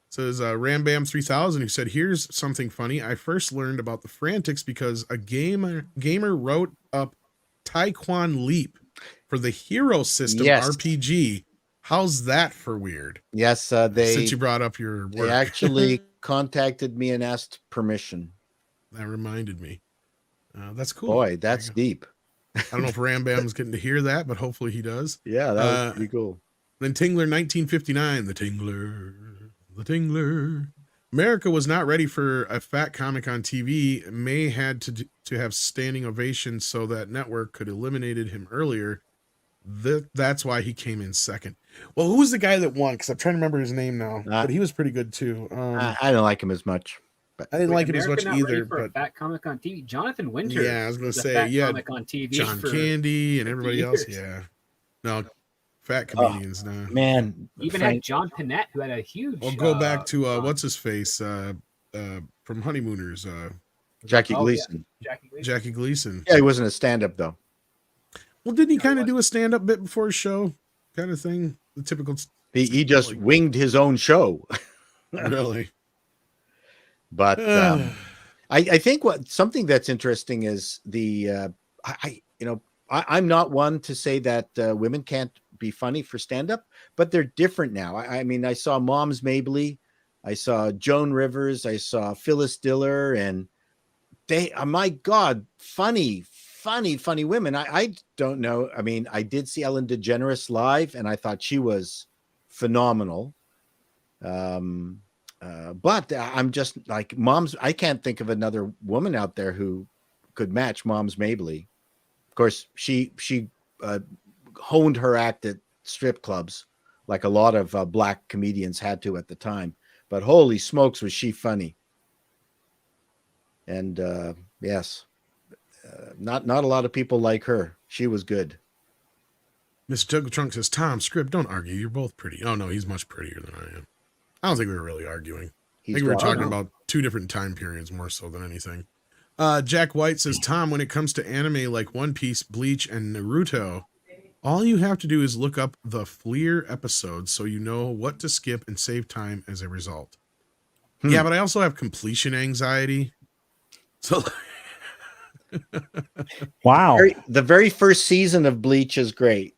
says Rambam 3000, who said, here's something funny. I first learned about the Frantics because a gamer wrote up Taekwon Leap for the Hero System Yes. RPG. How's that for weird? Yes, Since you brought up your they work. actually contacted me and asked permission. That reminded me. That's cool. Boy, that's deep. I don't know if Ram Bam's getting to hear that, but hopefully he does. Yeah, that was pretty cool. Then Tingler 1959, the Tingler. America was not ready for a fat comic on TV. May had to have standing ovation so that network could eliminated him earlier. That's why he came in second. Well, who was the guy that won? Because I'm trying to remember his name now, but he was pretty good too. I don't like him as much. But I didn't like him as much America not ready either. for a But fat comic on TV. Jonathan Winters. yeah, I was going to was a say, fat yeah, comic on TV John for Candy and 50 everybody years. else. Yeah, no, fat comedians now. Man, Even had John Panette, who had a huge. Well, go back to what's his face from Honeymooners. Jackie Gleason. Yeah. Jackie Gleason. Yeah, he wasn't a stand-up though. Well, didn't he kind of do a stand-up bit before his show, kind of thing? The typical. He just winged his own show. Really. But I think something that's interesting is I'm not one to say that women can't be funny for stand-up, but they're different now. I mean, I saw Moms Mabley, I saw Joan Rivers, I saw Phyllis Diller, and they, my God, funny women. I don't know. I mean, I did see Ellen DeGeneres live, and I thought she was phenomenal. But I'm just like Moms. I can't think of another woman out there who could match Moms Mabley. Of course, she honed her act at strip clubs, like a lot of black comedians had to at the time. But holy smokes, was she funny! And yes, not a lot of people like her. She was good. Miss Juggle Trunk says, "Tom, Script, don't argue. You're both pretty." Oh no, he's much prettier than I am. I don't think we were really arguing. I think we were talking about two different time periods more so than anything. Jack White says, "Tom, when it comes to anime like One Piece, Bleach, and Naruto, all you have to do is look up the Fleer episodes so you know what to skip and save time as a result." Yeah, but I also have completion anxiety. So wow. The very first season of Bleach is great,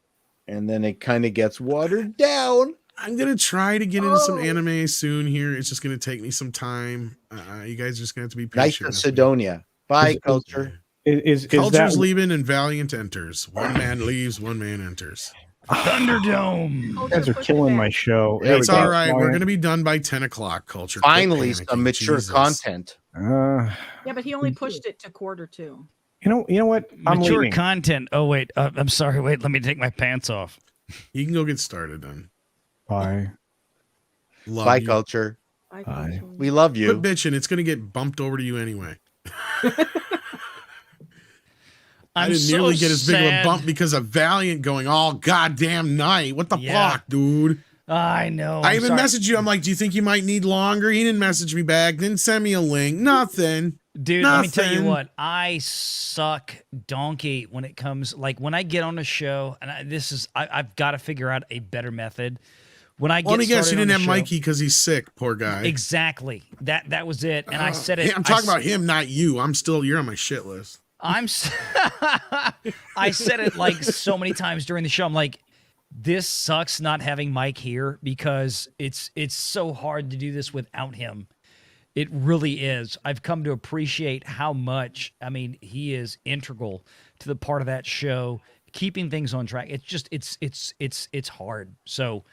and then it kind of gets watered down. I'm going to try to get into some anime soon here. It's just going to take me some time. You guys are just going to have to be patient. Night of Sidonia. Bye, Culture. Is Culture's that... leaving and Valiant enters. One man leaves, one man enters. Thunderdome. You guys are killing my show. It's all right. We're going to be done by 10 o'clock, Culture. Finally, some mature content. Yeah, but he only pushed it to quarter two. You know what? I'm Mature leaving. content. Oh, wait. I'm sorry. Wait, let me take my pants off. You can go get started then. Bye. Bye, you. Culture. Bye. We love you. Quit bitching. It's going to get bumped over to you anyway. I didn't nearly get as big of a bump because of Valiant going all goddamn night. What the fuck, dude? I know. I even messaged you. I'm like, do you think you might need longer? He didn't message me back. Didn't send me a link. Nothing. Dude, let me tell you what. I suck donkey when it comes, like when I get on a show, and I've got to figure out a better method. When I get Only guess you didn't have show, Mikey because he's sick, poor guy. Exactly. That was it. And I said it. I'm talking about him, not you. You're on my shit list. I said it like so many times during the show. I'm like, this sucks not having Mike here because it's so hard to do this without him. It really is. I've come to appreciate how much, I mean, he is integral to the part of that show, keeping things on track. It's just, it's hard. So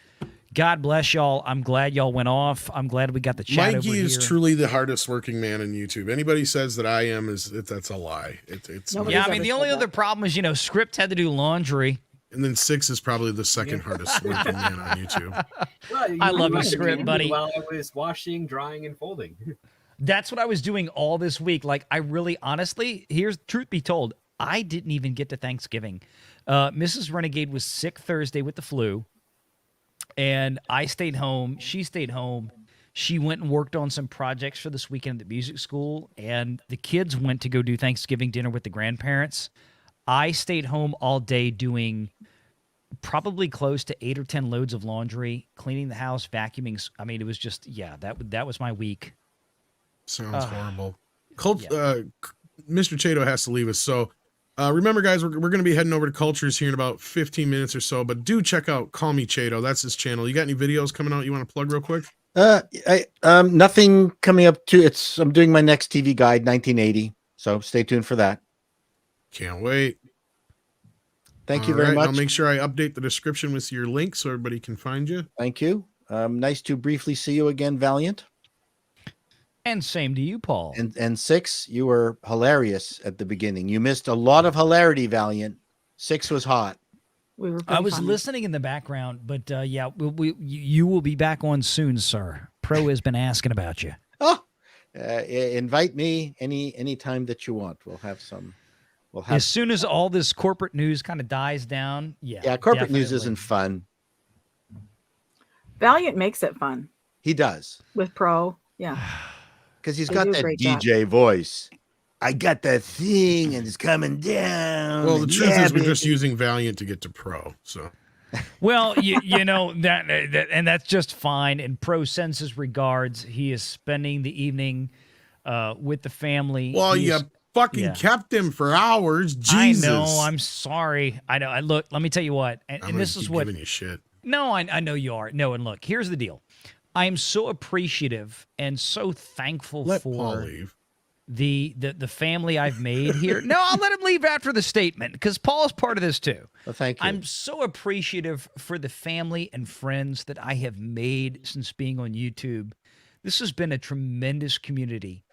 God bless y'all. I'm glad y'all went off. I'm glad we got the chat over here. Mikey is truly the hardest working man on YouTube. Anybody says that I am, that's a lie. Yeah, I mean, the only other problem is, Script had to do laundry. And then 6 is probably the second hardest working man on YouTube. Well, I love you, Script, buddy. While I was washing, drying, and folding. That's what I was doing all this week. Like, I really, honestly, here's truth be told, I didn't even get to Thanksgiving. Mrs. Renegade was sick Thursday with the flu, and I stayed home. She stayed home. She went and worked on some projects for this weekend at the music school, and the kids went to go do Thanksgiving dinner with the grandparents. I stayed home all day doing probably close to 8 or 10 loads of laundry, cleaning the house, vacuuming. I mean, it was just, that was my week. Sounds horrible. Mr. Chato has to leave us. So Remember, guys, we're going to be heading over to Cultures here in about 15 minutes or so, but do check out Call Me Chato. That's his channel. You got any videos coming out you want to plug real quick? Nothing coming up to I'm doing my next TV guide, 1980. So stay tuned for that. Can't wait. Thank you very much. I'll make sure I update the description with your link so everybody can find you. Thank you. Nice to briefly see you again, Valiant. And same to you, Paul. And Six, you were hilarious at the beginning. You missed a lot of hilarity, Valiant. Six was hot. I was listening in the background, but yeah, you will be back on soon, sir. Pro has been asking about you. Oh, invite me any time that you want. We'll have some. As soon as all this corporate news kind of dies down. Yeah, corporate news isn't fun. Valiant makes it fun. He does with Pro. Yeah. Because he's got that DJ voice. I got that thing and it's coming down. Well, the truth is we're just using Valiant to get to Pro. So, well, you know that and that's just fine. And Pro sends his regards. He is spending the evening with the family. Well, you fucking kept him for hours. Jesus. I know. I'm sorry. I know. Look, let me tell you what. And this is what. Giving you shit. No, I know you are. No, and look, here's the deal. I am so appreciative and so thankful for Paul leave. The family I've made here. No, I'll let him leave after the statement because Paul's part of this too. Well, thank you. I'm so appreciative for the family and friends that I have made since being on YouTube. This has been a tremendous community.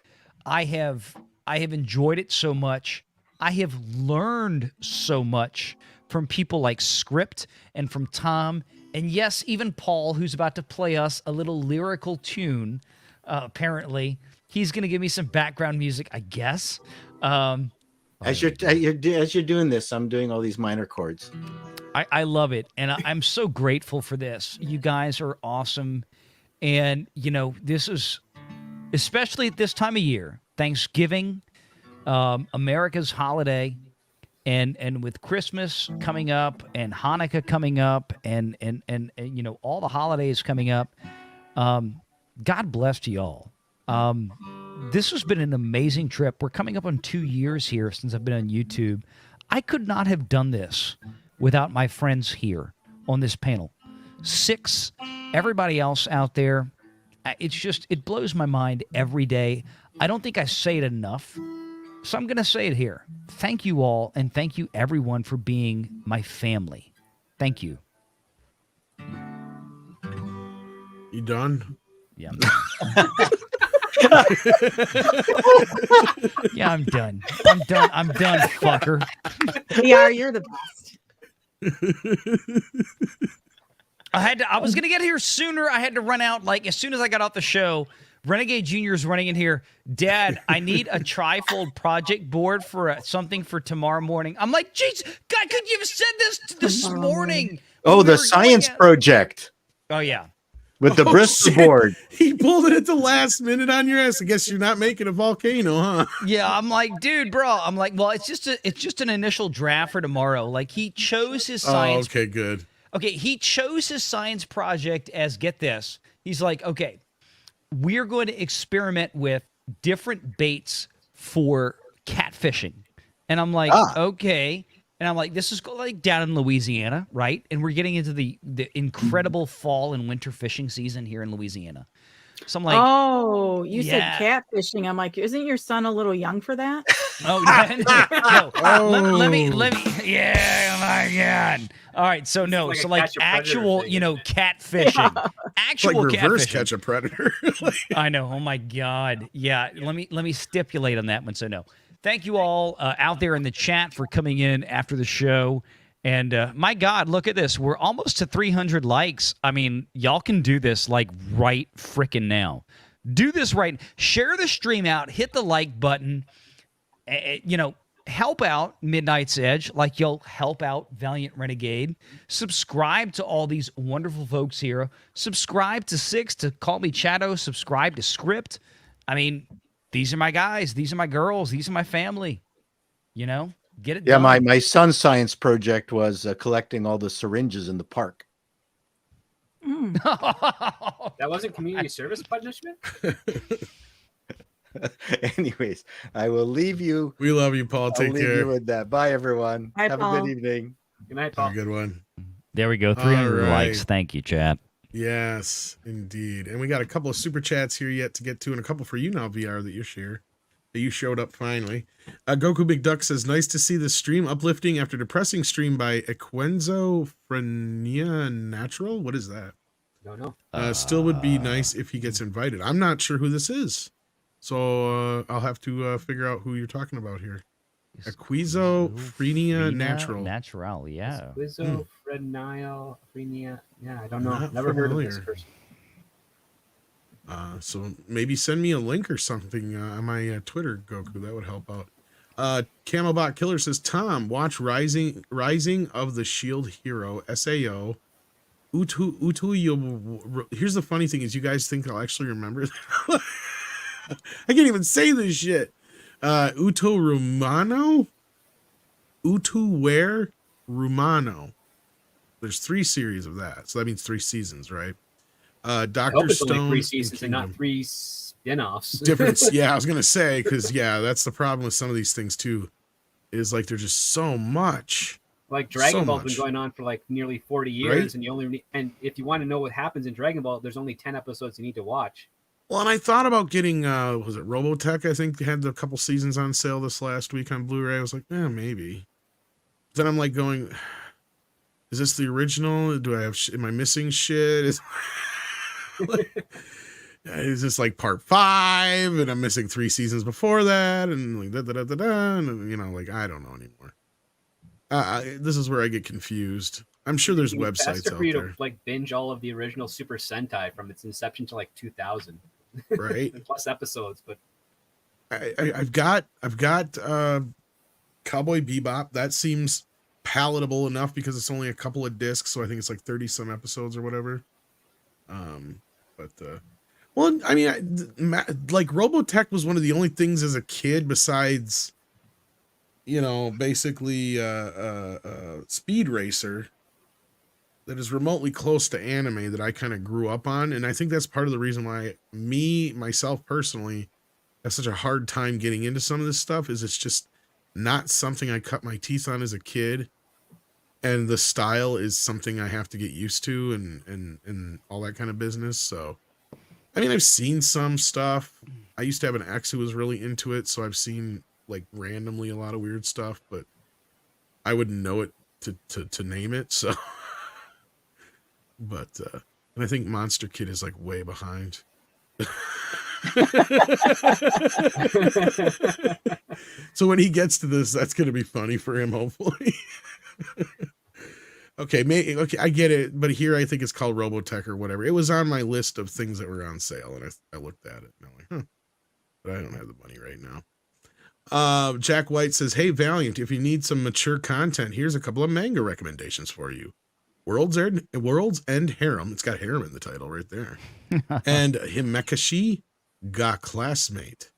I have enjoyed it so much. I have learned so much from people like Script and from Tom. And yes, even Paul, who's about to play us a little lyrical tune, apparently. He's going to give me some background music, I guess. As you're doing this, I'm doing all these minor chords. I love it. And I'm so grateful for this. You guys are awesome. And, you know, this is, especially at this time of year, Thanksgiving, America's holiday, and with Christmas coming up and Hanukkah coming up and you know, all the holidays coming up, God bless to y'all. This has been an amazing trip. We're coming up on 2 years here since I've been on YouTube. I could not have done this without my friends here on this panel. Six, everybody else out there. It blows my mind every day. I don't think I say it enough. So I'm going to say it here. Thank you all, and thank you everyone for being my family. Thank you. You done? Yeah. Yeah, I'm done. I'm done, fucker. Yeah, you're the best. I was gonna get here sooner. I had to run out like as soon as I got off the show. Renegade Jr.'s running in here. Dad, I need a trifold project board for something for tomorrow morning. I'm like, jeez, God, couldn't you have said this morning? Oh, the science project. Oh, yeah. With the Bristol board. He pulled it at the last minute on your ass. I guess you're not making a volcano, huh? Yeah, I'm like, dude, bro. I'm like, well, it's just an initial draft for tomorrow. Like he chose his science. Oh, okay, good. Okay, he chose his science project as, get this. He's like, okay, we're going to experiment with different baits for catfishing. And I'm like, okay. And I'm like, this is like down in Louisiana, right? And we're getting into the incredible fall and winter fishing season here in Louisiana. So I'm like, oh, you said catfishing. I'm like, isn't your son a little young for that? Oh, no. Let me. Yeah, my God. All right, so no, like so like actual, catfishing, actual like reverse catfishing. catch a predator. I know. Oh my God. Yeah. Let me stipulate on that one. So no. Thank you all out there in the chat for coming in after the show. And my God, look at this. We're almost to 300 likes. I mean, y'all can do this like right frickin' now. Do this right. Share the stream out. Hit the like button. Help out Midnight's Edge like you'll help out Valiant Renegade. Subscribe to all these wonderful folks here. Subscribe to Six, to Call Me Chato. Subscribe to Script. I mean, these are my guys. These are my girls. These are my family. Get it done. Yeah, my son's science project was collecting all the syringes in the park. That wasn't community service punishment? Anyways, I will leave you. We love you, Paul. I'll Take leave care. you with that. Bye, everyone. Bye, Have Paul. a good evening. Good night, Have Paul. a good one. There we go. 300 All likes. right. Thank you, chat. Yes, indeed. And we got a couple of super chats here yet to get to, and a couple for you now, VR, that you showed up finally. Goku Big Duck says, nice to see the stream uplifting after depressing stream by Equenzo Frenia Natural. What is that? Don't know. Still would be nice if he gets invited. I'm not sure who this is. So I'll have to figure out who you're talking about here. Equizo Frenia Natural. Natural, yeah. Squizo, Frenile, Frenia. Yeah, I don't know. Not Never heard of familiar. this person. So maybe send me a link or something on my Twitter, Goku. That would help out. Camelbot Killer says, Tom, watch Rising of the Shield Hero, SAO. Here's the funny thing is you guys think I'll actually remember that? I can't even say this shit. Uto Rumano? Utu Ware Rumano. There's 3 series of that. So that means 3 seasons, right? Dr. Stone. Only 3 seasons and not 3 spin-offs. Difference. Yeah, I was going to say, because, yeah, that's the problem with some of these things, too, is like there's just so much. Like Dragon so Ball's much. been going on for like nearly 40 years, Right? and you only and if you want to know what happens in Dragon Ball, there's only 10 episodes you need to watch. Well, and I thought about getting, was it Robotech? I think they had a couple seasons on sale this last week on Blu-ray. I was like, maybe. Then I'm like going, is this the original? Do I have, am I missing shit? Is this like part 5 and I'm missing 3 seasons before that? And like, and you know, like, I don't know anymore. This is where I get confused. I'm sure there's It'd be websites faster out for you there. to like binge all of the original Super Sentai from its inception to like 2000. Right. Plus episodes, but I've got Cowboy Bebop. That seems palatable enough because it's only a couple of discs, so I think it's like 30 some episodes or whatever. Well, I mean, like Robotech was one of the only things as a kid besides, you know, basically Speed Racer that is remotely close to anime that I kind of grew up on. And I think that's part of the reason why myself personally, have such a hard time getting into some of this stuff is it's just not something I cut my teeth on as a kid. And the style is something I have to get used to and all that kind of business. So, I mean, I've seen some stuff. I used to have an ex who was really into it. So I've seen like randomly a lot of weird stuff, but I wouldn't know it to name it. So, but, and I think Monster Kid is like way behind. So when he gets to this, that's going to be funny for him, hopefully. Okay, I get it, but here I think it's called Robotech or whatever. It was on my list of things that were on sale, and I looked at it, and I'm like, but I don't have the money right now. Jack White says, hey, Valiant, if you need some mature content, here's a couple of manga recommendations for you. World's End Harem. It's got harem in the title right there. And Himekashi ga Classmate.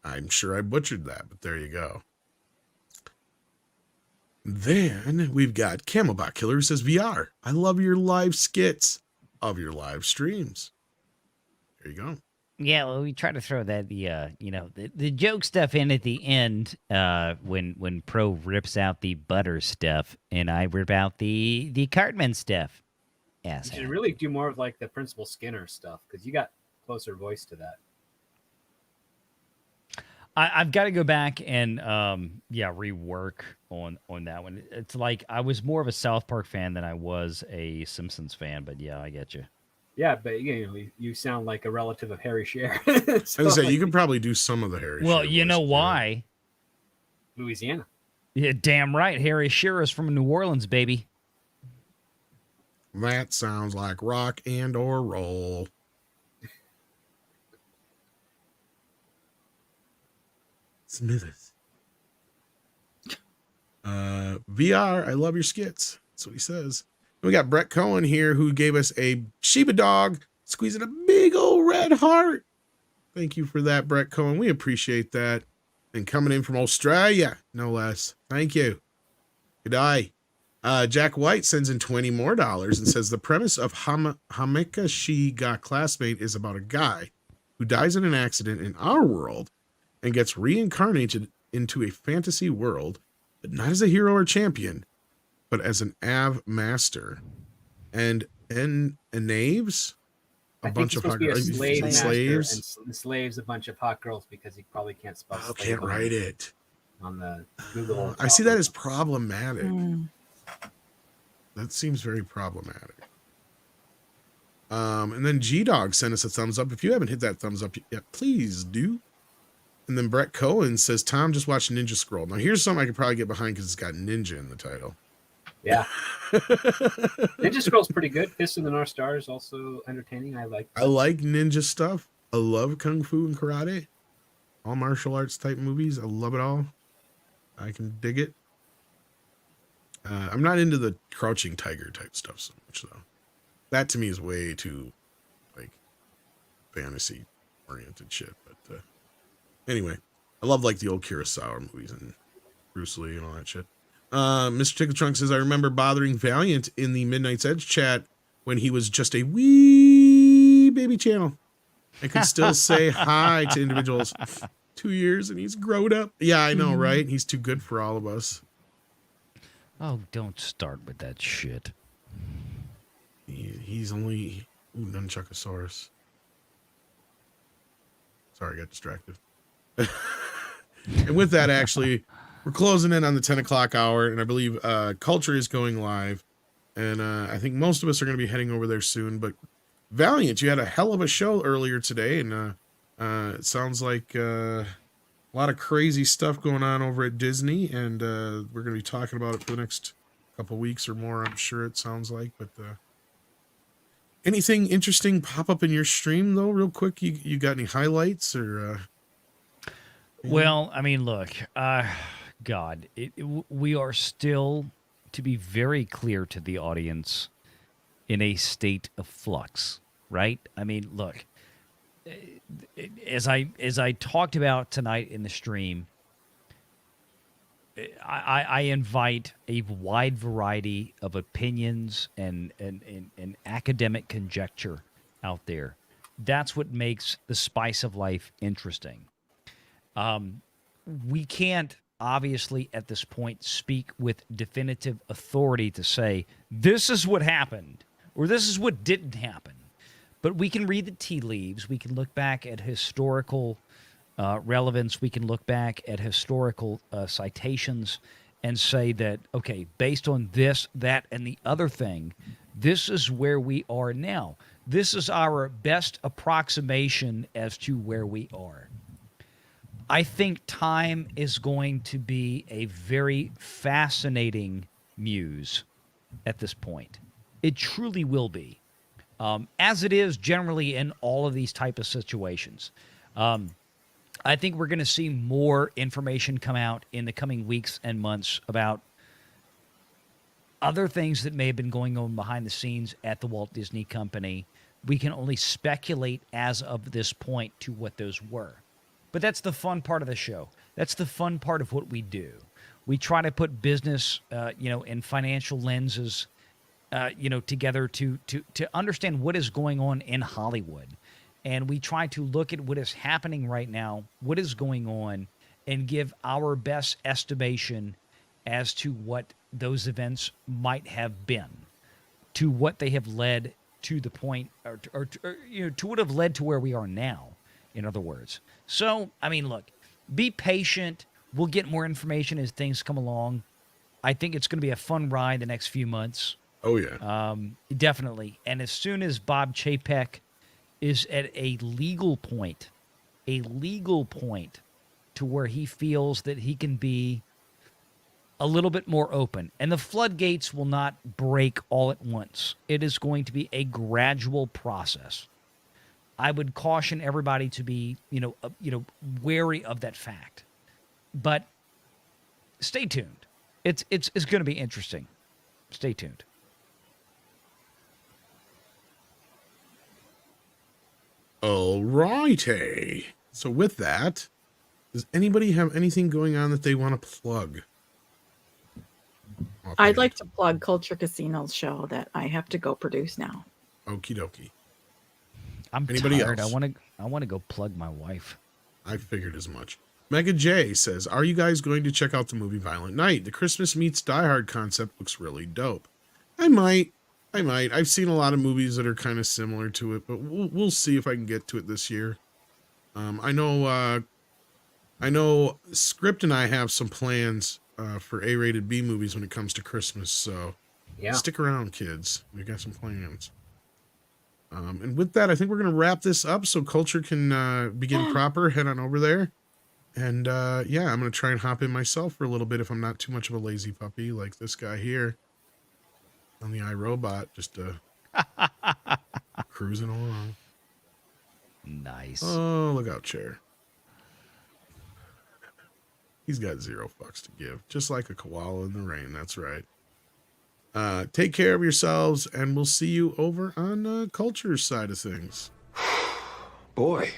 I'm sure I butchered that, but there you go. Then we've got Camelbot Killer who says, VR, I love your live skits of your live streams. There you go. Yeah, well, we try to throw that the joke stuff in at the end when Pro rips out the butter stuff and I rip out the Cartman stuff. you should really do more of like the Principal Skinner stuff because you got closer voice to that. I've got to go back and rework on that one. It's like I was more of a South Park fan than I was a Simpsons fan, but yeah, I get you. Yeah, but you sound like a relative of Harry Shearer. So, I was say you could probably do some of the Harry. Well, Shearer you know voice, why? Louisiana. Yeah, damn right. Harry Shearer is from New Orleans, baby. That sounds like rock and or roll. Smithers. VR, I love your skits. That's what he says. We got Brett Cohen here who gave us a Shiba dog squeezing a big old red heart. Thank you for that, Brett Cohen. We appreciate that. And coming in from Australia, no less. Thank you. Good eye. Jack White sends in $20 more and says the premise of Hameka She Got Classmate is about a guy who dies in an accident in our world and gets reincarnated into a fantasy world, but not as a hero or champion, but as an Av master. And enslaves a bunch of hot girls. Slaves. And enslaves a bunch of hot girls because he probably can't spell. Oh, can't write it on the Google. I see that as problematic. That seems very problematic. And then G-Dog sent us a thumbs up. If you haven't hit that thumbs up yet, please do. And then Brett Cohen says, Tom just watched Ninja Scroll. Now, here's something I could probably get behind because it's got ninja in the title. Yeah. Ninja Scroll's pretty good. Fist of the North Star is also entertaining. I like ninja stuff. I love Kung Fu and karate. All martial arts type movies. I love it all. I can dig it. I'm not into the Crouching Tiger type stuff so much, though. That to me is way too, like, fantasy oriented shit. But anyway, I love like the old Kurosawa movies and Bruce Lee and all that shit. Mr. Tickle Trunk says, I remember bothering Valiant in the Midnight's Edge chat when he was just a wee baby channel. I could still say hi to individuals. 2 years and he's grown up. Yeah, I know, right? He's too good for all of us. Oh, don't start with that shit. He's only Nunchuckosaurus. Sorry, I got distracted. And with that, actually, we're closing in on the 10 o'clock hour, and I believe Culture is going live. And I think most of us are going to be heading over there soon. But Valiant, you had a hell of a show earlier today, and it sounds like a lot of crazy stuff going on over at Disney, and we're going to be talking about it for the next couple weeks or more, I'm sure it sounds like. But anything interesting pop up in your stream, though, real quick? You got any highlights? Or Well, I mean, look, we are still, to be very clear to the audience, in a state of flux, right? I mean, look, as I talked about tonight in the stream, I invite a wide variety of opinions and academic conjecture out there. That's what makes the spice of life interesting. We can't obviously at this point speak with definitive authority to say this is what happened or this is what didn't happen. But we can read the tea leaves. We can look back at historical relevance. We can look back at historical citations and say that, okay, based on this, that, and the other thing, this is where we are now. This is our best approximation as to where we are. I think time is going to be a very fascinating muse at this point. It truly will be. As it is generally in all of these type of situations. I think we're going to see more information come out in the coming weeks and months about other things that may have been going on behind the scenes at the Walt Disney Company. We can only speculate as of this point to what those were. But that's the fun part of the show. That's the fun part of what we do. We try to put business, and financial lenses together to understand what is going on in Hollywood. And we try to look at what is happening right now, what is going on, and give our best estimation as to what those events might have been, to what they have led to the point, or to what have led to where we are now, in other words. So, I mean, look, be patient. We'll get more information as things come along. I think it's going to be a fun ride the next few months. Oh, yeah. Definitely. And as soon as Bob Chapek is at a legal point to where he feels that he can be a little bit more open, and the floodgates will not break all at once. It is going to be a gradual process. I would caution everybody to be, wary of that fact. But stay tuned. It's going to be interesting. Stay tuned. All righty. So with that, does anybody have anything going on that they want to plug? I'd like to plug Culture Casino's show that I have to go produce now. Okie dokie. I'm Anybody tired. else? I want to go plug my wife. I figured as much. Mega J says, are you guys going to check out the movie Violent Night? The Christmas meets Die Hard concept looks really dope. I might. I've seen a lot of movies that are kind of similar to it, but we'll see if I can get to it this year. I know Script and I have some plans for A-rated B movies when it comes to Christmas, so yeah, stick around, kids. We got some plans. And with that, I think we're going to wrap this up so Culture can begin proper. Head on over there. And yeah, I'm going to try and hop in myself for a little bit if I'm not too much of a lazy puppy like this guy here on the iRobot, just cruising along. Nice. Oh, look out, chair. He's got 0 fucks to give, just like a koala in the rain. That's right. Take care of yourselves, and we'll see you over on Culture's side of things. Boy,